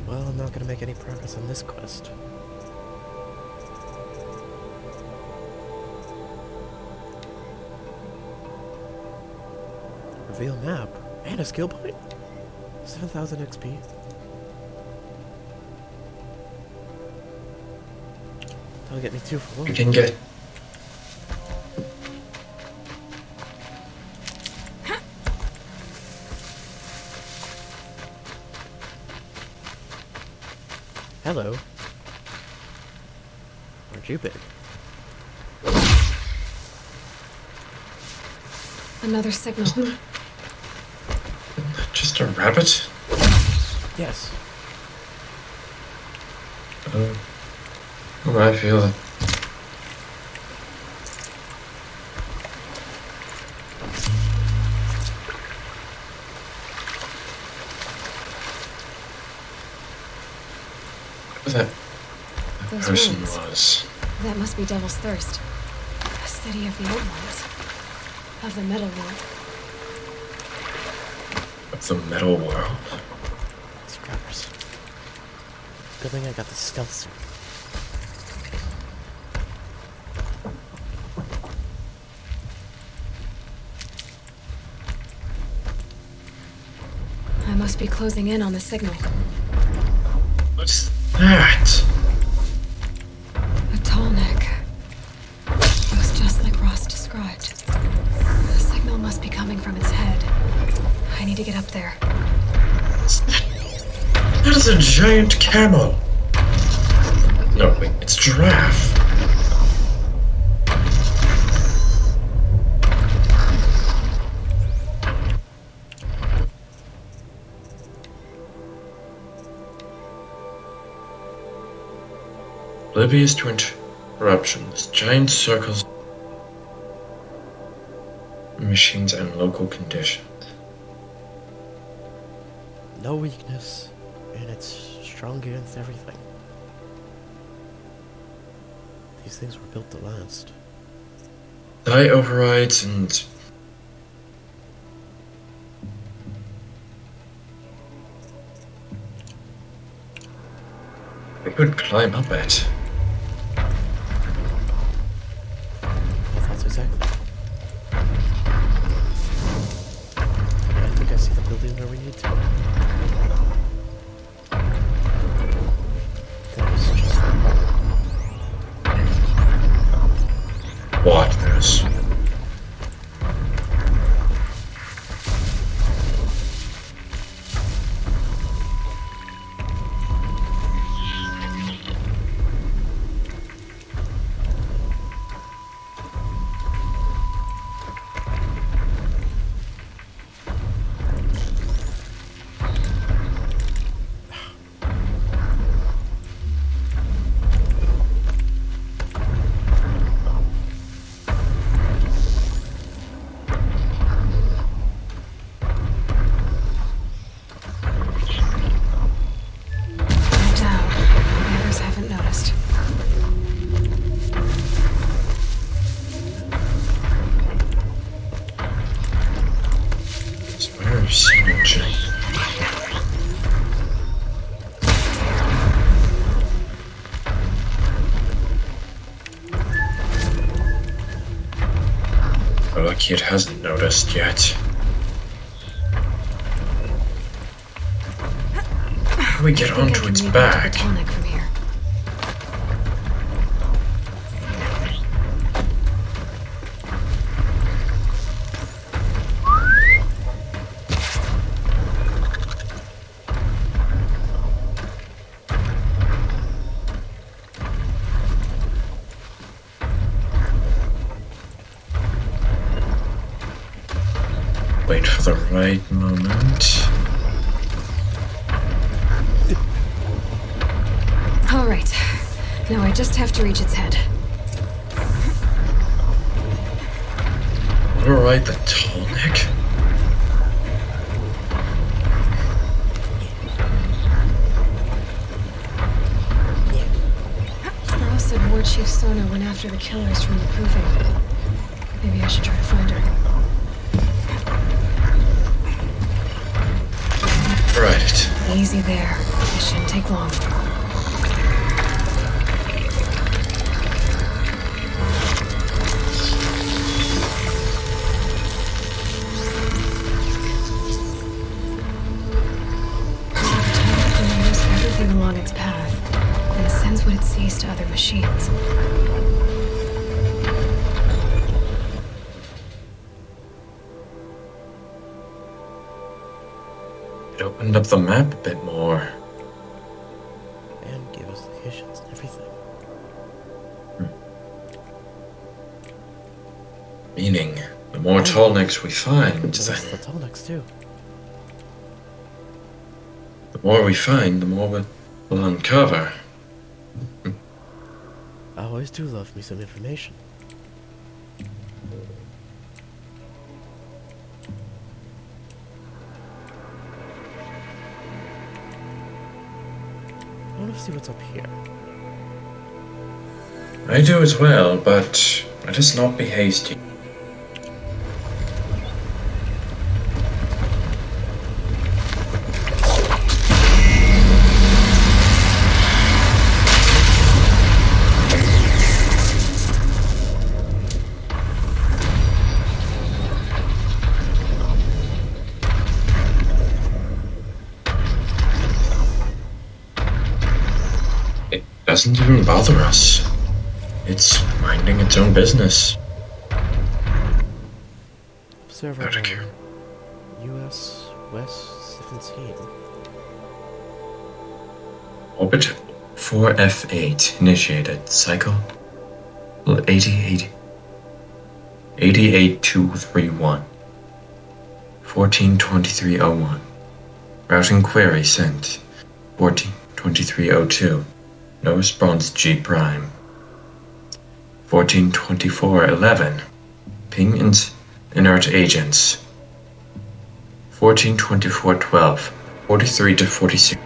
Well, I'm not gonna make any progress on this quest. Reveal map and a skill point? 7,000 XP. That'll get me 2 for 1. We can get... Hello. Aren't you big? Another signal. Just a rabbit? Yes. Oh, I feel it. That Those person ruins. was. That must be Devil's Thirst. A city of the old ones. Of the metal world. Of the metal world. Good thing I got the stealth suit. I must be closing in on the signal. What's that? A tall neck. Looks just like Ross described. The signal must be coming from its head. I need to get up there. That is a giant camel. No, wait, it's giraffe. Oblivious to interruptions, giant circles, machines, and local conditions. No weakness, and it's strong against everything. These things were built to last. Die overrides and I could climb up it. My thoughts exactly. I think I see the building where we need to. That was just Waters. Lucky it hasn't noticed yet. How do we get onto its back? Wait for the right moment. All right. Now I just have to reach its head. Alright, the tall neck. Ross said War Chief Sona went after the killers from the Proving. Maybe I should try to find her. Right. Easy there. It shouldn't take long. It knows everything along its path and sends what it sees to other machines. It opened up the map a bit more. And gave us locations and everything. Meaning, the more tall necks we find, The tall necks too. the more we find, the more we'll uncover. I always do love me some information. I want to see what's up here. I do as well, but let us not be hasty. doesn't even bother us. It's minding its own business. Observer Out of here. US West 17. Orbit 4F8 initiated. Cycle 88231. 142301. Routing query sent. 142302. No response G prime. 142411. Ping inert agents. 142412. 43 to 46.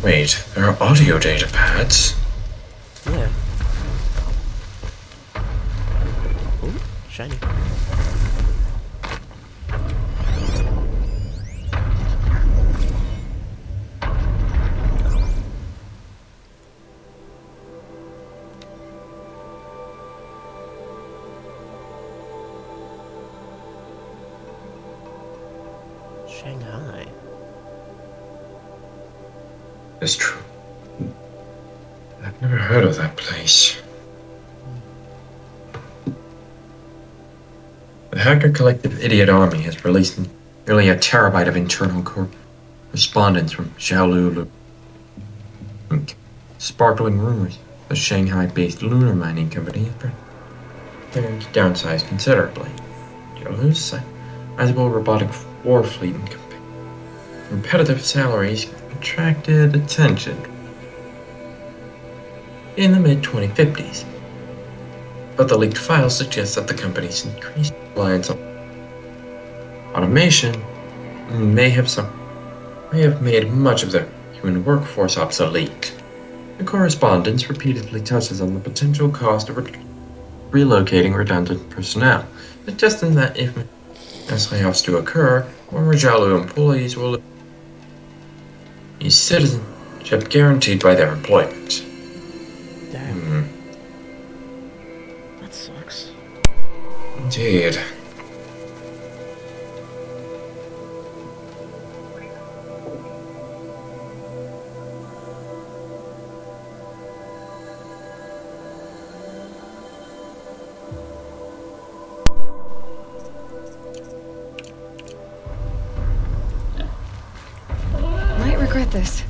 Wait, there are audio data pads? Yeah. Ooh, shiny. Shanghai. It's true. I've never heard of that place. The Hacker Collective Idiot Army has released nearly a terabyte of internal correspondence from Xiaolu, sparkling rumors the Shanghai-based lunar mining company is preparing to downsize considerably. Xiaolu's sizable robotic war fleet and competitive salaries attracted attention in the mid-2050s. But the leaked files suggest that the company's increased reliance on automation may have made much of the human workforce obsolete. The correspondence repeatedly touches on the potential cost of relocating redundant personnel, suggesting that if mass layoffs do occur, former Jialu employees will lose citizenship guaranteed by their employment. Damn. That sucks. Indeed. Might regret this.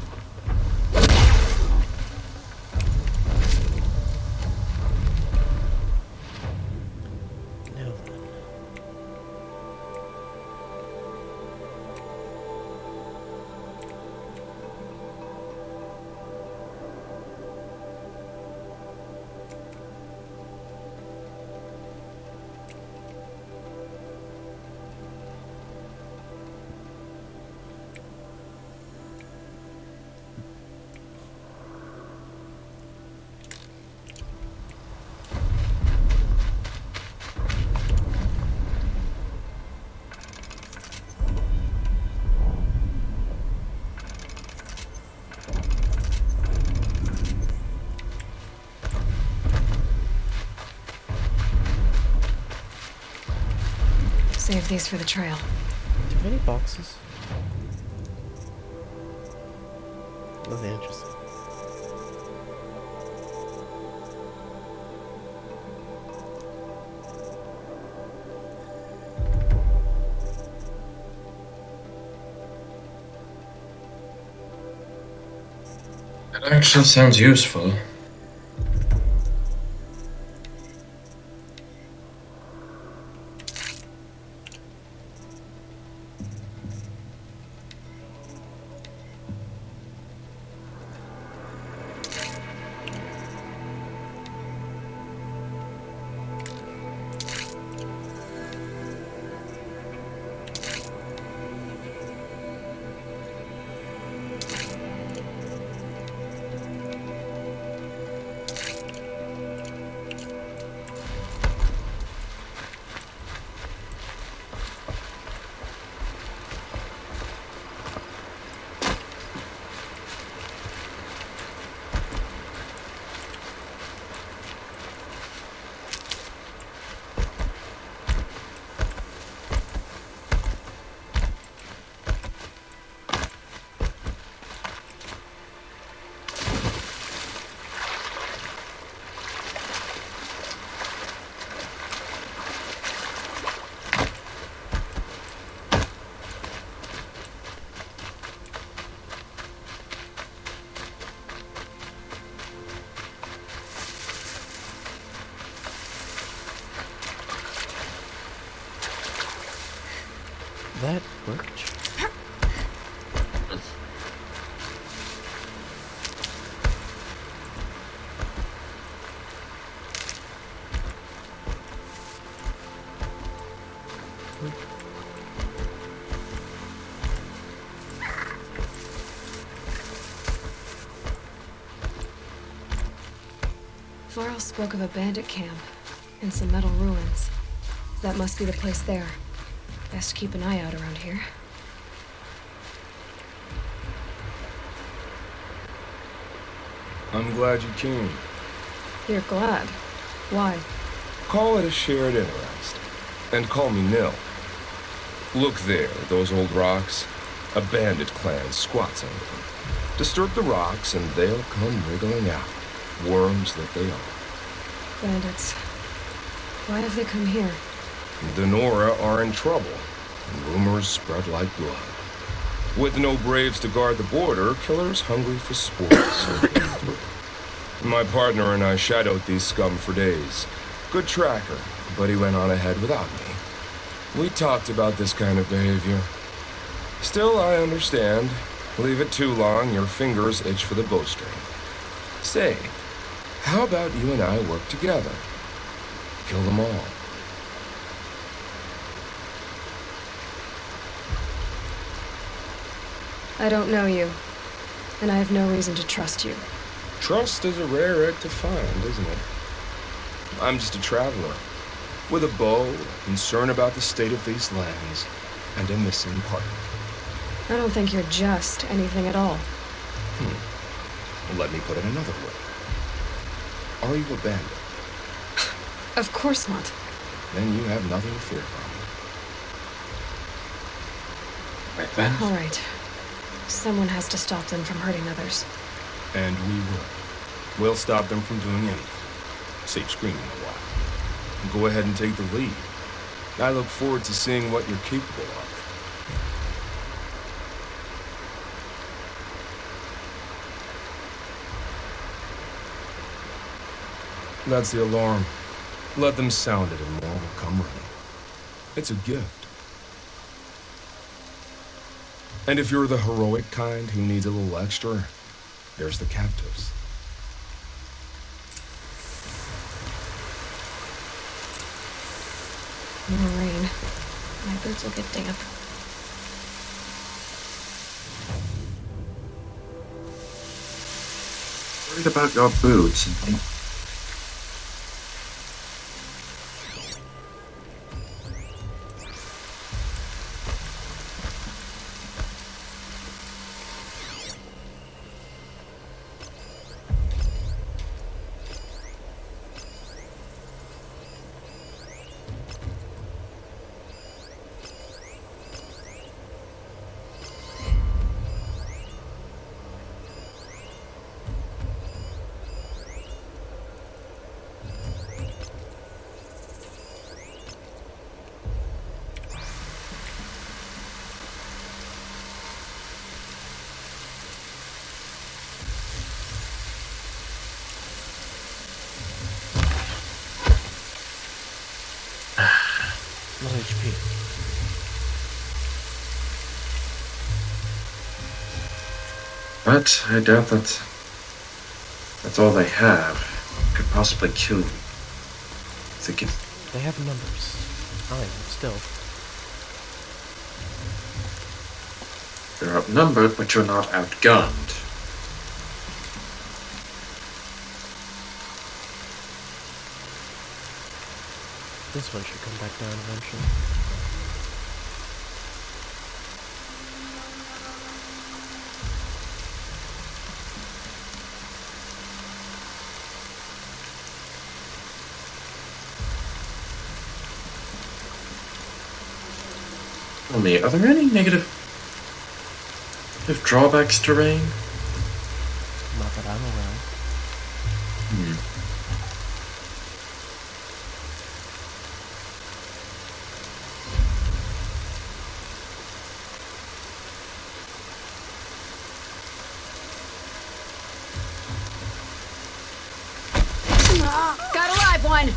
Save these for the trail. Do you have any boxes? Nothing interesting. That actually sounds useful. That worked. Varl spoke of a bandit camp and some metal ruins. That must be the place there. Best keep an eye out around here. I'm glad you came. You're glad? Why? Call it a shared interest. And call me Nil. Look there, those old rocks. A bandit clan squats under them. Disturb the rocks and they'll come wriggling out. Worms that they are. Bandits. Why have they come here? The Nora are in trouble. Rumors spread like blood. With no braves to guard the border, killers hungry for sport slipping through. My partner and I shadowed these scum for days. Good tracker, but he went on ahead without me. We talked about this kind of behavior. Still, I understand. Leave it too long, your fingers itch for the bowstring. Say, how about you and I work together? Kill them all. I don't know you, and I have no reason to trust you. Trust is a rare egg to find, isn't it? I'm just a traveler, with a bow, a concern about the state of these lands, and a missing partner. I don't think you're just anything at all. Let me put it another way. Are you a bandit? Of course not. Then you have nothing to fear from me. Right then. All right. Someone has to stop them from hurting others. And we will. We'll stop them from doing anything. Save screaming a while. Go ahead and take the lead. I look forward to seeing what you're capable of. That's the alarm. Let them sound it and more will come running. It's a gift. And if you're the heroic kind who needs a little extra, there's the captives. More rain. My boots will get damp. Worried about your boots. No HP. But I doubt that's all they have. Could possibly kill you. They have numbers. Fine, still. You're outnumbered, but you're not outgunned. This one should come back down eventually. Tell me, are there any negative drawbacks to rain? Not that I'm aware. Got a live one!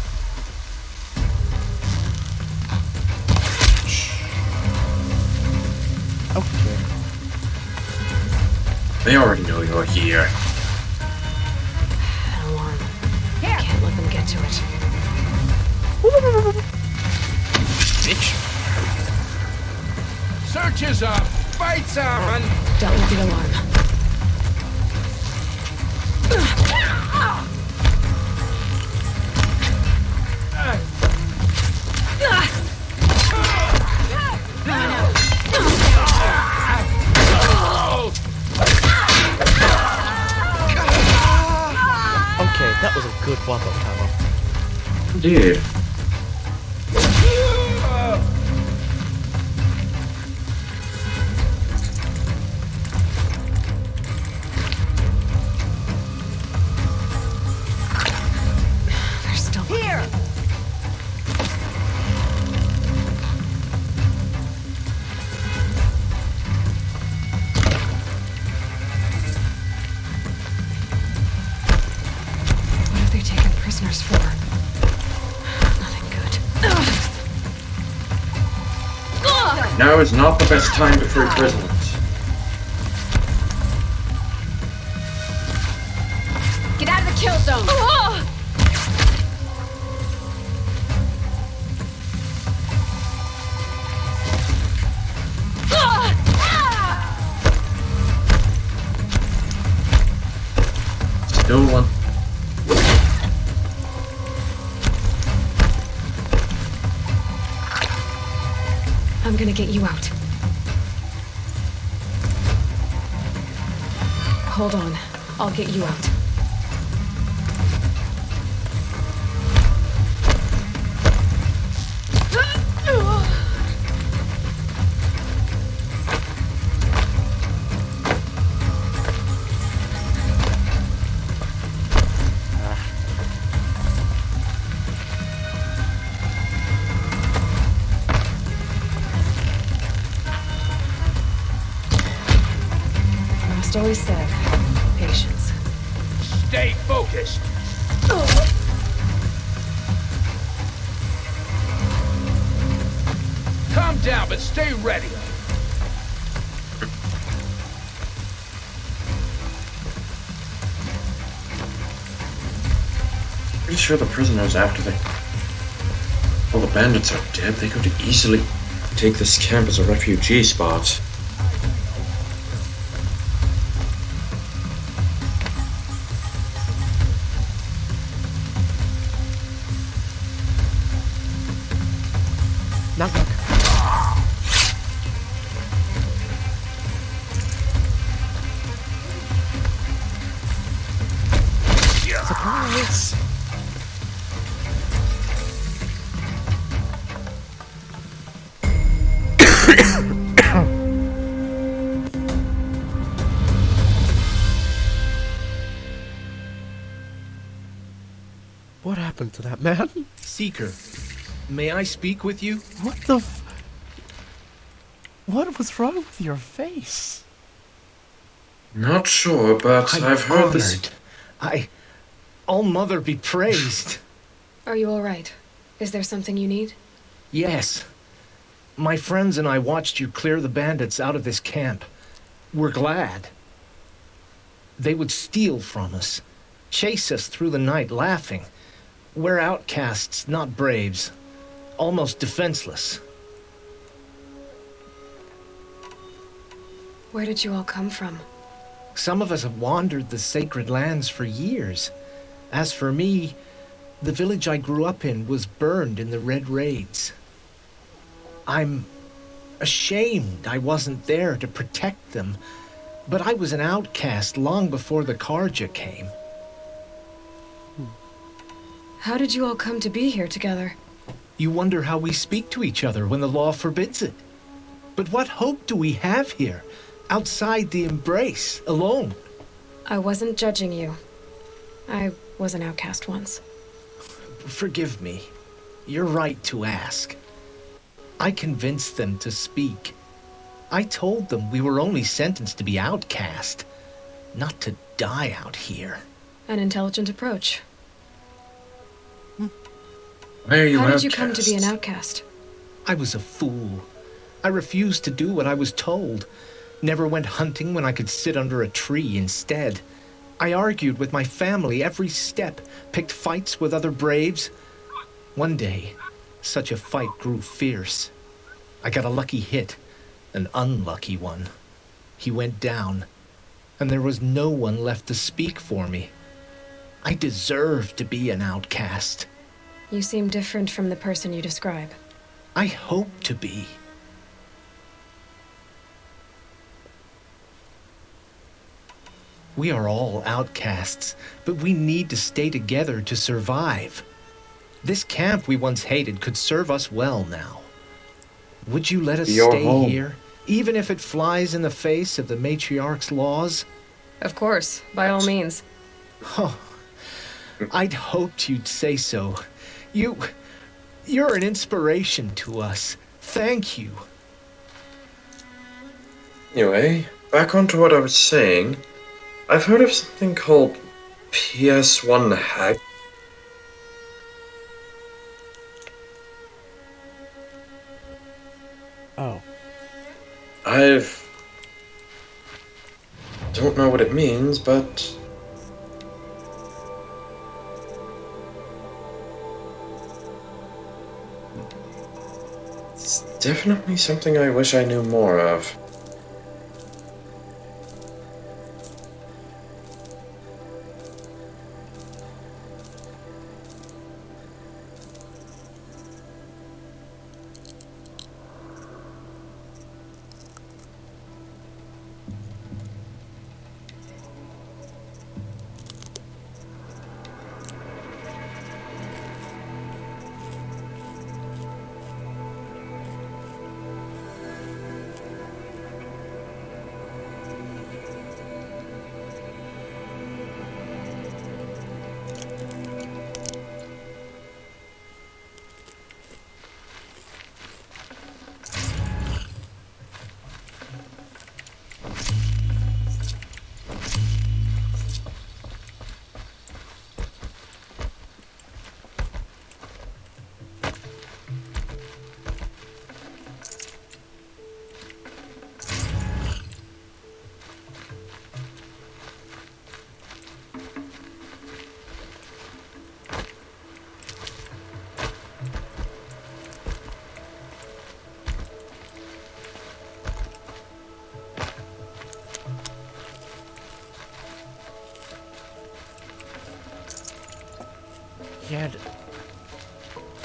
They already know you're here. An alarm. Here. Can't let them get to it. Bitch. Searches up, fights up, and... Dealt with the alarm. Okay, that was a good walk-up power. Indeed. They're still here. What have they taken prisoners for? Nothing good. Now is not the best time to free prisoners. Get out of the kill zone! Still one. I'm gonna get you out. Hold on. I'll get you out. Just always said, patience. Stay focused. Calm down, but stay ready. Pretty sure the prisoners, after all the bandits are dead, they could easily take this camp as a refugee spot. Knock, knock. Surprise! What happened to that man? Seeker, may I speak with you? What the f... What was wrong with your face? Not sure, but I've heard this. All-Mother be praised. Are you all right? Is there something you need? Yes. My friends and I watched you clear the bandits out of this camp. We're glad. They would steal from us, chase us through the night laughing. We're outcasts, not braves. Almost defenseless. Where did you all come from? Some of us have wandered the sacred lands for years. As for me, the village I grew up in was burned in the Red Raids. I'm ashamed I wasn't there to protect them, but I was an outcast long before the Karja came. How did you all come to be here together? You wonder how we speak to each other when the law forbids it. But what hope do we have here, outside the embrace, alone? I wasn't judging you. I was an outcast once. Forgive me. You're right to ask. I convinced them to speak. I told them we were only sentenced to be outcast, not to die out here. An intelligent approach. Why are you How did you come to be an outcast? I was a fool. I refused to do what I was told. Never went hunting when I could sit under a tree instead. I argued with my family every step, picked fights with other braves. One day, such a fight grew fierce. I got a lucky hit, an unlucky one. He went down, and there was no one left to speak for me. I deserve to be an outcast. You seem different from the person you describe. I hope to be. We are all outcasts, but we need to stay together to survive. This camp we once hated could serve us well now. Would you let us stay here, even if it flies in the face of the matriarch's laws? Of course, by all means. Oh, I'd hoped you'd say so. You're an inspiration to us. Thank you. Anyway, back onto what I was saying. I've heard of something called PS1 hack. Oh. Don't know what it means, but it's definitely something I wish I knew more of. He had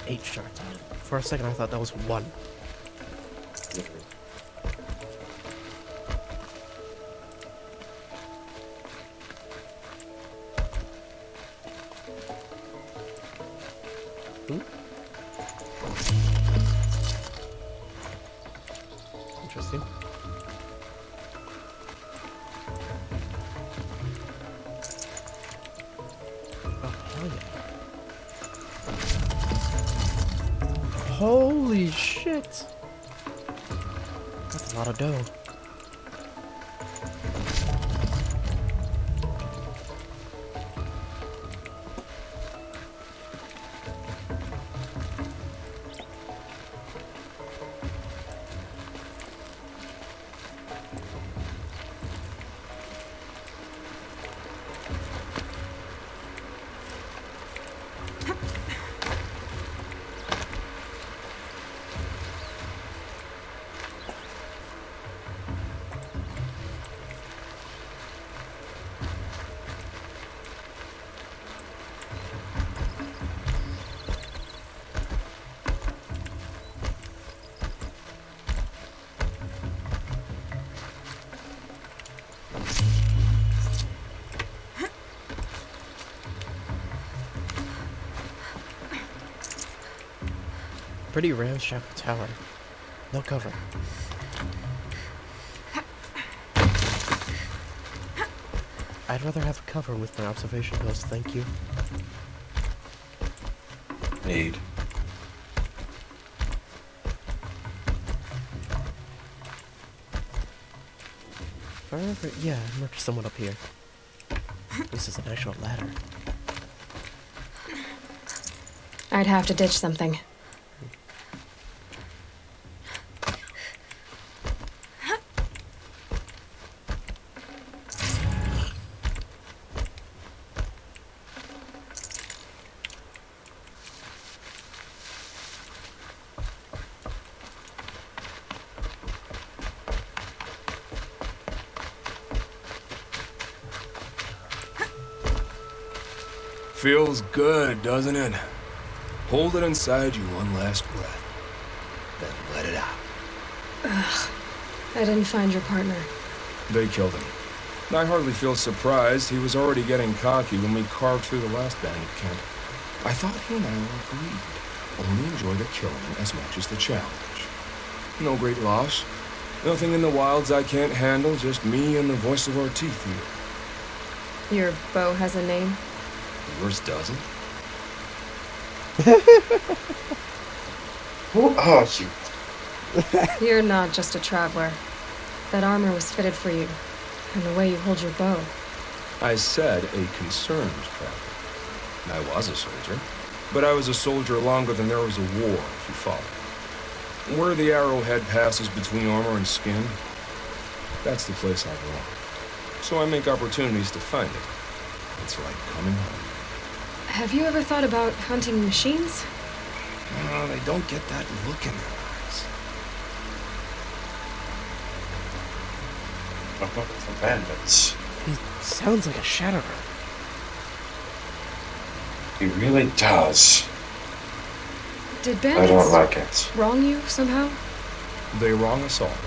8 shards on it. For a second, I thought that was 1. Interesting. Holy shit! That's a lot of dough. Pretty ramshackle tower. No cover. I'd rather have cover with my observation post, thank you. Aid. Yeah, I murked someone up here. This is an actual ladder. I'd have to ditch something. Feels good, doesn't it? Hold it inside you one last breath, then let it out. Ugh. I didn't find your partner. They killed him. I hardly feel surprised. He was already getting cocky when we carved through the last bandit camp. I thought he and I were agreed. Only enjoy the killing as much as the challenge. No great loss. Nothing in the wilds I can't handle, just me and the voice of our teeth here. Your bow has a name? Yours doesn't? Who are you? You're not just a traveler. That armor was fitted for you, and the way you hold your bow. I said a concerned traveler. I was a soldier, but I was a soldier longer than there was a war, if you follow. Where the arrowhead passes between armor and skin, that's the place I belong. So I make opportunities to find it. It's like coming home. Have you ever thought about hunting machines? No, they don't get that look in their eyes. I'm looking for bandits. He sounds like a shatterer. He really does. Did I bandits don't like it. wrong you somehow? They wrong us all.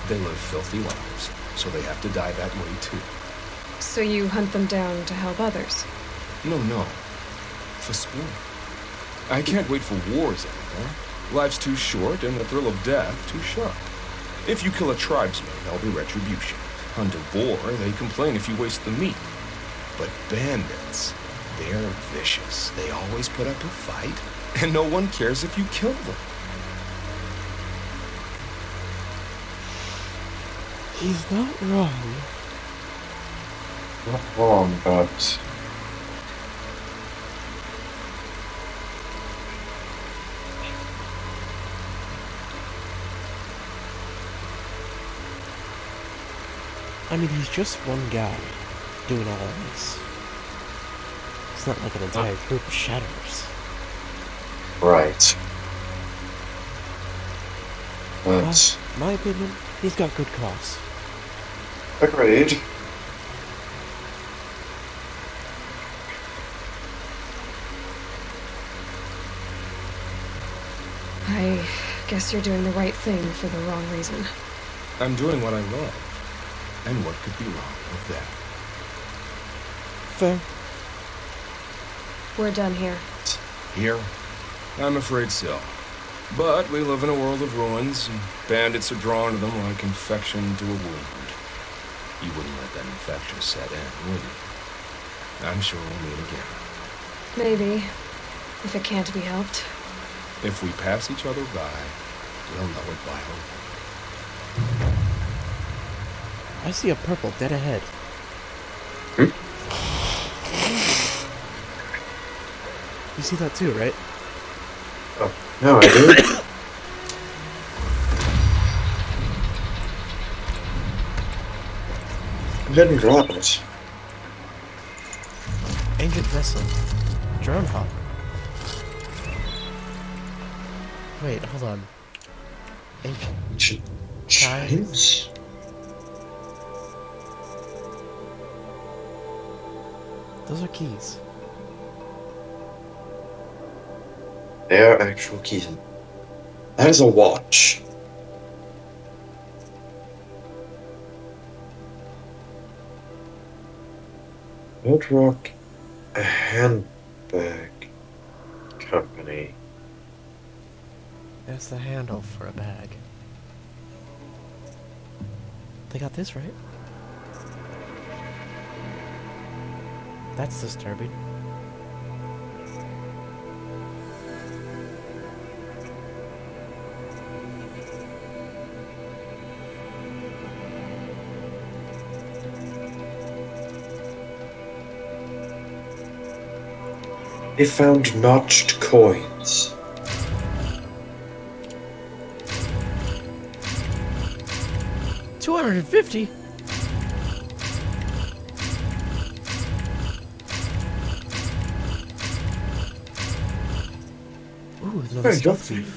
They live filthy lives, so they have to die that way too. So you hunt them down to help others? No. For sport. I can't wait for wars anymore. Life's too short and the thrill of death too sharp. If you kill a tribesman, there'll be retribution. Hunt a boar, they complain if you waste the meat. But bandits, they're vicious. They always put up a fight, and no one cares if you kill them. He's not wrong. Not wrong, but... I mean, he's just one guy doing all of this. It's not like an entire group of shatterers. Right. But... my opinion, he's got good cause. Agreed. I guess you're doing the right thing for the wrong reason. I'm doing what I love. And what could be wrong with that? Fair. We're done here. Here? I'm afraid so. But we live in a world of ruins, and bandits are drawn to them like infection to a wound. You wouldn't let that infection set in, would you? I'm sure we'll meet again. Maybe. If it can't be helped. If we pass each other by, we'll know it by hope. I see a purple dead ahead. You see that too, right? Oh, no, I do. I didn't drop it. Ancient vessel. Drone hop. Wait, hold on. Ancient Chimes? Those are keys. They are actual keys. That is a watch. Old Rock, a handbag company. There's the handle for a bag. They got this right. That's disturbing. They found notched coins. $250? Ooh, another stealth thief.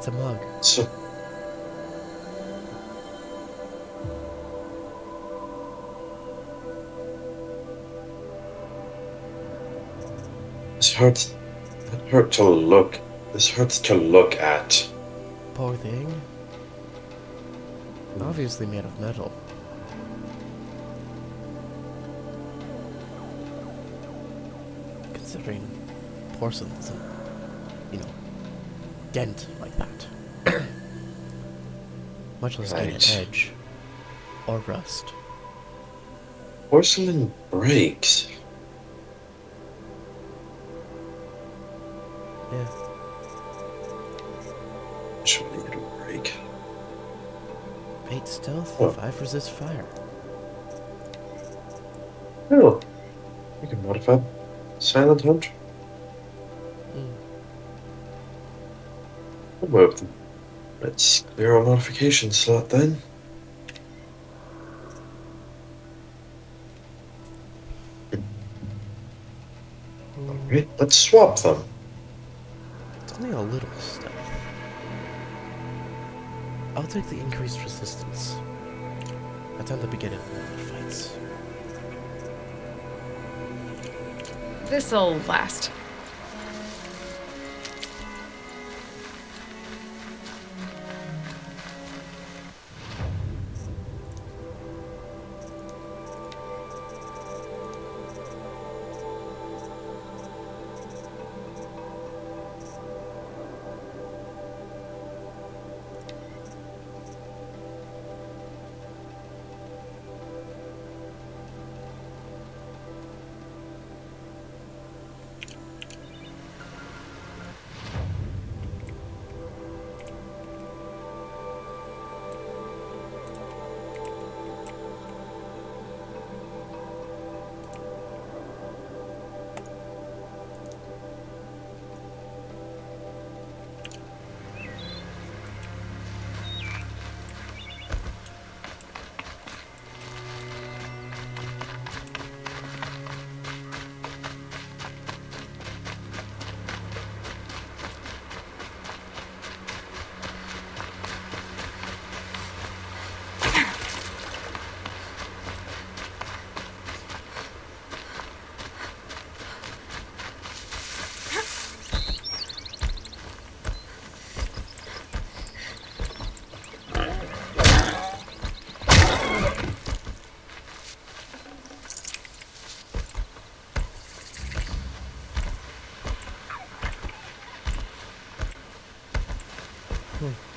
a mug. So. This hurts. It hurt to look. This hurts to look at. Poor thing. Obviously made of metal. Considering porcelain doesn't, dent like that. Much less gain an edge or rust. Porcelain breaks. Yeah. Surely it'll break. 8 stealth, 5 resist fire. Oh. You can modify Silent Hunt. I'll move them. Let's clear our modification slot then. Alright, let's swap them. It's only a little stealth. I'll take the increased resistance. I tend to be getting in fights. This'll last.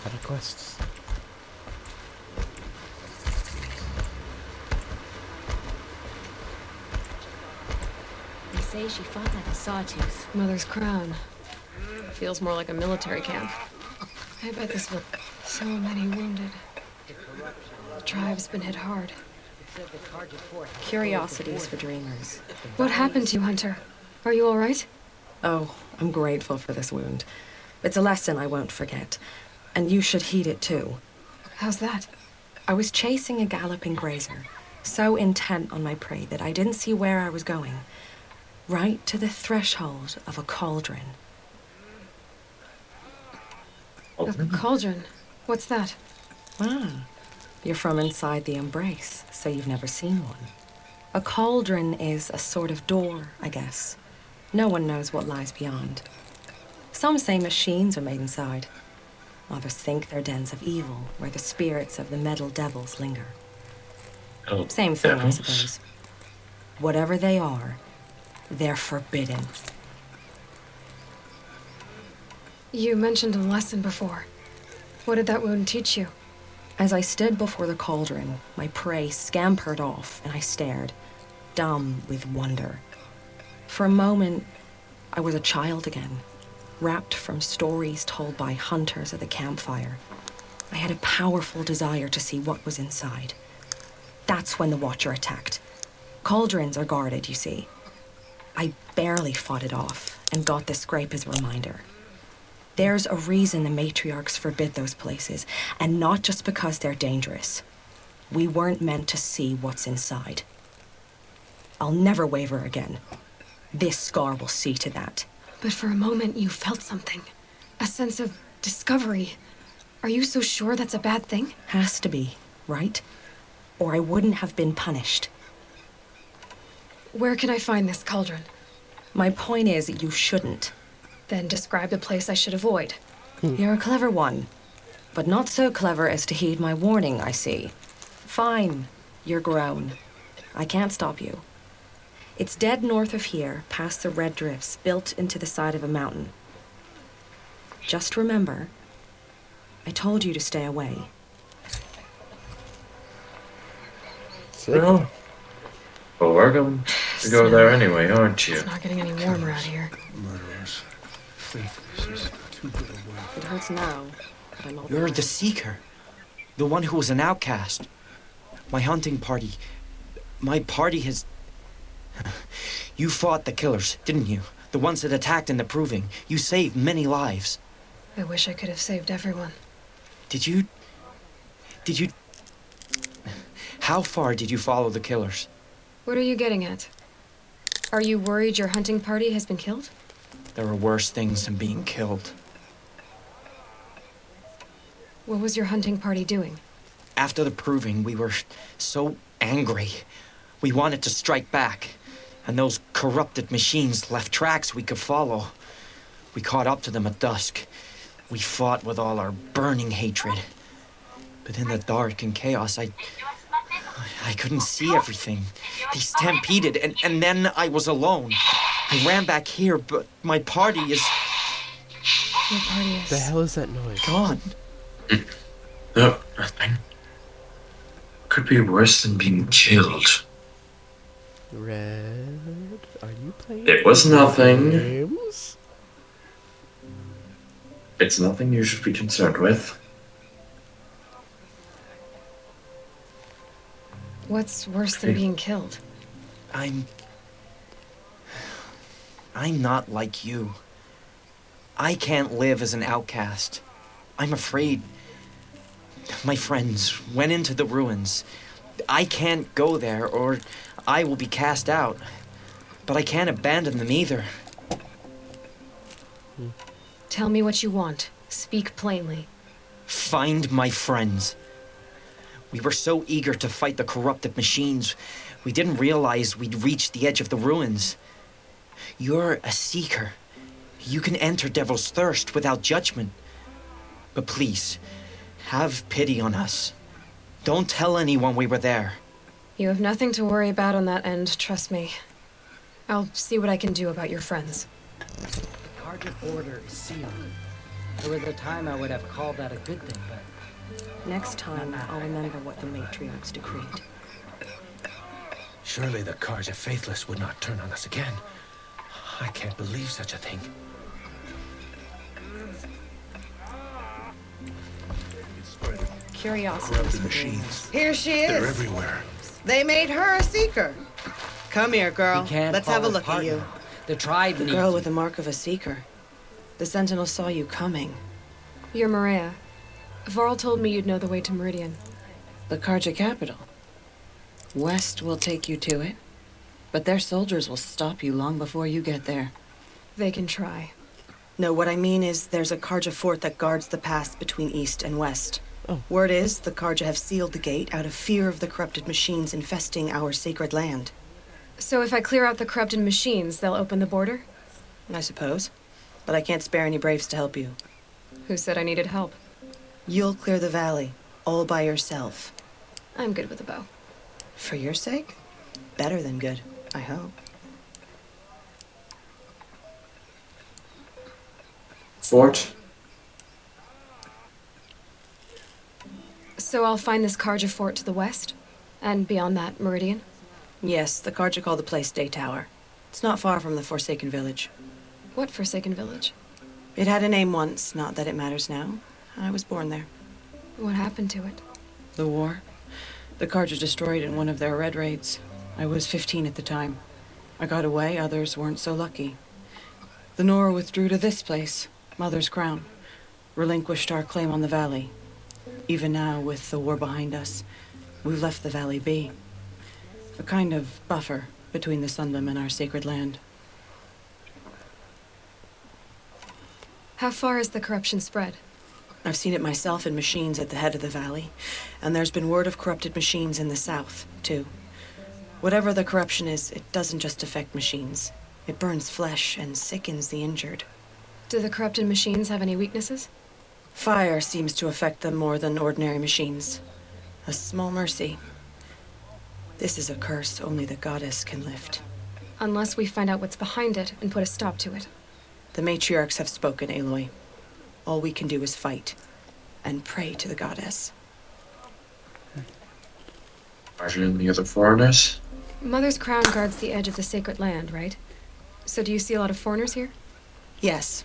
Other quests. They say she fought like a sawtooth. Mother's crown. Feels more like a military camp. I bet this will... So many wounded. The tribe's been hit hard. Curiosities for dreamers. What happened to you, Hunter? Are you all right? Oh, I'm grateful for this wound. It's a lesson I won't forget. And you should heed it too. How's that? I was chasing a galloping grazer, so intent on my prey that I didn't see where I was going. Right to the threshold of a cauldron. A cauldron? What's that? Ah, you're from inside the embrace, so you've never seen one. A cauldron is a sort of door, I guess. No one knows what lies beyond. Some say machines are made inside. Others think they're dens of evil, where the spirits of the metal devils linger. Same thing, I suppose. Whatever they are, they're forbidden. You mentioned a lesson before. What did that wound teach you? As I stood before the cauldron, my prey scampered off, and I stared, dumb with wonder. For a moment, I was a child again, wrapped from stories told by hunters at the campfire. I had a powerful desire to see what was inside. That's when the Watcher attacked. Cauldrons are guarded, you see. I barely fought it off, and got this scrape as a reminder. There's a reason the matriarchs forbid those places, and not just because they're dangerous. We weren't meant to see what's inside. I'll never waver again. This scar will see to that. But for a moment you felt something. A sense of Discovery. Are you so sure that's a bad thing? Has to be, right? Or I wouldn't have been punished. Where can I find this cauldron? My point is, you shouldn't. Then describe the place I should avoid. You're a clever one. But not so clever as to heed my warning, I see. Fine, you're grown. I can't stop you. It's dead north of here, past the red drifts, built into the side of a mountain. Just remember, I told you to stay away. Well, we're going to go there anyway, aren't you? It's not getting any warmer out here. Murderers. Faithless. Too good a word. It hurts now, but I'm all You're the Seeker. The one who was an outcast. My hunting party. My party has... You fought the killers, didn't you? The ones that attacked in the Proving. You saved many lives. I wish I could have saved everyone. Did you... How far did you follow the killers? What are you getting at? Are you worried your hunting party has been killed? There are worse things than being killed. What was your hunting party doing? After the Proving, we were so angry. We wanted to strike back. And those corrupted machines left tracks we could follow. We caught up to them at dusk. We fought with all our burning hatred. But in the dark and chaos, I couldn't see everything. They stampeded, and then I was alone. I ran back here, but my party is... Your party is... The hell is that noise? Gone. No, nothing. Could be worse than being killed. Red, are you playing? It was nothing. Games? It's nothing you should be concerned with. What's worse than being killed? I'm not like you. I can't live as an outcast. I'm afraid. My friends went into the ruins. I can't go there, or I will be cast out. But I can't abandon them either. Tell me what you want. Speak plainly. Find my friends. We were so eager to fight the corrupted machines, we didn't realize we'd reached the edge of the ruins. You're a seeker. You can enter Devil's Thirst without judgment. But please, have pity on us. Don't tell anyone we were there. You have nothing to worry about on that end, trust me. I'll see what I can do about your friends. The Cardiff order is sealed. There was a time I would have called that a good thing, but... Next time, I'll remember what the matriarchs decreed. Surely the Carja Faithless would not turn on us again. I can't believe such a thing. Curiosity. Corrupted machines. Here she is. They're everywhere. They made her a seeker. Come here, girl. We can't Let's have a fall look apart at you. now. The tribe The needs girl you. with the mark of a seeker. The Sentinel saw you coming. You're Maria. Varl told me you'd know the way to Meridian. The Karja capital. West will take you to it, but their soldiers will stop you long before you get there. They can try. No, what I mean is there's a Karja fort that guards the pass between east and west. Oh. Word is the Karja have sealed the gate out of fear of the corrupted machines infesting our sacred land. So if I clear out the corrupted machines, they'll open the border? I suppose. But I can't spare any braves to help you. Who said I needed help? You'll clear the valley, all by yourself. I'm good with a bow. For your sake? Better than good, I hope. Fort? So I'll find this Karja fort to the west? And beyond that, Meridian? Yes, the Karja call the place Day Tower. It's not far from the Forsaken Village. What Forsaken Village? It had a name once, not that it matters now. I was born there. What happened to it? The war. The Karja destroyed in one of their red raids. I was 15 at the time. I got away, others weren't so lucky. The Nora withdrew to this place, Mother's Crown. Relinquished our claim on the valley. Even now, with the war behind us, we've left the valley be. A kind of buffer between the Sunlim and our sacred land. How far has the corruption spread? I've seen it myself in machines at the head of the valley, and there's been word of corrupted machines in the south, too. Whatever the corruption is, it doesn't just affect machines. It burns flesh and sickens the injured. Do the corrupted machines have any weaknesses? Fire seems to affect them more than ordinary machines. A small mercy. This is a curse only the goddess can lift. Unless we find out what's behind it and put a stop to it. The matriarchs have spoken, Aloy. All we can do is fight and pray to the goddess. Are there any other foreigners? Mother's crown guards the edge of the sacred land, right? So do you see a lot of foreigners here? Yes.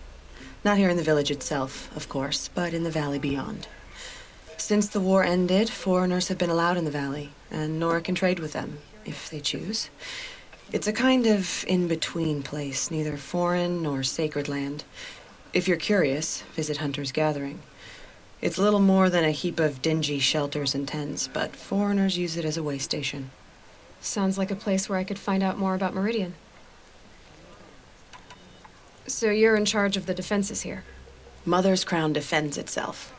Not here in the village itself, of course, but in the valley beyond. Since the war ended, foreigners have been allowed in the valley, and Nora can trade with them, if they choose. It's a kind of in-between place, neither foreign nor sacred land. If you're curious, visit Hunter's Gathering. It's little more than a heap of dingy shelters and tents, but foreigners use it as a way station. Sounds like a place where I could find out more about Meridian. So you're in charge of the defenses here? Mother's crown defends itself.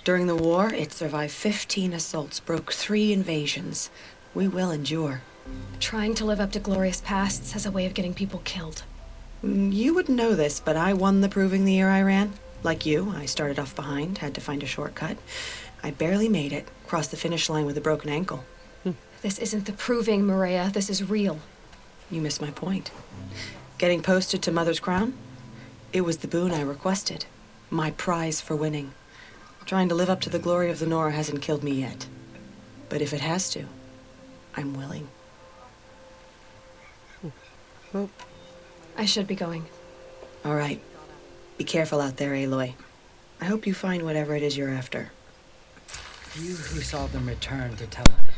During the war, it survived 15 assaults, broke 3 invasions. We will endure. Trying to live up to glorious pasts has a way of getting people killed. You wouldn't know this, but I won the proving the year I ran. Like you, I started off behind, had to find a shortcut. I barely made it, crossed the finish line with a broken ankle. This isn't the proving, Maria. This is real. You missed my point. Getting posted to Mother's crown? It was the boon I requested. My prize for winning. Trying to live up to the glory of the Nora hasn't killed me yet. But if it has to, I'm willing. I should be going. All right. Be careful out there, Aloy. I hope you find whatever it is you're after. You who saw them return to tell of it.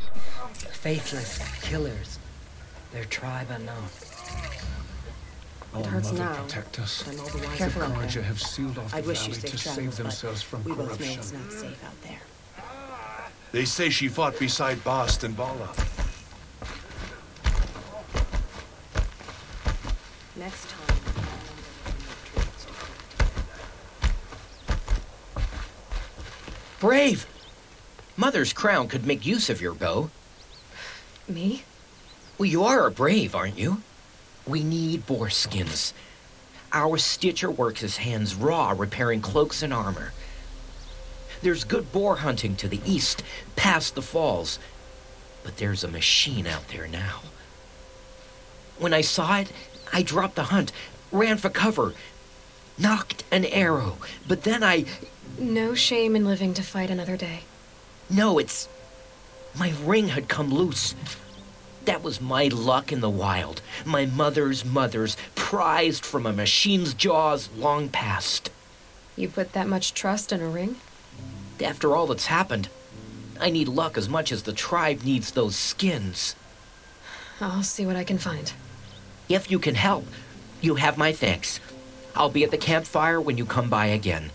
Faithless killers. Their tribe unknown. Oh, hurts Mother, now, protect us. I'm all the wiser The for it. Karja have sealed off the I'd wish you valley safe to travels, save themselves from we both know corruption. it's not safe out there. They say she fought beside Bast and Bala. Next time. Brave! Mother's crown could make use of your bow. Me? Well, you are a brave, aren't you? We need boar skins. Our stitcher works his hands raw, repairing cloaks and armor. There's good boar hunting to the east, past the falls. But there's a machine out there now. When I saw it, I dropped the hunt, ran for cover, knocked an arrow, but then I... No shame in living to fight another day. No, it's... My ring had come loose. That was my luck in the wild. My mother's prized from a machine's jaws long past. You put that much trust in a ring? After all that's happened, I need luck as much as the tribe needs those skins. I'll see what I can find. If you can help, you have my thanks. I'll be at the campfire when you come by again.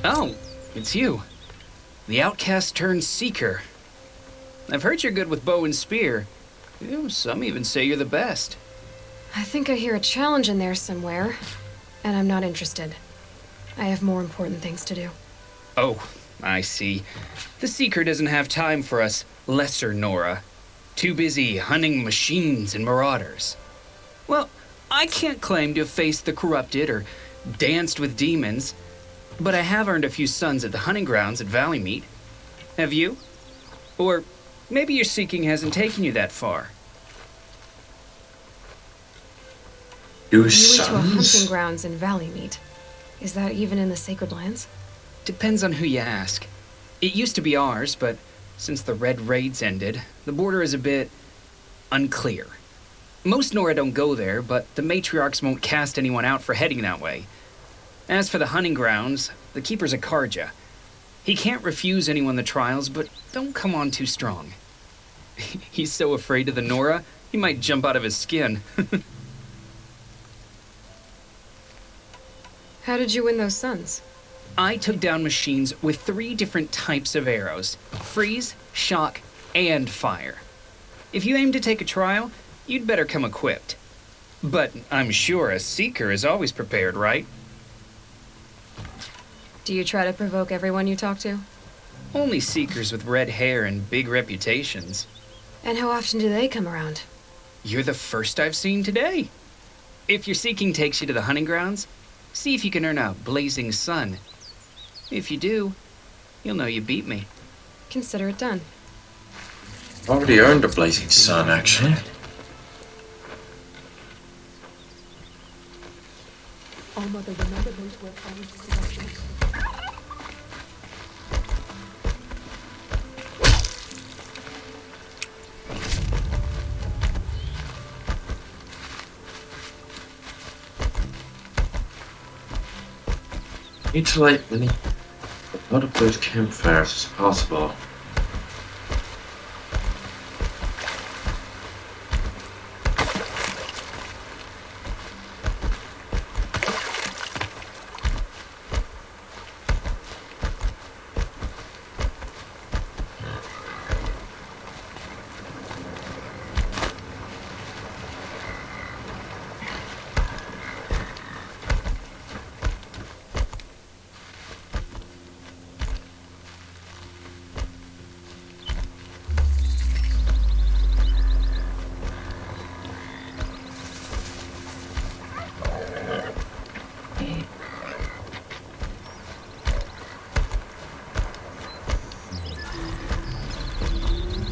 Oh, it's you. The outcast turned seeker. I've heard you're good with bow and spear. Some even say you're the best. I think I hear a challenge in there somewhere, and I'm not interested. I have more important things to do. Oh, I see. The seeker doesn't have time for us lesser Nora. Too busy hunting machines and marauders. Well, I can't claim to have faced the corrupted or danced with demons, but I have earned a few sons at the hunting grounds at Valley Meet. Have you? Or maybe your seeking hasn't taken you that far. You went to a sons? hunting grounds in Valley Meet. Is that even in the Sacred Lands? Depends on who you ask. It used to be ours, but since the Red Raids ended, the border is a bit unclear. Most Nora don't go there, but the matriarchs won't cast anyone out for heading that way. As for the hunting grounds, the keeper's a Karja. He can't refuse anyone the trials, but don't come on too strong. He's so afraid of the Nora, he might jump out of his skin. How did you win those suns? I took down machines with 3 different types of arrows: freeze, shock, and fire. If you aim to take a trial, you'd better come equipped. But I'm sure a seeker is always prepared, right? Do you try to provoke everyone you talk to? Only seekers with red hair and big reputations. And how often do they come around? You're the first I've seen today. If your seeking takes you to the hunting grounds, see if you can earn a blazing sun. If you do, you'll know you beat me. Consider it done. I've already earned a blazing sun, actually. Oh, Mother, remember those were always corruptions. Need to light a lot of those campfires as possible.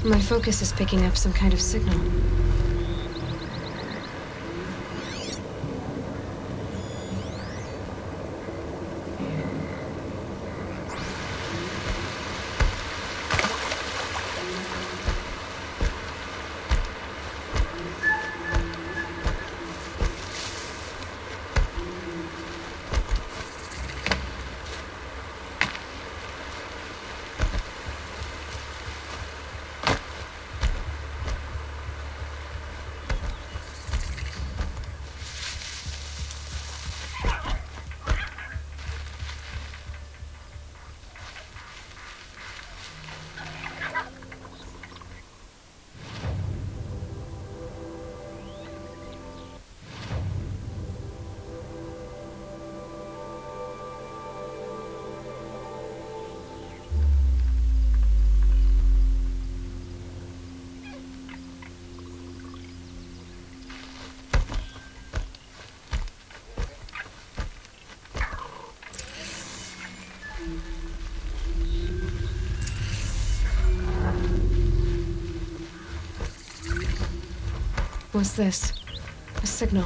My focus is picking up some kind of signal. What's this? A signal.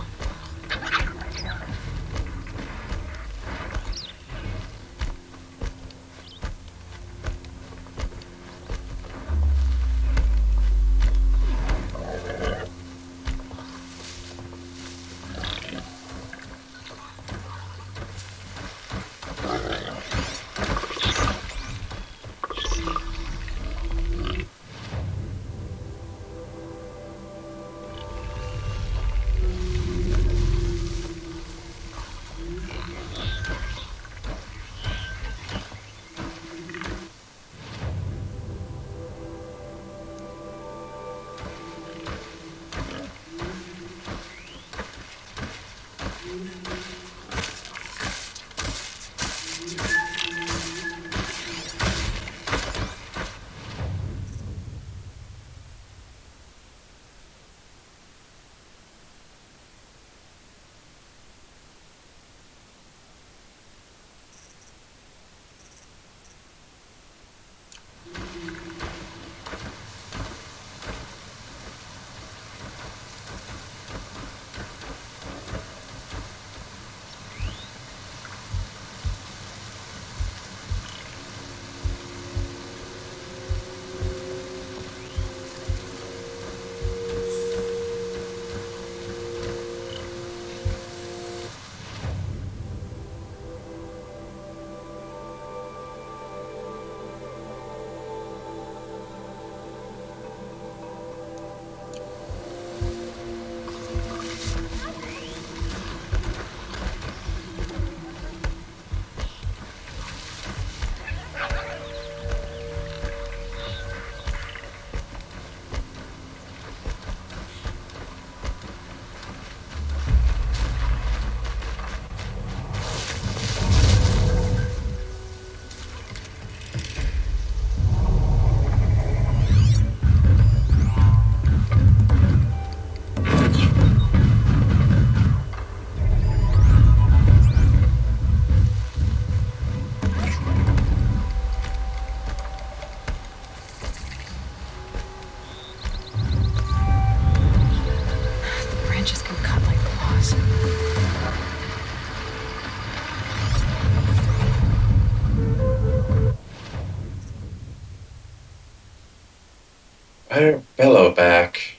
entire bellow back.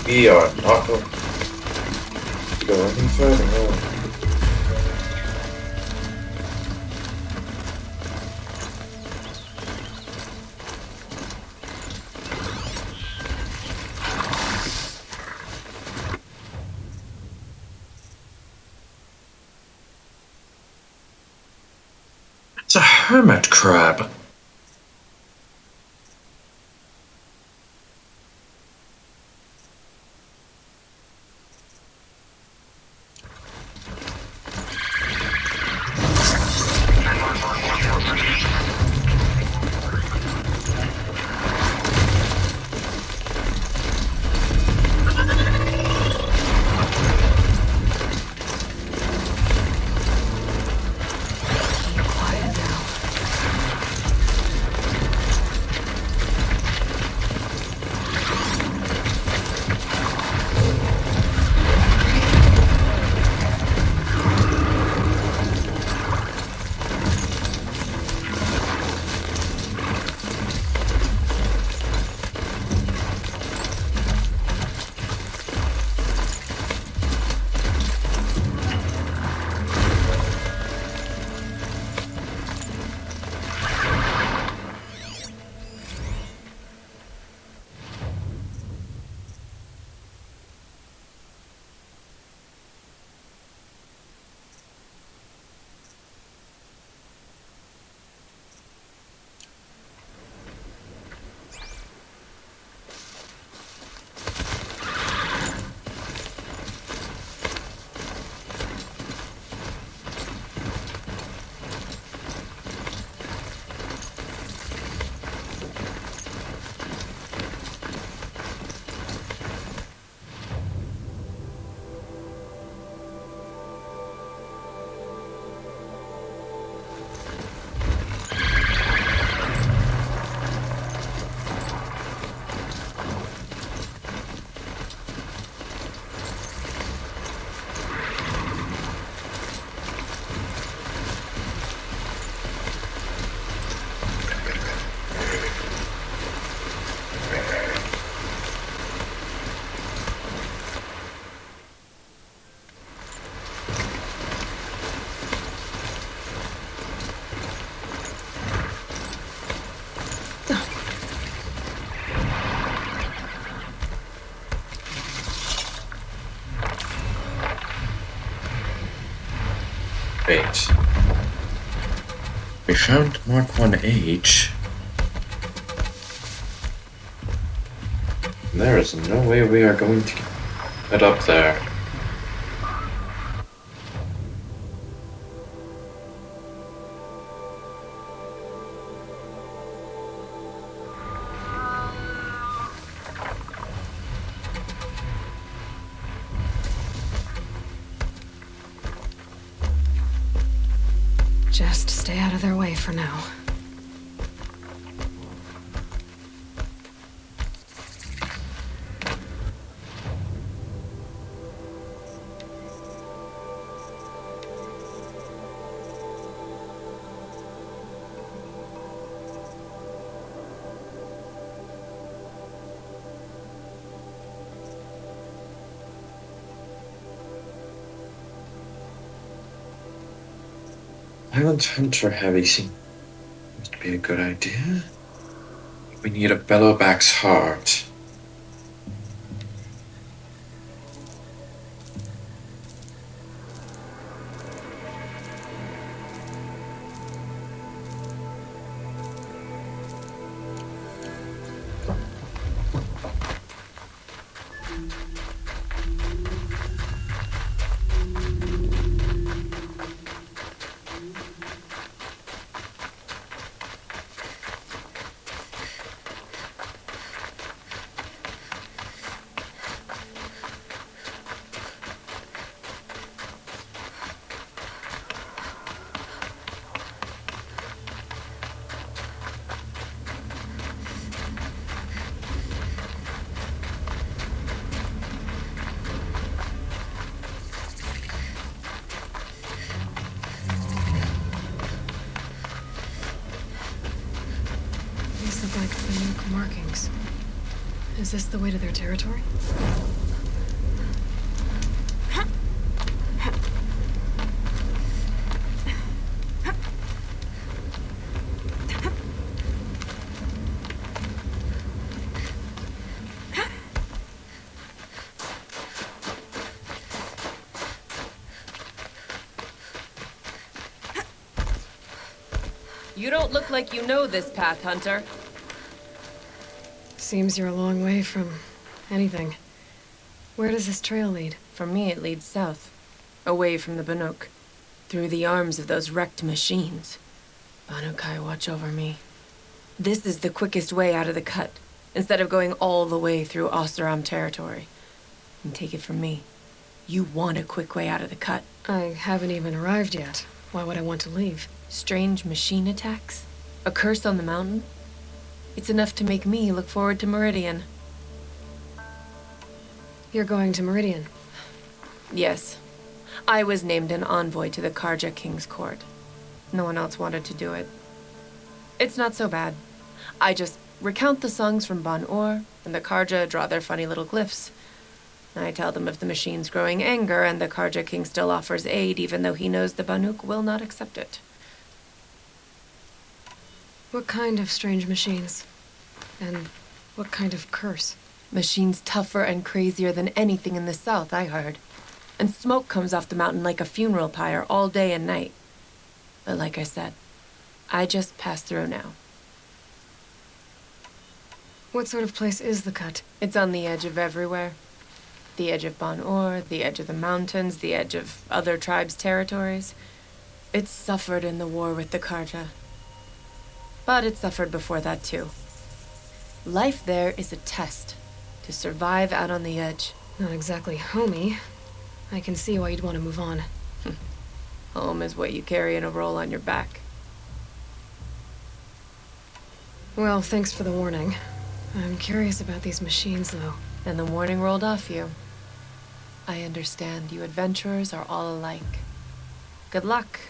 We are not going to go any further. No. It's a hermit crab. Wait. We found Mark 1H. There is no way we are going to get up there. Just stay out of their way for now. Island Hunter Heavy seems to be a good idea. We need a Bellowback's heart. These look like Banuk markings. Is this the way to their territory? You don't look like you know this path, Hunter. Seems you're a long way from anything. Where does this trail lead? For me, it leads south. Away from the Banuk. Through the arms of those wrecked machines. Banukai, watch over me. This is the quickest way out of the cut, instead of going all the way through Oseram territory. And take it from me, you want a quick way out of the cut. I haven't even arrived yet. Why would I want to leave? Strange machine attacks? A curse on the mountain? It's enough to make me look forward to Meridian. You're going to Meridian? Yes. I was named an envoy to the Karja King's court. No one else wanted to do it. It's not so bad. I just recount the songs from Ban Or, and the Karja draw their funny little glyphs. I tell them of the machine's growing anger, and the Karja King still offers aid, even though he knows the Banuk will not accept it. What kind of strange machines? And what kind of curse? Machines tougher and crazier than anything in the south, I heard. And smoke comes off the mountain like a funeral pyre all day and night. But like I said, I just passed through now. What sort of place is the cut? It's on the edge of everywhere. The edge of Ban Or, the edge of the mountains, the edge of other tribes' territories. It suffered in the war with the Karja. But it suffered before that too. Life there is a test to survive out on the edge. Not exactly homey. I can see why you'd want to move on. Home is what you carry in a roll on your back. Well, thanks for the warning. I'm curious about these machines, though. And the warning rolled off you. I understand you adventurers are all alike. Good luck.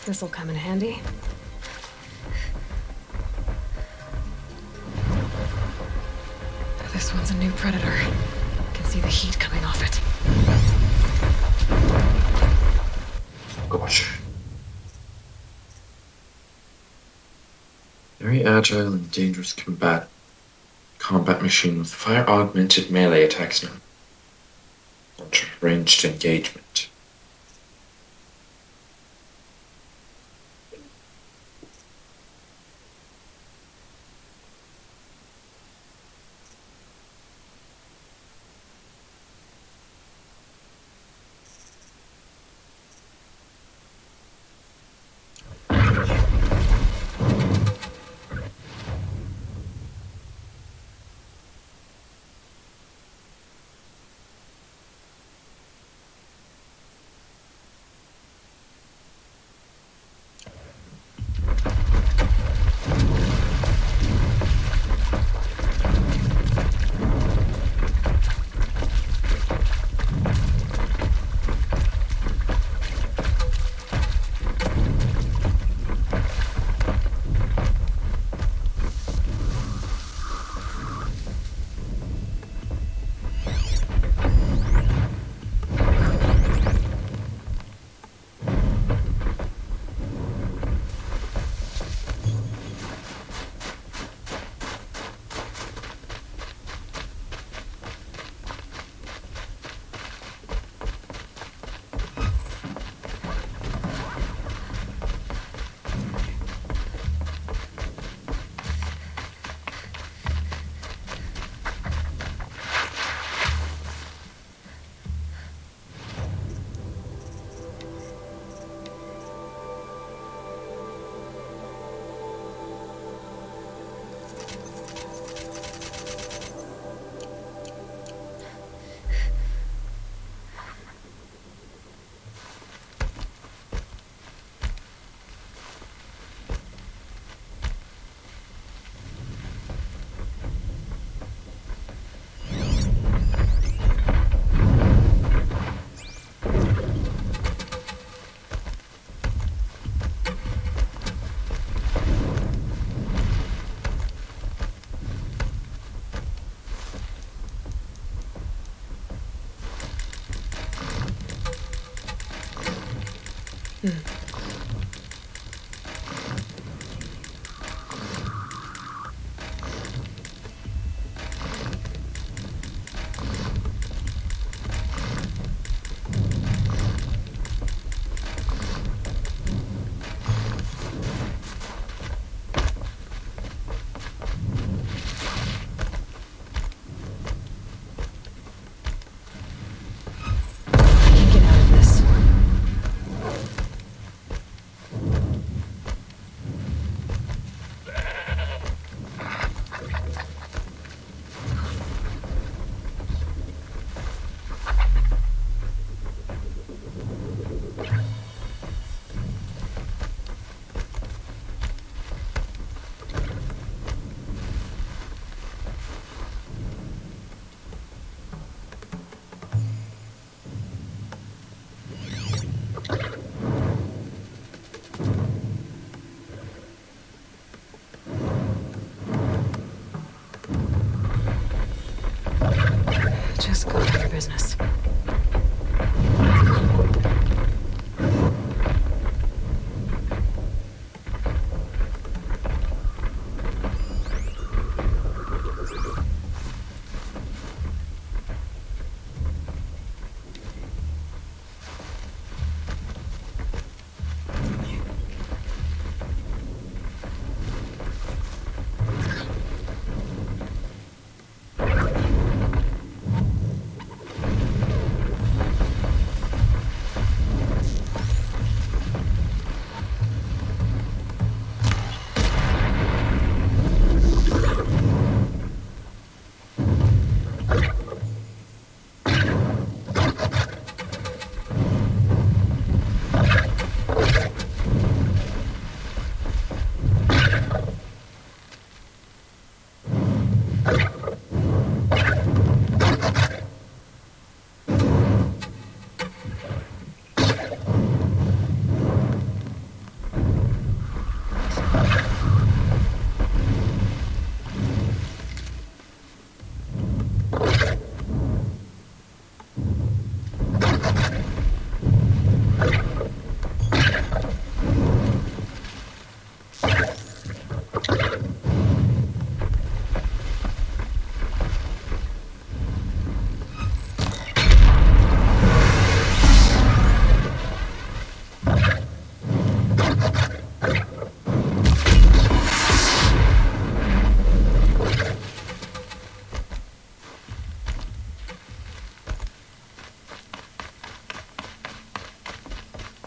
This'll come in handy. This one's a new predator. Can see the heat coming off it. Gosh. Very agile and dangerous combat machine with fire-augmented melee attacks now. Not ranged engagement.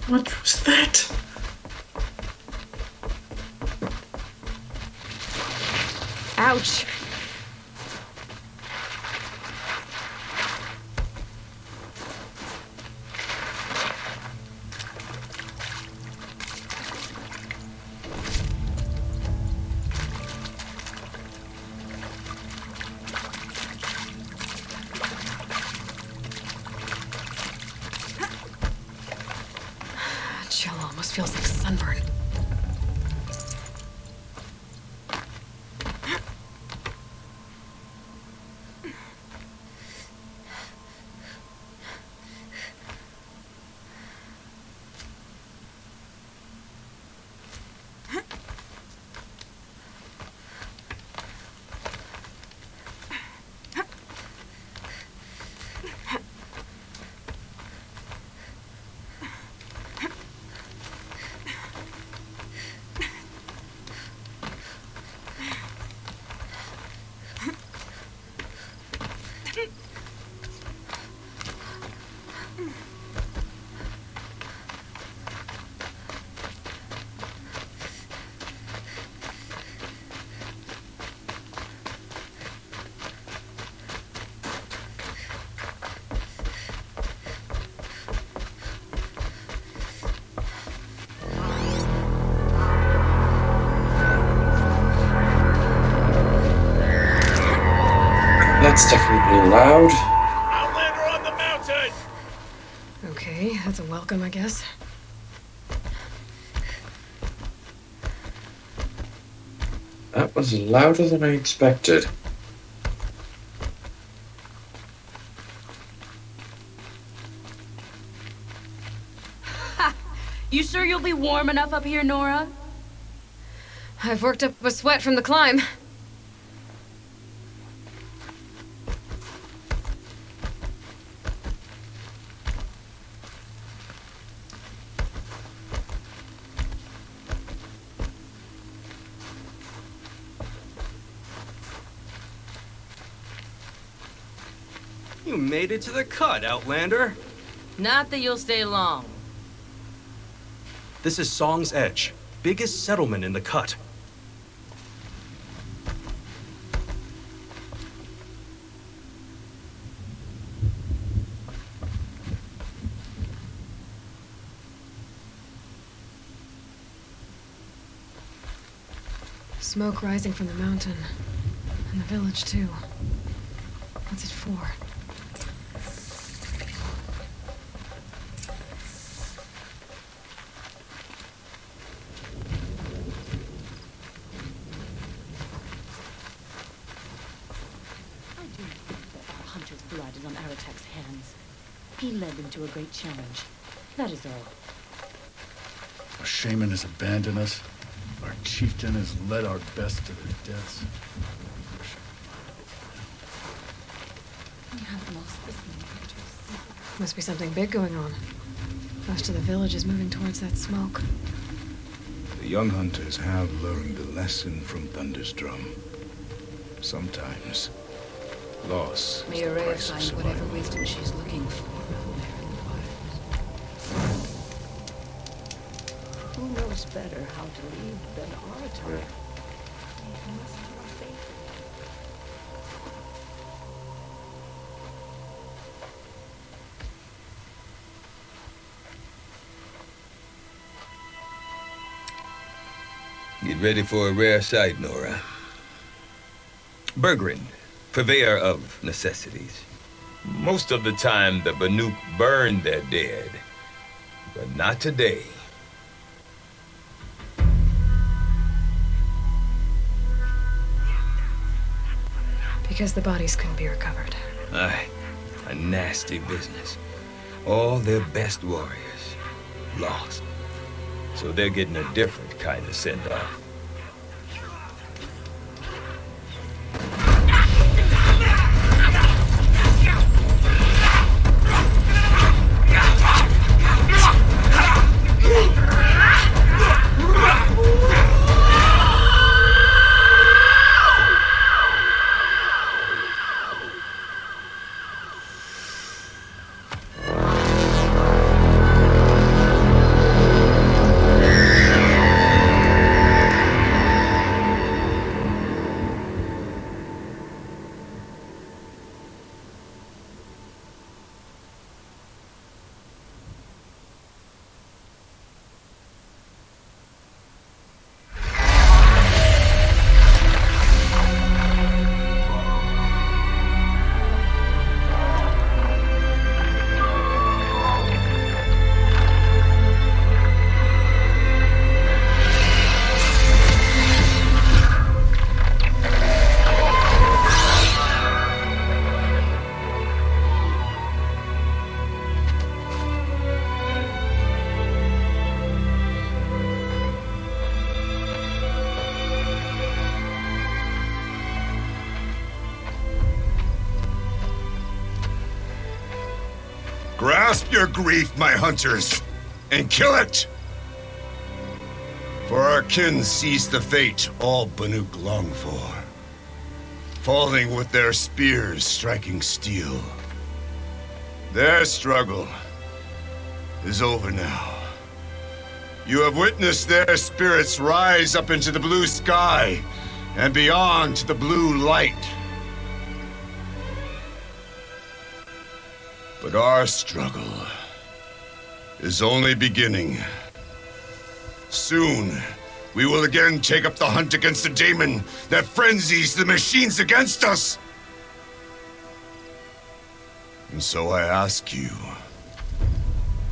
What was that? Ouch. Chill almost feels like sunburn. That's definitely loud. Outlander on the mountain! Okay, that's a welcome, I guess. That was louder than I expected. You sure you'll be warm enough up here, Nora? I've worked up a sweat from the climb. You made it to the cut, Outlander. Not that you'll stay long. This is Song's Edge, biggest settlement in the cut. Smoke rising from the mountain. And the village, too. What's it for? Hunter's blood is on Aratek's hands. He led them to a great challenge. That is all. Our shaman has abandoned us. Our chieftain has led our best to their deaths. We have lost this many victories. Must be something big going on. Most of the village is moving towards that smoke. The young hunters have learned a lesson from Thunder's drum. Sometimes, loss May is the Araya price of find survival. whatever wisdom she's looking for out there in the wild. Who knows better how to lead than Ardavus? We must have faith. Get ready for a rare sight, Nora. Bergrin, purveyor of necessities. Most of the time, the Banuk burn their dead. But not today. Because the bodies couldn't be recovered. Aye, a nasty business. All their best warriors lost. So they're getting a different kind of send-off. Grasp your grief, my hunters, and kill it! For our kin sees the fate all Banuk long for, falling with their spears striking steel. Their struggle is over now. You have witnessed their spirits rise up into the blue sky and beyond to the blue light. But our struggle is only beginning. Soon, we will again take up the hunt against the daemon that frenzies the machines against us. And so I ask you,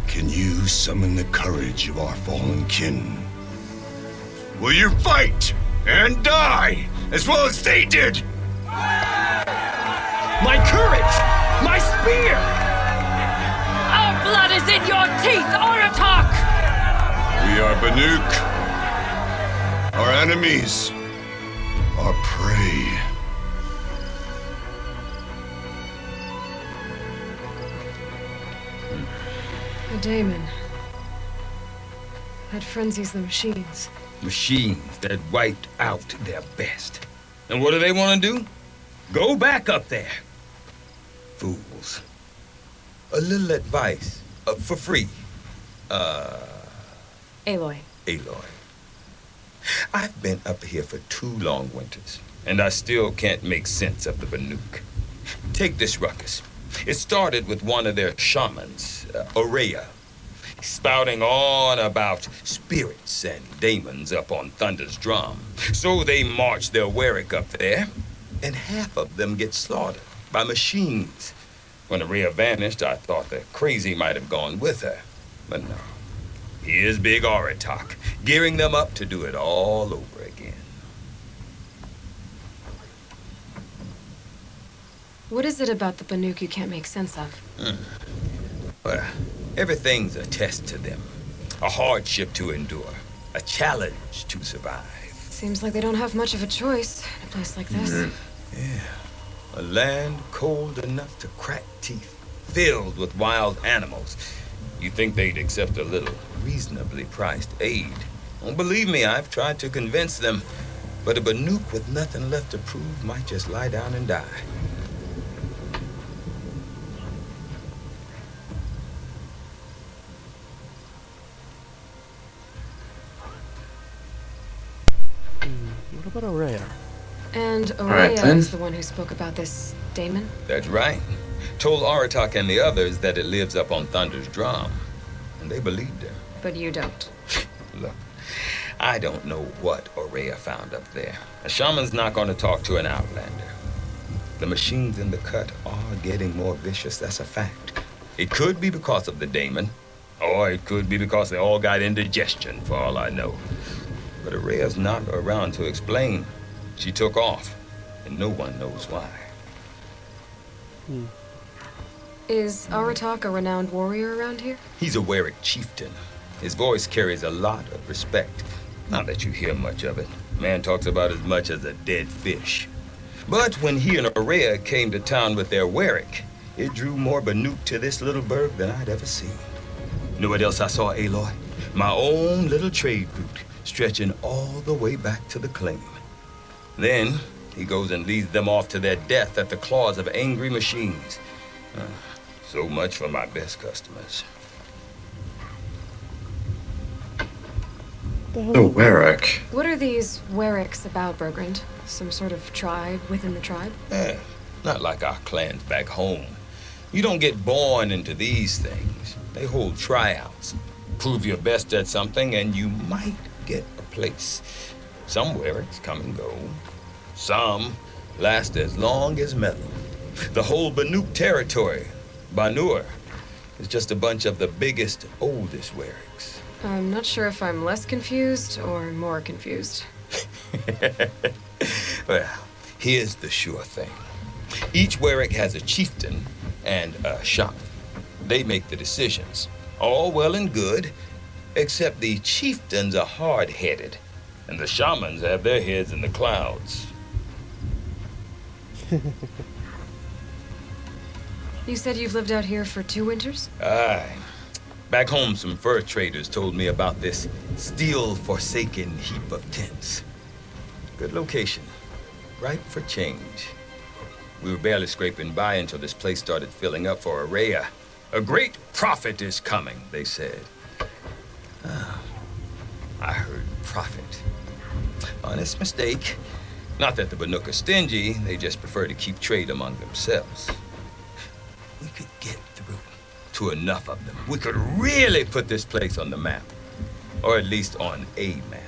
can you summon the courage of our fallen kin? Will you fight and die as well as they did? My courage! My spear! Our blood is in your teeth, Aratak! We are Banuk. Our enemies are prey. A daemon. That frenzies the machines. Machines that wiped out their best. And what do they want to do? Go back up there. Fools. A little advice. For free. Aloy. Aloy. I've been up here for 2 long winters, and I still can't make sense of the Banuk. Take this ruckus. It started with one of their shamans, Aurea, spouting on about spirits and demons up on Thunder's drum. So they marched their Warwick up there, and half of them get slaughtered by machines. When Aurea vanished, I thought the crazy might have gone with her, but no. Here's Big Aratak, gearing them up to do it all over again. What is it about the Banuk you can't make sense of? Well, everything's a test to them. A hardship to endure. A challenge to survive. Seems like they don't have much of a choice in a place like this. Yeah. A land cold enough to crack teeth, filled with wild animals. You'd think they'd accept a little reasonably priced aid. Well, believe me, I've tried to convince them. But a Banuk with nothing left to prove might just lie down and die. What about Aurea? And right, Aurea then. is the one who spoke about this daemon? That's right. Told Aratak and the others that it lives up on Thunder's drum. And they believed her. But you don't. Look, I don't know what Aurea found up there. A shaman's not going to talk to an outlander. The machines in the cut are getting more vicious, that's a fact. It could be because of the daemon, or it could be because they all got indigestion, for all I know. But Aurea's not around to explain. She took off, and no one knows why. Is Aratak a renowned warrior around here? He's a Warwick chieftain. His voice carries a lot of respect. Not that you hear much of it. Man talks about as much as a dead fish. But when he and Aurea came to town with their Warwick, it drew more Banuk to this little burg than I'd ever seen. Know what else I saw, Aloy? My own little trade route, stretching all the way back to the claim. Then he goes and leads them off to their death at the claws of angry machines. So much for my best customers. The Warwick. What are these Warwicks about, Bergrand? Some sort of tribe within the tribe? Not like our clans back home. You don't get born into these things. They hold tryouts. Prove your best at something and you might get a place. Some Warwicks come and go. Some last as long as metal. The whole Banuk territory, Banur, is just a bunch of the biggest, oldest Warwicks. I'm not sure if I'm less confused or more confused. Well, here's the sure thing. Each Warwick has a chieftain and a shaman. They make the decisions. All well and good, except the chieftains are hard-headed, and the shamans have their heads in the clouds. You said you've lived out here for 2 winters? Aye. Back home, some fur traders told me about this still-forsaken heap of tents. Good location. Ripe for change. We were barely scraping by until this place started filling up for Araya. A great prophet is coming, they said. I heard prophet. Honest mistake. Not that the Banuk are stingy, they just prefer to keep trade among themselves. We could get through to enough of them. We could really put this place on the map. Or at least on a map.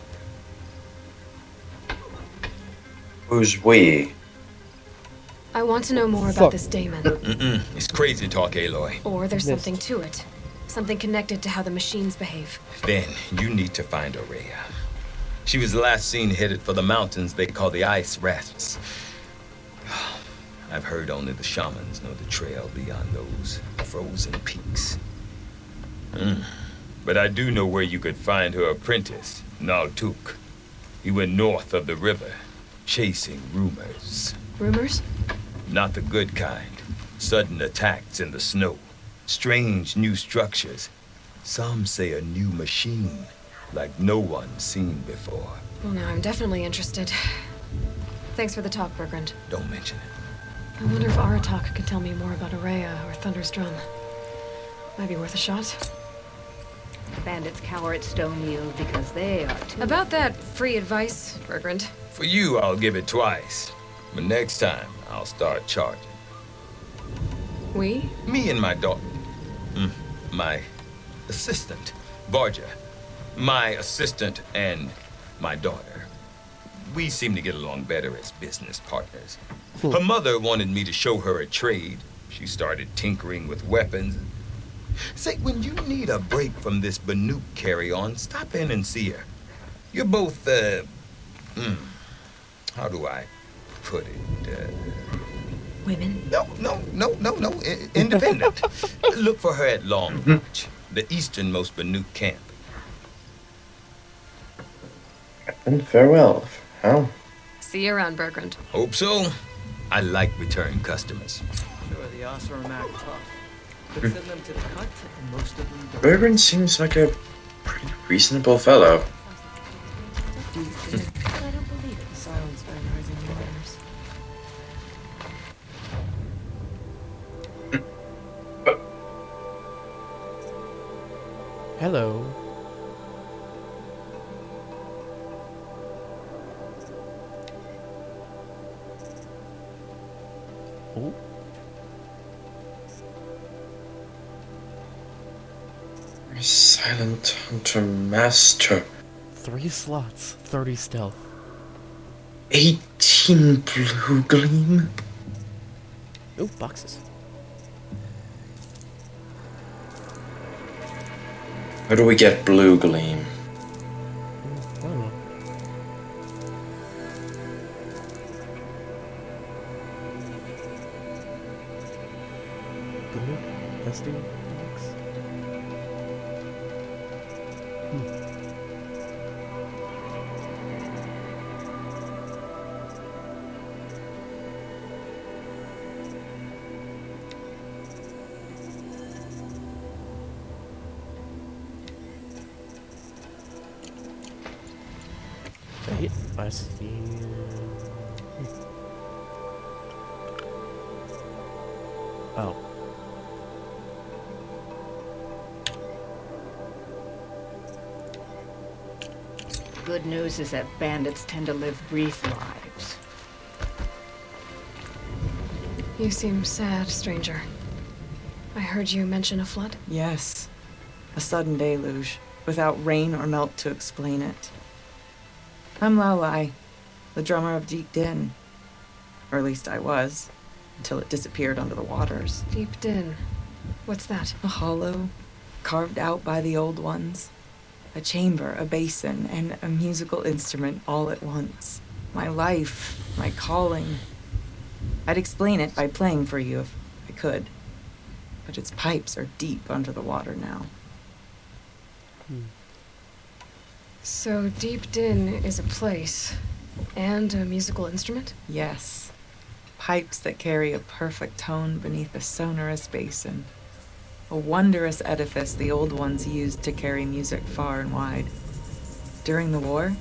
Who's we? I want to know more about this daemon. It's crazy talk, Aloy. Or there's something to it. Something connected to how the machines behave. Then you need to find Araya. She was last seen headed for the mountains they call the Ice Rafts. I've heard only the shamans know the trail beyond those frozen peaks. But I do know where you could find her apprentice, Naltuk. He went north of the river, chasing rumors. Rumors? Not the good kind. Sudden attacks in the snow. Strange new structures. Some say a new machine, like no one's seen before. Well, now I'm definitely interested. Thanks for the talk, Bergrand. Don't mention it. I wonder if Aratak could tell me more about Araya or Thunder's Drum. Might be worth a shot. Bandits cower at Stone Yield because they are too... About that free advice, Bergrand. For you, I'll give it twice. But next time, I'll start charging. We? Me and my daughter. My assistant, Barja. My assistant and my daughter. We seem to get along better as business partners. Her mother wanted me to show her a trade. She started tinkering with weapons. Say, when you need a break from this Banuk carry-on, stop in and see her. You're both, how do I put it? Women? No. Independent. Look for her at Long March, the easternmost Banuk camp. And farewell. How? See you around, Bergrand. Hope so. I like return customers. Sure, the Asuram act tough. Could send them to the cut, and most of them don't. Bergrand seems like a pretty reasonable fellow. I don't believe it. Silence by rising waters. Hello. Oh. Silent Hunter Master. 3 slots, 30 stealth. 18 blue gleam. Ooh, boxes. How do we get blue gleam? I don't know. Blue SD box. Wait, I see. Oh. Good news is that bandits tend to live brief lives. You seem sad, stranger. I heard you mention a flood? Yes. A sudden deluge, without rain or melt to explain it. I'm Lalai, the drummer of Deep Din. Or at least I was, until it disappeared under the waters. Deep Din. What's that? A hollow, carved out by the old ones. A chamber, a basin, and a musical instrument all at once. My life, my calling. I'd explain it by playing for you if I could. But its pipes are deep under the water now. So Deep Din is a place and a musical instrument? Yes. pipes that carry a perfect tone beneath a sonorous basin. A wondrous edifice the old ones used to carry music far and wide. During the war,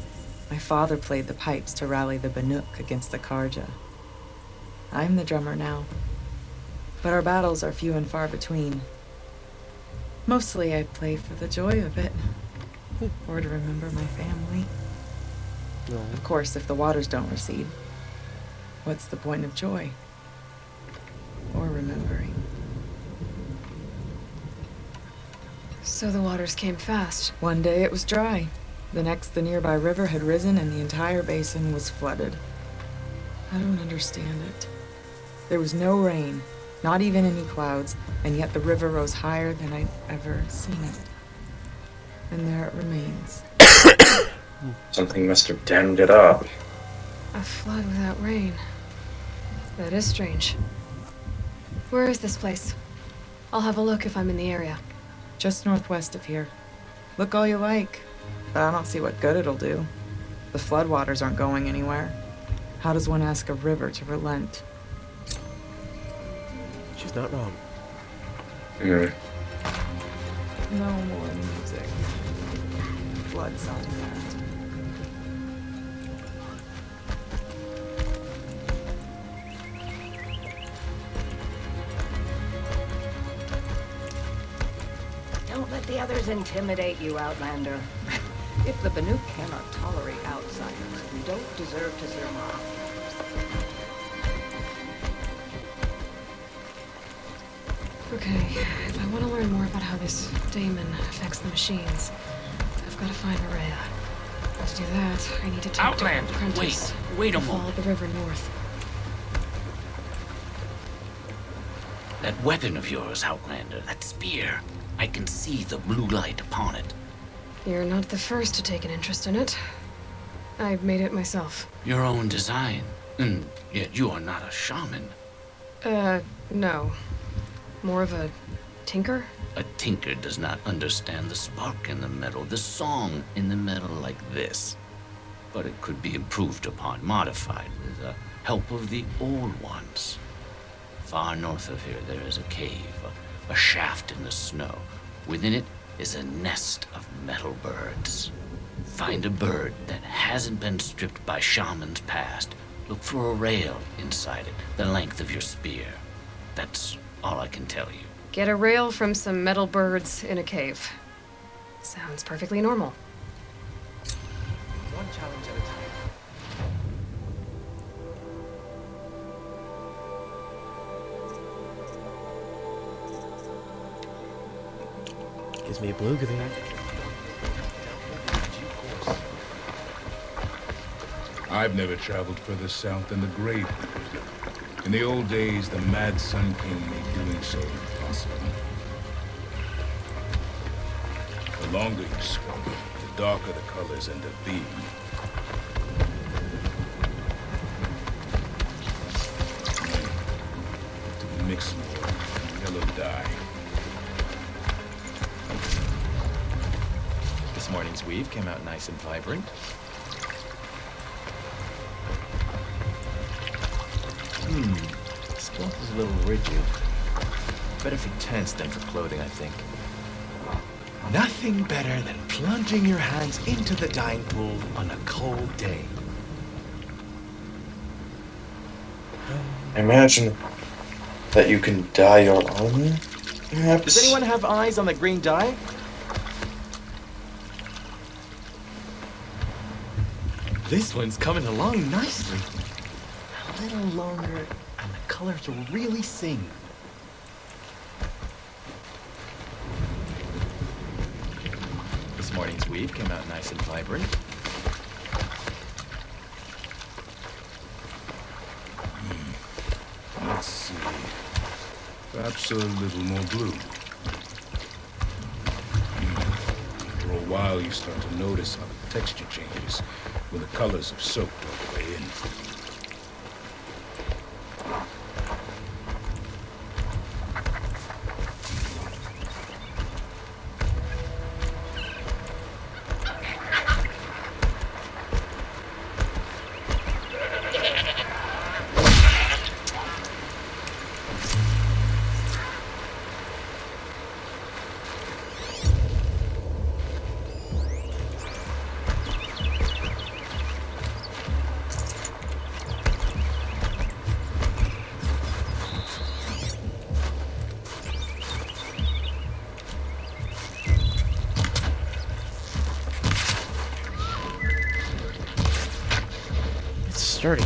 my father played the pipes to rally the Banuk against the Karja. I'm the drummer now, but our battles are few and far between. Mostly I play for the joy of it, or to remember my family. No. Of course, if the waters don't recede, what's the point of joy? Or remembering? So the waters came fast. One day it was dry. The next, the nearby river had risen and the entire basin was flooded. I don't understand it. There was no rain, not even any clouds, and yet the river rose higher than I'd ever seen it. And there it remains. Something must have dammed it up. A flood without rain. That is strange. Where is this place? I'll have a look if I'm in the area. Just northwest of here. Look all you like, but I don't see what good it'll do. The floodwaters aren't going anywhere. How does one ask a river to relent? She's not wrong. Mm. No more music. Blood song. Don't let the others intimidate you, Outlander. If the Banuk cannot tolerate outsiders, we don't deserve to survive. Okay, if I want to learn more about how this daemon affects the machines, I've got to find Maria. To do that, I need to talk to Outlander, an apprentice. wait a and follow moment. the river north. That weapon of yours, Outlander, that spear. I can see the blue light upon it. You're not the first to take an interest in it. I made it myself. Your own design. And yet you are not a shaman. No. More of a tinker? A tinker does not understand the spark in the metal, the song in the metal like this. But it could be improved upon, modified with the help of the old ones. Far north of here there is a cave, a shaft in the snow. Within it is a nest of metal birds. Find a bird that hasn't been stripped by shamans past. Look for a rail inside it, the length of your spear. That's all I can tell you. Get a rail from some metal birds in a cave. Sounds perfectly normal. One challenge at a time. Gives me a blue green. I've never traveled further south than the Great. In the old days, the Mad Sun King made doing so impossible. The longer you swim, the darker the colors end up being. To mix more yellow dye. This morning's weave came out nice and vibrant. This cloth is a little rigid. Better for tents than for clothing, I think. Nothing better than plunging your hands into the dyeing pool on a cold day. Imagine that you can dye your armor, perhaps? Does anyone have eyes on the green dye? This one's coming along nicely. A little longer, and the colors will really sing. This morning's weave came out nice and vibrant. Let's see. Perhaps a little more blue. After a while, you start to notice how the texture changes when the colors have soaked all the way in. sturdy.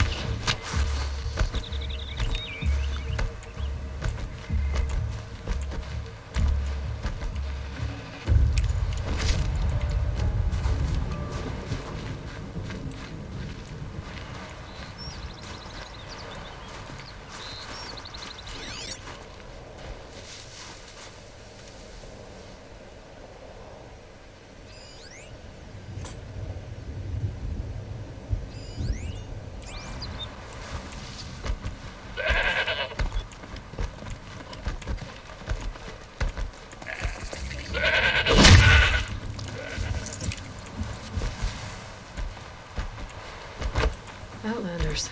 Outlanders.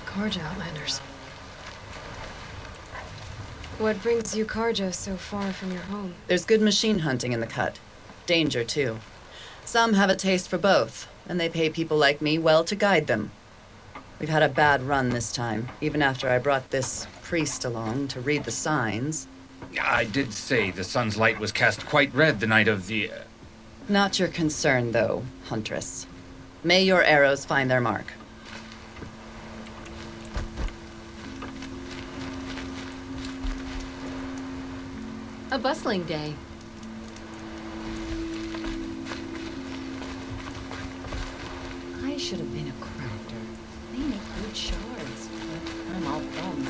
Karja Outlanders. What brings you Karja so far from your home? There's good machine hunting in the cut. Danger, too. Some have a taste for both, and they pay people like me well to guide them. We've had a bad run this time, even after I brought this priest along to read the signs. I did say the sun's light was cast quite red the night of the... Not your concern, though, Huntress. May your arrows find their mark. A bustling day. I should have been a crafter. They make good shards, but I'm all thumbs.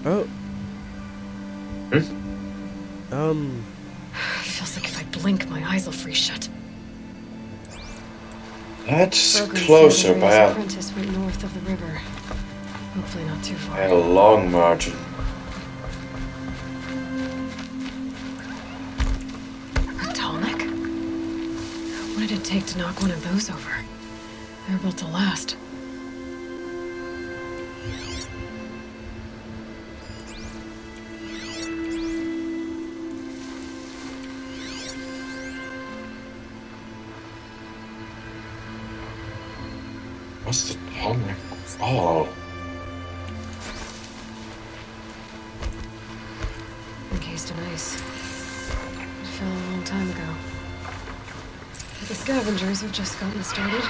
Oh. Feels like if I blink, my eyes will freeze shut. That's Brokers closer said by Ray's a, apprentice went north of the river. Hopefully not too far. by a long margin. A tall neck? What did it take to knock one of those over? They're built to last. What's the helmet fall? Encased in ice. It fell a long time ago. But the scavengers have just gotten started.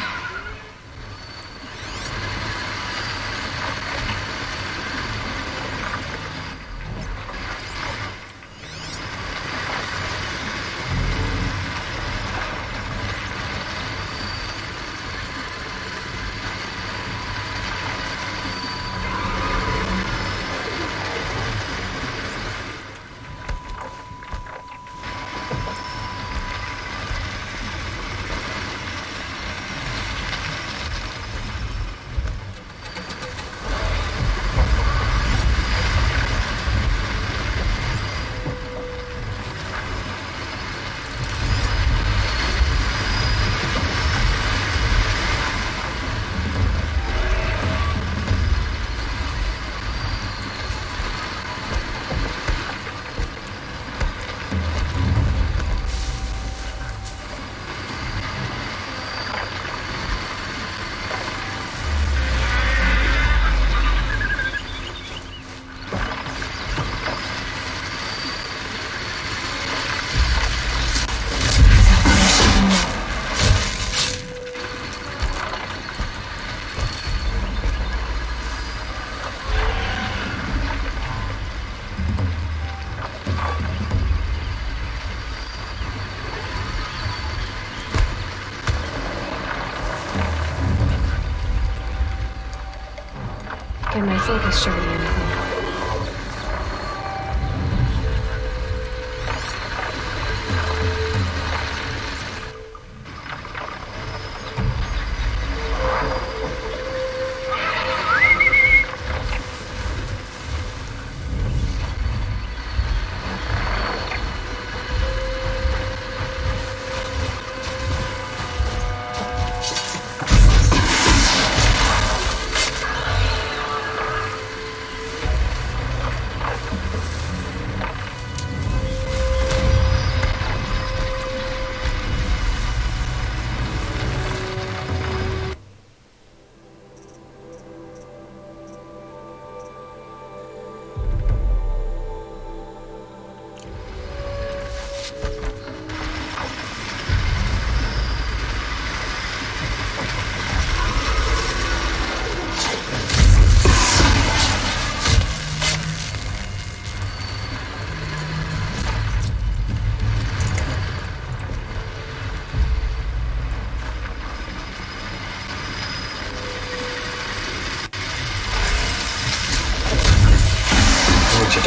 Can my focus show me anything?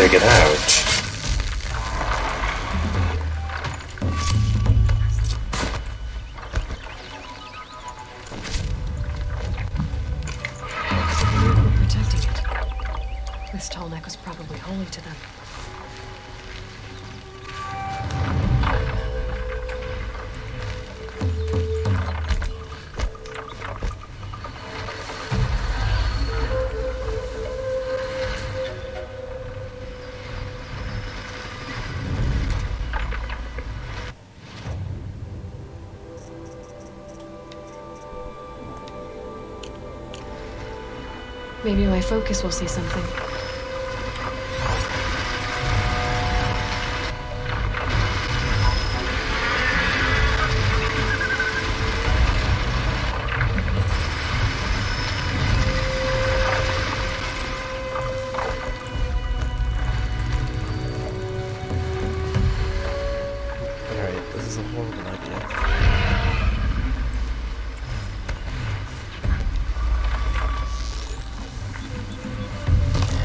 check it out. We're protecting it. This tall neck was probably holy to them. Maybe my focus will see something. Alright, this is a horrible idea.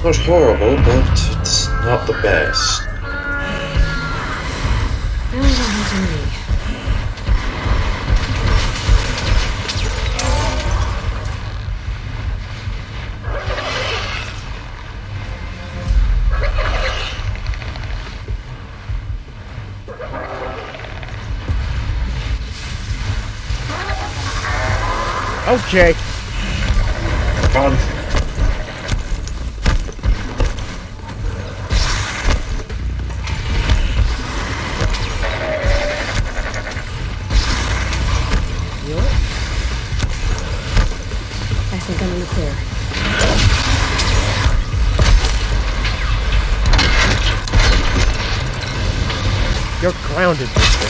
Not horrible, but it's not the best. Now we don't have to me. Okay. Come on. I think I'm in the clear. You're grounded, mister.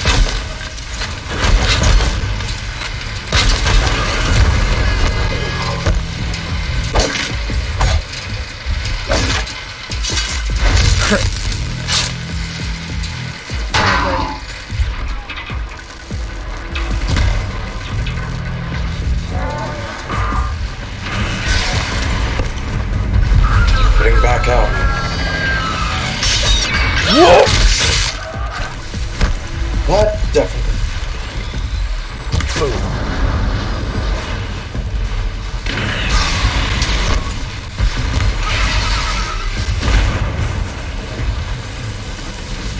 Getting back up. Whoa! That definitely. Boom.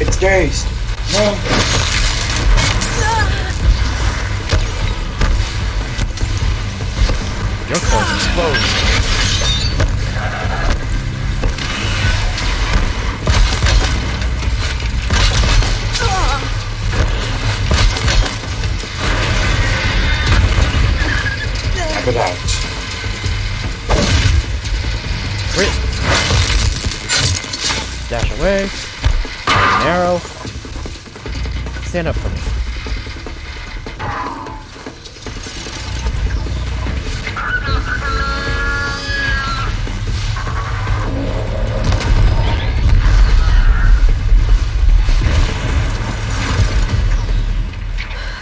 It's dazed. No. Your car's exposed. Knock it out. Crit. Dash away. An arrow. Stand up for me.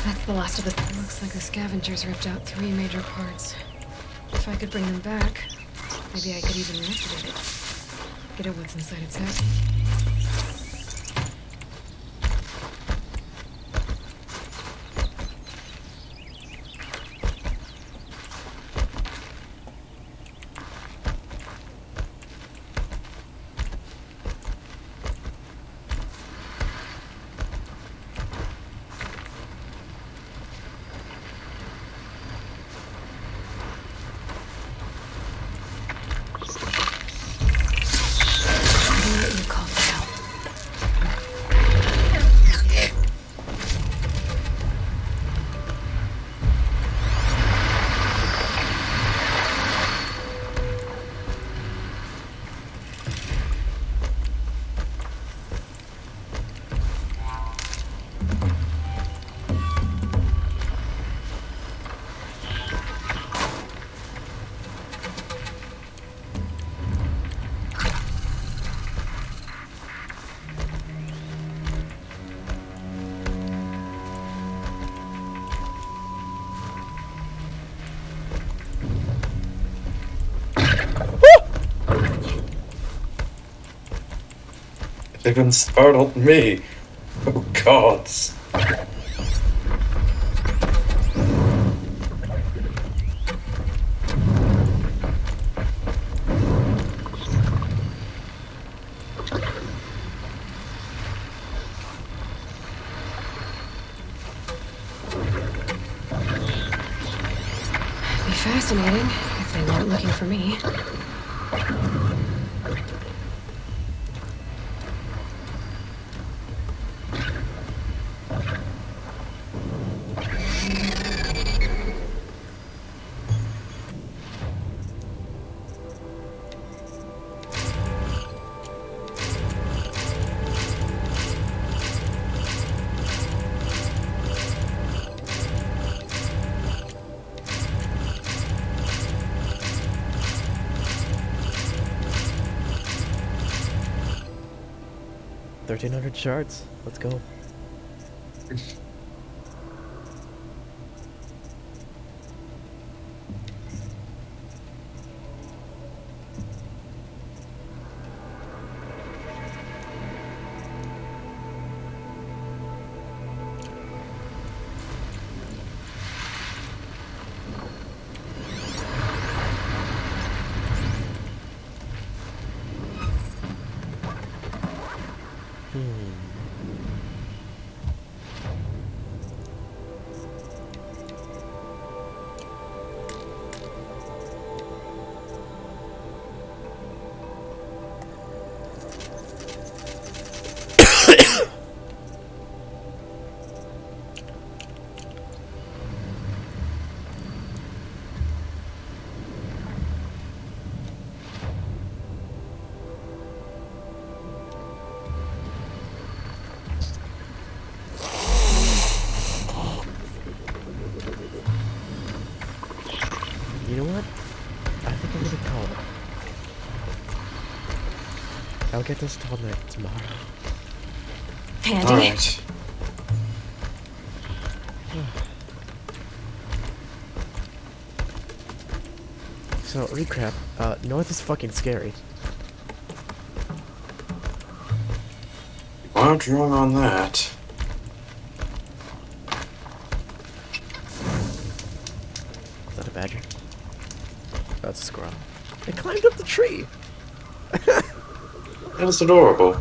That's the last of it. Looks like the scavengers ripped out 3 major parts. If I could bring them back, maybe I could even manipulate it. Get at what's inside its head. You call for help. even startled me. Oh, gods. Be fascinating if they weren't looking for me. $1,300 shards. Let's go. You know what? I think I'm gonna call it. I'll get this told tomorrow. Handy. Alright. So, recap. North is fucking scary. You aren't wrong on that. Is that a badger? That's a squirrel. It climbed up the tree! That's adorable.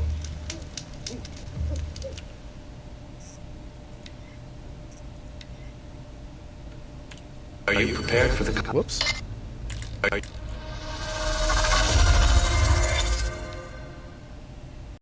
Are you prepared for the... Whoops. Are